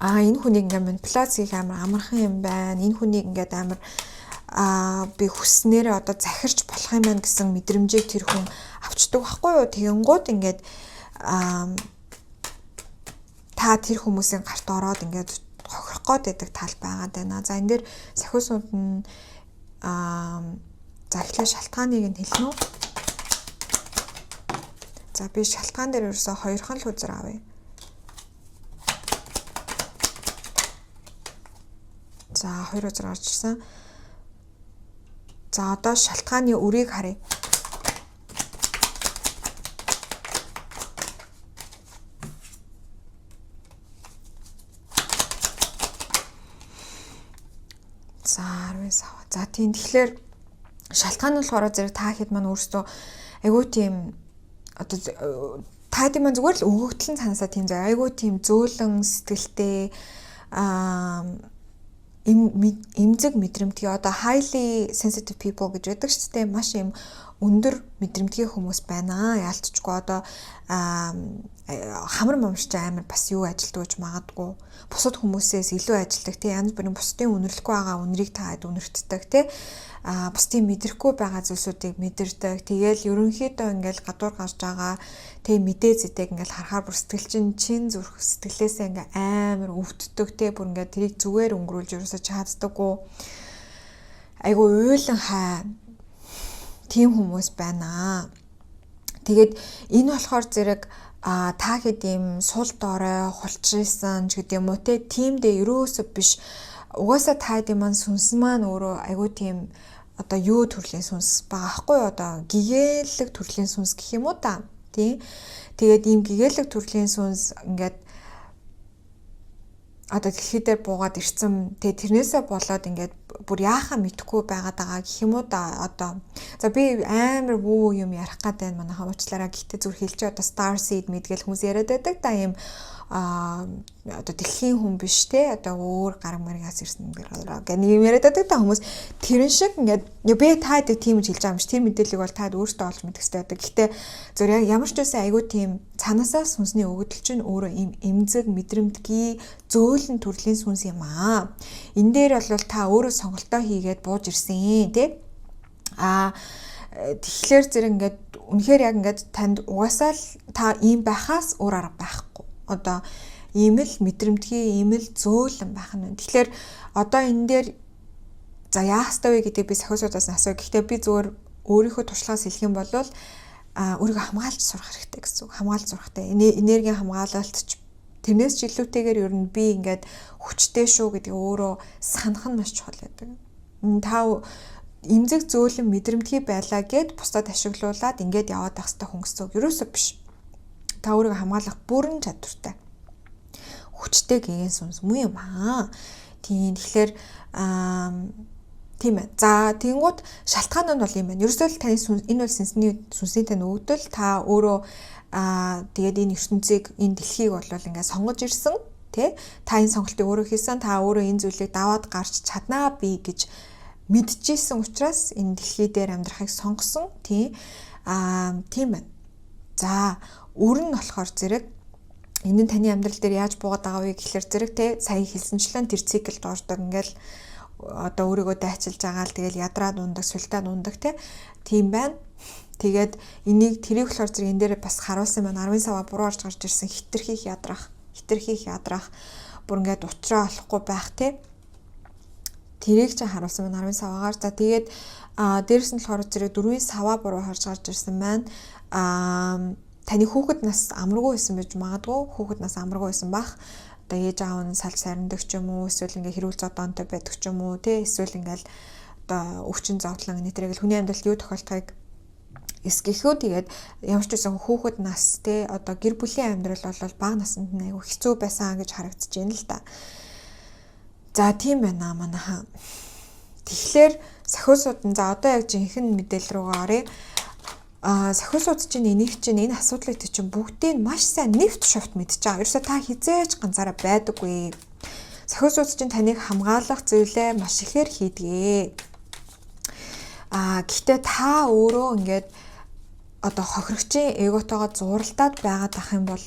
энэ хүнийг ингээ манипуляц хийх амар амархан юм байна. Энэ хүнийг ингээд амар би хүснээрээ одоо захирч болох юм байна гэсэн мэдрэмжийг тэр хүн авчдаг байхгүй юу? Тэгэнгუут ингээд та тэр хүмүүсийн гарт ороод ингээд хохирох гээд байдаг тал байгаад байна. За энэ дээр сахиусууд нь за эхлээ шалтгааныг нь хэлнэ үү? За би шалтгаан дээр ерөөсө хоёрхан л үзэр авъя. За хоёр үзэр орж ирсэн. За одоо шалтгааны үрийг харъя. За 10 сав. За тийм тэгэхээр шалтгаан нь болохоор зэрэг та хэд маань өөрсдөө айгүй тийм одоо та хэд маань зүгээр л өгөгдлэн цаанасаа тийм зөө айгүй тийм зөөлөн сэтгэлтэй эмзэг мэдрэмтгий одоо highly sensitive people гэж байдаг шүү дээ. Маш юм өндөр мэдрэмтгий хүмүүс байна. Яалтчгүй одоо хамар момшч амар бас юу ажилтдаг гэж магадгүй. Бусад хүмүүсээс илүү ажилтдаг тий янз бүрийн бусдын үнэрлэхгүй байгаа үнэрийг таад үнэртдэг тий бусдын мэдрэхгүй байгаа зүйлсүүдийг мэдэрдэг. Тэгээл ерөнхийдөө ингээл гадуур гарч байгаа тий мэдээ зэтэйг ингээл харахаар бүр сэтгэл чин зүрх сэтгэлээсээ ингээл амар өвддөг тий бүр ингээд тэрийг зүгээр өнгөрүүлж ерөөсө чаддаггүй. Айгу уйлан хаа тийм хүмүүс байна. Тэгээд энэ болохоор зэрэг та хэд юм сул доорой хулчирсан ч гэдэм юм уу те тиймдээ ерөөсө биш. Угаасаа та хэд маань сүнс маань өөрөө айгу тийм одоо юу төрлийн сүнс байгаа хгүй одоо гэгээлэг төрлийн сүнс гэх юм уу та. Тий. Тэгээд ийм гэгээлэг төрлийн сүнс ингээд одоо дэлхий дээр буугаад ирсэн. Тэгээ тэрнээсээ болоод ингээд бүр яахаа мэдхгүй байгаад байгаа гэх юм уу да одоо. За би амар вүү юм ярих гад байна манайхаа уучлаарай. Гэхдээ зүр хэлчих одоо Star Seed мэдгээл хүмүүс яриад байдаг да ийм одоо дэлхийн хүн биш те одоо өөр гараг маргаас ирсэн гэх юм яриад байдаг та хүмүүс тэрэн шиг ингээд би таадаг тийм гэж хэлж байгаа юм ш тэр мэдээллийг бол таад өөртөө олж мэдэх хэрэгтэй байдаг. Гэхдээ зөв яг ямар ч байсан айгүй тийм цаанаасаа сүнсний өгөгдөл чинь өөрөө им эмзэг мэдрэмтгий зөөлөн төрлийн сүнс юм аа. Энэ дээр бол та өөрөө сонголтоо хийгээд бууж ирсэн те тэгэхээр зэрэг ингээд үнэхээр яг ингээд танд угаасаа л та ийм байхаас өөр арга байхгүй. Одоо ийм л мэдрэмтгий ийм л зөөлөн байх нь. Тэгэхээр одоо энэ дээр за яах ёстой вэ гэдэг би сахиусуудаас асуу. Гэхдээ би зүгээр өөрийнхөө туршлагаас хэлэх юм бол өөрийгөө хамгаалж сурах хэрэгтэй гэсэн үг. Хамгаалж сурахтай. Энерги хамгаалалт ч тэрнээс ч илүүтэйгээр ер нь би ингээд хүчтэй шүү гэдэг өөрөө санах нь маш чухал байдаг. Та эмзэг зөөлөн мэдрэмтгий байлаа гэд бусдад ашиглуулад ингээд яваад байх хэрэгтэй хүн гэсэн үг ерөөсөө биш. Та өөрийгөө хамгаалах бүрэн чадвартай. Хүчтэй гэгэн сүнс муу юм аа. Тийм тэгэхээр тийм ээ. За тэгэнгუთ шалтгаан нь бол юм байна. Ерөөсөө л таны энэ бол сүнсний тань өгдөл та өөрөө тэгээд энэ ертөнцийг энэ дэлхийг бол ингээд сонгож ирсэн тий та энэ сонголтыг өөрөө хийсэн та өөрөө энэ зүйлийг даваад гарч чаднаа би гэж мэдчихсэн учраас энэ дэлхий дээр амьдрахыг сонгосон тийм байна. За өрн нь болохоор зэрэг энэ нь таны амьдрал дээр яаж буугаад байгаа вэ гэхэлэр зэрэг те сая хэлсэнчлэн тэр циклд ордог ингээл одоо өөрийгөө дайчилж байгаа л тэгэл ядраад ундаг сүлтаад ундаг те тийм байна. Тэгээд энийг тэрийг болохоор зэрэг энэ дээр бас харуулсан байна 10 сава буруу орж гарч ирсэн хитрхийх ядрах бүр ингээд уучраа олохгүй байх те тэрийг ч харуулсан байна 10 саваагаар. За тэгээд дээрс нь болохоор зэрэг 4 сава буруу харж гарч ирсэн байна. Таны хүүхэд нас амаргүй байсан байж магадгүй хүүхэд нас амаргүй байсан бах. Одоо ээж аав нь салж сарндаг ч юм уу эсвэл ингээ хэрүүл зодоонтой байдаг ч юм уу те эсвэл ингээл одоо өвчин зовдлон нэтрэг л хүний амьдралд юу тохиолдохыг эсгэхөө тэгээд ямар ч байсан хүүхэд нас те одоо гэр бүлийн амьдрал бол бага наснд нь айгүй хэцүү байсан гэж харагдаж байна л да. За тийм байна манайхаа. Тэгэхээр сахиусууд нь за одоо яг жинхэнэ мэдээлэл рүү оръё. Сахиусууд чинь энийг чинь энэ асуудлыг чинь бүгдийг маш сайн нэвт шувт мэдчихэж байгаа. Ерөөсөө та хизээж ганцаараа байдаггүй. Сахиусууд чинь таныг хамгаалах зүйлээ маш ихээр хийдгээ. Гэхдээ та өөрөө ингээд одоо хохирогчийн эготойгоо зуралдаад байгаад ах юм бол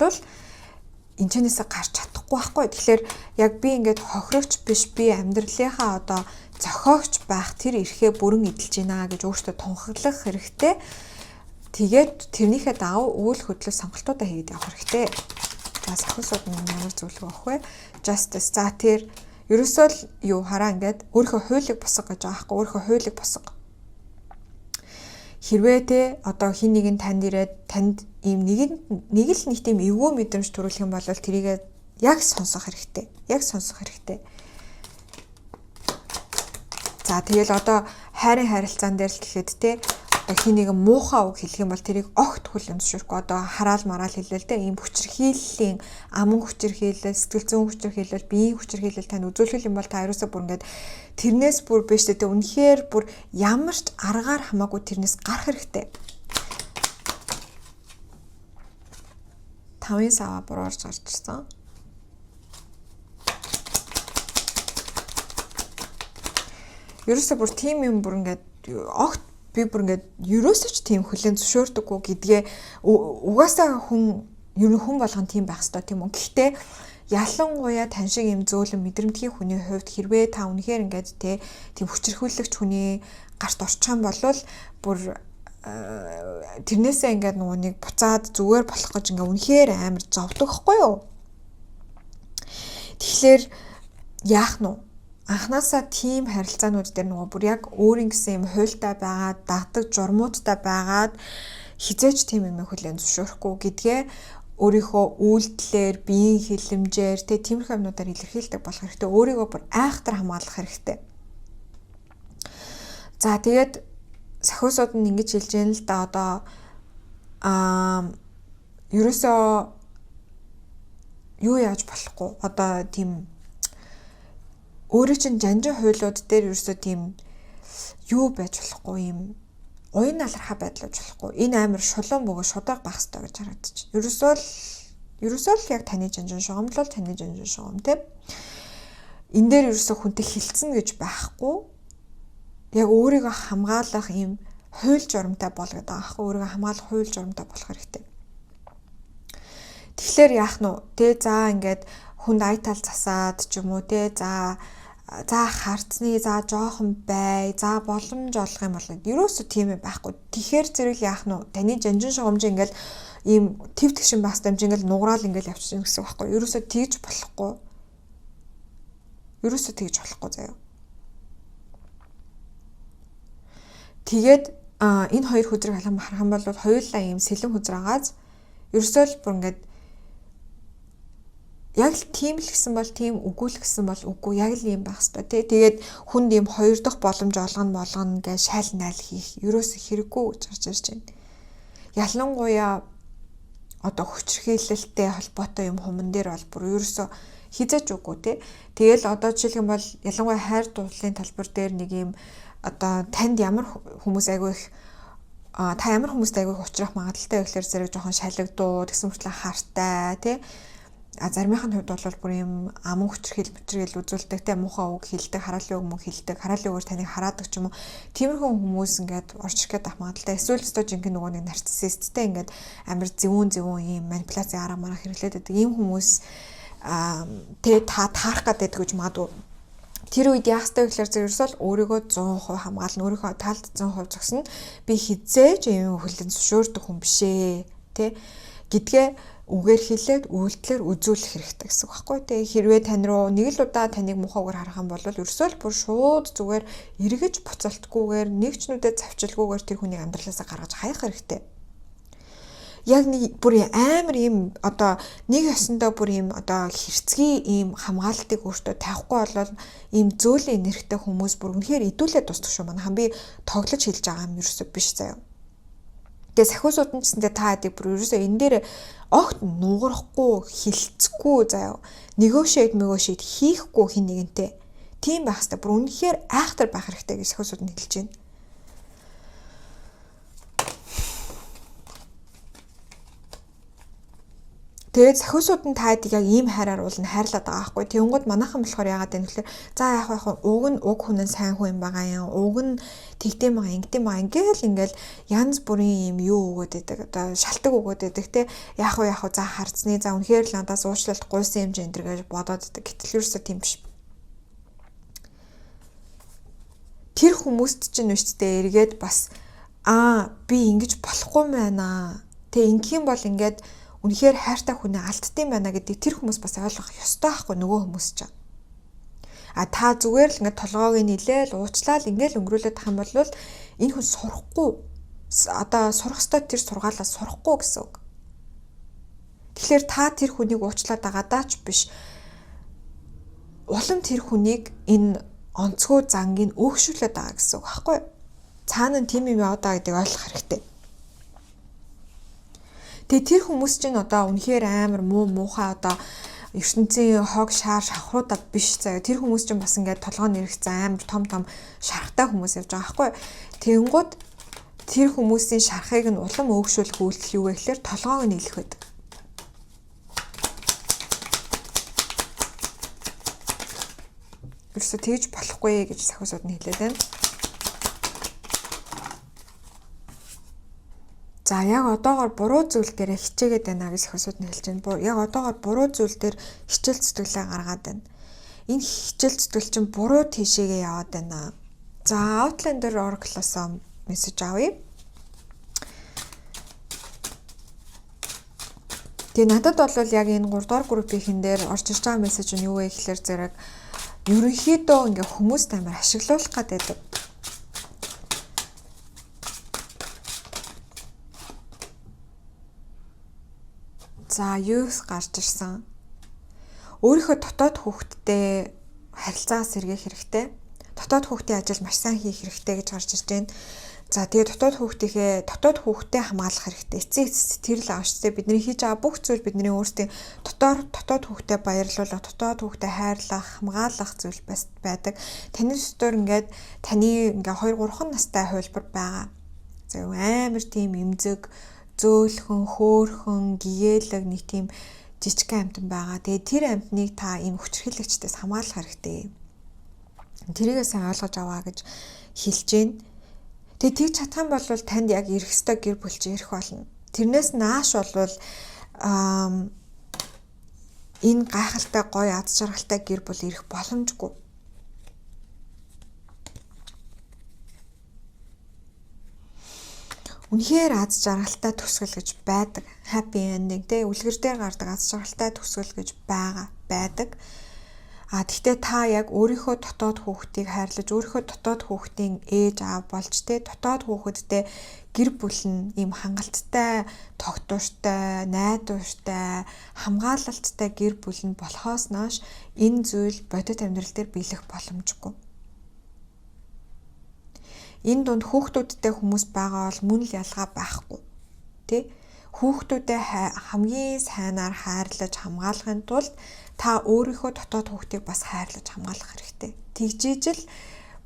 энэчнээсээ гарч чадахгүй байхгүй. Тэгэхээр яг би ингээд хохирогч биш би амьдралынхаа одоо зохиогч байх тэр эрхээ бүрэн эдэлж байна гэж өөртөө тунхаглах хэрэгтэй. Тэгээд тэрнийхээ дагав үйл хөдлөл сонголтуудаа хийгээд явах хэрэгтэй. За сахиусууд нь ямар зүйл байх вэ? Justice. За тэр ерөөсөө л юу хараа ингээд өөрийнхөө хуулийг босго гэж байгаа байхгүй. Өөрийнхөө хуулийг босго. Хэрвээ те одоо хин нэг нь танд ирээд танд ийм нэг л нэг тийм эвгүй мэдрэмж төрүүлэх юм бол тэрийг яг сонсох хэрэгтэй. За тэгэл одоо хайрын харилцаан дээр л гэхэд те одоо хин нэг муухай үг хэлэх юм бол тэрийг огт хүлэмжшүүлэхгүй одоо хараал мараал хэлэл те ийм хүчирхийллийн аман хүчирхийлэл сэтгэл зүйн хүчирхийлэл биеийн хүчирхийлэл тань үзүүлэх юм бол та ерөөсөө бүр ингээд тэрнээс бүр биш те үнэхээр бүр ямар ч аргаар хамаагүй тэрнээс гарах хэрэгтэй. 5 сава буруу орж гарч ирсэн. Ерөөсөө бүр тийм юм бүр ингээд огт би бүр ингээд ерөөсөч тийм хүлэн зөвшөөрдөггүй гэдгээ угаасаа хүн ер нь хүн болгон тийм байх ёстой тийм үү. Гэхдээ ялангуяа тань шиг юм зөөлөн мэдрэмтгий хүний хувьд хэрвээ та үнэхээр ингээд тийм хүчирхүүлэгч хүний гарт орчих юм бол бүр тэрнээсээ ингээд нөгөө нэг буцаад зүгээр болох гэж ингээд үнэхээр амар зовдөг хгүй юу. Тэгэхээр яах нь вэ? Анханасаа тийм харилцаанууд дээр нөгөө бүр яг өөрийн гэсэн юм хуйлтай байгаад, дагдаг журмуудтай байгаад хизээч тийм юм хүлээн зөвшөөрөхгүй гэдгээ өөрийнхөө үйлдэлээр, биеийн хилэмжээр тиймэрхүү юмнуудаар илэрхийлдэг болох хэрэгтэй. Өөрийгөө бүр айхтар хамгаалах хэрэгтэй. За тэгээд сахиусууд нь ингэж хэлж яана л да одоо ерөөсөө юу яаж болохгүй одоо тийм өөрөө чинь жанжин хуйлууд дээр ерөөсөө тийм юу байж болохгүй юм уян алархаа байдлаж болохгүй энэ амар шулуун бөгөө шударга байх хэрэгтэй гэж харагдаж байна. Ерөөсөө л яг таны жанжин шугамлал таны жанжин шугам тийм энэ дээр ерөөсөө хүнтэй хилцэн гэж байхгүй яг өөрийгөө хамгаалах юм хууль журамтай бол гэдэг аахгүй өөрийгөө хамгаалах хууль журамтай болох хэрэгтэй. Тэгэхээр яах нь вэ? За ингээд хүнд айтал засаад ч юм уу за харцны за жоохон бай за боломж олох юм бол ерөөсөө тийм байхгүй. Тэгэхээр зэрэг яах нь вэ? Таны жанжин шугамж ингээл ийм тэв тэгшин байх юм чи ингээл нуграал ингээл явчихна гэсэн үг байхгүй. Ерөөсөө тэгж болохгүй. Ерөөсөө тэгж болохгүй заяа. Тэгээд энэ хоёр хүзрийг харах юм бол хоёулаа ийм сэлэн хүзэр агааз ерөөсөө л бүр ингээд яг л тийм л гэсэн бол тийм үгүй л гэсэн бол үгүй яг л юм байх хэвээр тий. Тэгээд хүнд ийм хоёр дахь боломж олгоно гэж шайл найл хийх ерөөсөө хэрэггүй гэж гарч ирж байна. Ялангуяа одоо хүчирхийлэлтэй холбоотой юм хүмүүс дээр бол бүр ерөөсөө хизээч үгүй тий. Тэгэл одоо жишээлх юм бол ялангуяа хайр дурлалын талбар дээр нэг юм одоо танд ямар хүмүүс айгүй их та ямар хүмүүстэй айгүй уучрах магадaltaй гэхэлэр зэрэг жоохон шалгадуу тэгсэн мэтлээ хартай тий. Заримын хувьд бол бүр юм аман хүчирхийлэл үзүүлдэг те муухай үг хэлдэг, хараалын үг мөн хэлдэг, хараалын үгээр таныг хараадаг ч юм уу. Тиймэрхүү хүмүүс ингээд орж ирэхэд ах магадaltaй. Эсвэл өстө жинхэнэ нөгөө нэг нарциссисттэй ингээд амар зэвүүн ийм манипуляци арга мараа хэрэглээд байдаг. Ийм хүмүүс та таарах гэдэг гэж магадгүй. Тэр үед яах ёстой гэхээр зөвөрсөл өөрийгөө 100% хамгаална, өөрийнхөө талд 100% зогсно. Би хизээж юм хүлэн зөвшөөрдөг хүн бишээ, тэ гэдгээ үгээр хэлээд үйлдэлээр үзүүлэх хэрэгтэй гэсэн үг байхгүй. Тэгээ хэрвээ тань руу нэг л удаа таныг муухайгаар харах юм бол ерөөсөө бүр шууд зүгээр эргэж буцалтгүйгээр нэг ч нүдэ завчилгүйгээр тэр хүнийг амьдралаасаа гаргаж хаях хэрэгтэй. Яг нэг бүр амар юм одоо нэг ёсондоо бүр юм одоо хэрцгий ийм хамгаалтыг өөртөө тавихгүй болол ийм зөөлөн энергитэй хүмүүс бүр үнэхээр идүүлээд тусдаг шүү манай хам би тоглож хэлж байгаа юм ерөөсөө биш заяа. Тэгээ сахиусууд нь гэсэндээ та хэдийг бүр ерөөсөө энэ дээр огт нугарахгүй хилцэхгүй заяа. Негошиэд хийхгүй хин нэгэнтэй. Тийм байх хэвээр бүр үнэхээр айхтар байх хэрэгтэй гэж сахиусууд нь хэлж байна. Тэгээд сахиусууд нь та хэдийг яг ийм хайраар уулна хайрлаад байгаа байхгүй. Тэнгууд манайхан болохоор яагаад вэ гэхээр за яг уг нь уг хүн нь сайн хүн юм байгаа юм. Уг нь тэгдэм байгаа ингээл янз бүрийн юм юу өгөөд байдаг. Одоо шалтгаан өгөөд байдаг те. Яг за харцны за үнэхээр л надаас уучлалт гуйсан юм жин энэ гэж бодоод байдаг. Гэтэл ерөөсөө тийм биш. Тэр хүмүүст чинь нүчтэй эргээд бас би ингэж болохгүй байна. Тэ ингэхийн бол ингээд үнэхээр хайртай хүнээ алдтiin байна гэдэг тэр хүмүүс бас ойлгох ёстой байхгүй нөгөө хүмүүс ч. Та зүгээр л ингээд толгойг нилээл уучлаад ингээд өнгөрүүлээд тах юм бол энэ хүн сурахгүй одоо сурах ёстой тэр сургаалаас сурахгүй гэсэн үг. Тэгэхээр та тэр хүнийг уучлаад байгаадаа ч биш. Улам тэр хүнийг энэ онцгой зангийг өөгшүүлээд байгаа гэсэн үг байхгүй. Цаана нь тийм юм яваад байгаа гэдгийг ойлгох хэрэгтэй. Тэгээ тэр хүмүүс чинь одоо үнэхээр амар муухай одоо ертөнцийн хог шаар шавхруудаа биш заяа. Тэр хүмүүс чинь бас ингээд толгой нэрхцэн амар том шархтай хүмүүс явж байгаа байхгүй. Тэнгууд тэр хүмүүсийн шархыг нь улам өөгшүүлэх үйлдэл юу вэ гэхээр толгойг нь нийлэх байдаг. Ерөөсөө тэгж болохгүй гэж сахиусууд нь хэлээд байна. За яг одоогоор буруу зүйл дээр хичээгээд байна гэж сахиусууд нь хэлж байна. Яг одоогоор буруу зүйл дээр хичээл зүтгэлээ гаргаад байна. Энэ хичээл зүтгэл чинь буруу тийшээгээ яваад байна. За Outlander Oracle-оос мессеж авъя. Тэгээ надад бол яг энэ 3 дугаар группийн дээр орж ирж байгаа мессеж нь юу вэ гэхээр зэрэг ерөнхийдөө ингээ хүмүүст амар ашиглуулах гэдэг. За юус гарч ирсэн. Өөрийнхөө дотоод хүүхдтэй харилцаа сэргээх хэрэгтэй. Дотоод хүүхдийн ажил маш сайн хийх хэрэгтэй гэж гарч ирж байна. За тэгээ дотоод хүүхдээ хамгаалах хэрэгтэй. Эцсийн эцэст тэр л авчтай бидний хийж байгаа бүх зүйл бидний өөрсдийн дотоод хүүхдээ баярлуулах, дотоод хүүхдээ хайрлах, хамгаалах зүйл байдаг. Таны дотор ингээд таны 2-3 настай хувилбар байгаа. За амар тийм эмзэг, зөөлхөн, хөөхөн, гэгээлэг нэг тийм жижигхэн амьтан байгаа. Тэгээ тэр амьтныг та ийм хүчирхийлэгчдээс хамгаалах хэрэгтэй. Тэрийгээ сайн ойлгож аваа гэж хэлж байна. Тэгээ тэгж чадах юм бол танд яг ирэх ёстой гэр бүл чи ирэх болно. Тэрнээс нааш бол энэ гайхалтай гоё аз жаргалтай гэр бүл ирэх боломжгүй. Үнэхээр аз жаргалтай төсгөл гэж байдаг. Happy ending тэ үлгэр дээр гардаг аз жаргалтай төсгөл гэж байдаг. Гэхдээ та яг өөрийнхөө дотоод хүүхдийг хайрлаж, өөрийнхөө дотоод хүүхдийн ээж аав болж тэ дотоод хүүхэдтэй гэр бүл нь ийм хангалттай, тогтвортой, найдвартай, хамгаалалттай гэр бүл нь болохоос нааш энэ зүйл бодит амьдрал дээр биелэх боломжгүй. Энэ дунд хүүхдүүдтэй хүмүүс байгаа бол мөн л ялгаа байхгүй. Тэ? Хүүхдүүдэд хамгийн сайнаар хайрлаж хамгаалахын тулд та өөрийнхөө дотоод хүүхдийг бас хайрлаж хамгаалах хэрэгтэй. Тэгжиж л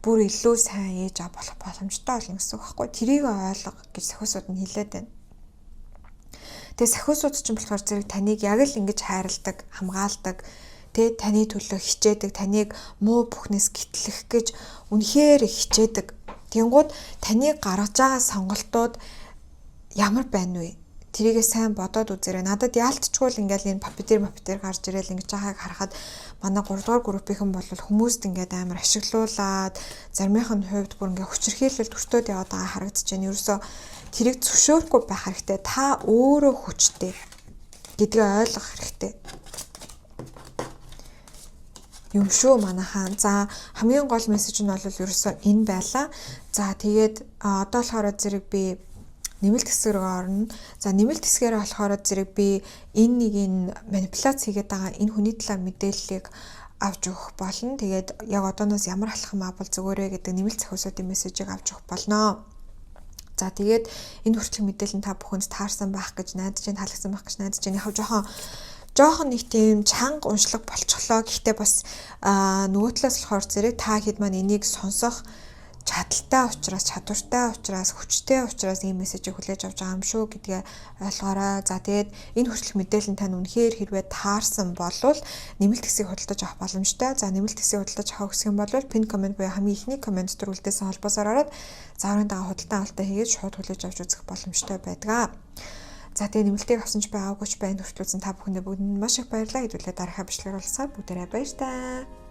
бүр илүү сайн ээж аав болох боломжтой болно гэсэн үг байхгүй. Тэрийг ойлго гэж сахиусууд нь хэлээд байна. Тэгээ сахиусууд ч юм болохоор зэрэг таныг яг л ингэж хайрладаг, хамгаалдаг, тэ таны төлөө хичээдэг, таныг муу бүхнээс гэтлэх гэж үнэхээр хичээдэг. Тэнгууд таны гаргаж байгаа сонголтууд ямар байна вэ? Тэрийгээ сайн бодоод үзээрэй. Надад яалтчгүй л ингээл энэ папитер гарч ирээл ингэж байгааг харахад манай 3 дугаар группийнхэн бол хүмүүст ингээд амар ашиглуулад заримынх нь хувьд бүр ингээд хүчирхийлэл төртөөд яваад байгаа харагдаж байна. Ерөөсөө тэрийг зөвшөөрөхгүй байх хэрэгтэй. Та өөрөө хүчтэй гэдгээ ойлгох хэрэгтэй. Юм шүү манайхаа. За хамгийн гол мессеж нь бол ерөөсөө энэ байлаа. За тэгээд одоо болохоор зэрэг би нэмэлт хэсэг рүү орно. За нэмэлт хэсгээр болохоор зэрэг би энэ манипуляц хийгээд байгаа энэ хүний талаар мэдээллийг авч өгөх болно. Тэгээд яг одооноос ямар алхам авал зүгээрээ гэдэг нэмэлт сахиусуудын мессежийг авч өгөх болно. За тэгээд энэ хүртэлх мэдээлэл нь та бүхэнд таарсан байх гэж найдаж байна, таалагдсан байх гэж найдаж байна. Яг жоохон нэг тийм чанга уншлаг болчихлоо. Гэхдээ бас нөгөө талаас болохоор зэрэг та хэд маань энийг сонсох чадaltaй учраас, чадвартай учраас, хүчтэй учраас ийм мессежийг хүлээж авч байгаа юм шүү гэдгээ ойлгоорой. За тэгээд энэ хүртэлх мэдээлэл нь тань үнэхээр хэрвээ таарсан болвол нэмэлт хэсгийг худалдаж авах боломжтой. За нэмэлт хэсгийг худалдаж авах гэсэн юм бол пин комент буюу хамгийн ихний комент дээр үлдээсэн холбоосоор ороод зааврын дагаа худалдан авалтаа хийгээд шууд хүлээж авч үзэх боломжтой байдаг. За тэгээд нэмэлтийг авсан ч байгаагүй ч байна хүртэл үзэн та бүхэндээ бүгдэнд маш их баярлалаа. Хэдүүлээ дараагийн бичлэгээр уулзсаа бүгдээрээ баяр таа.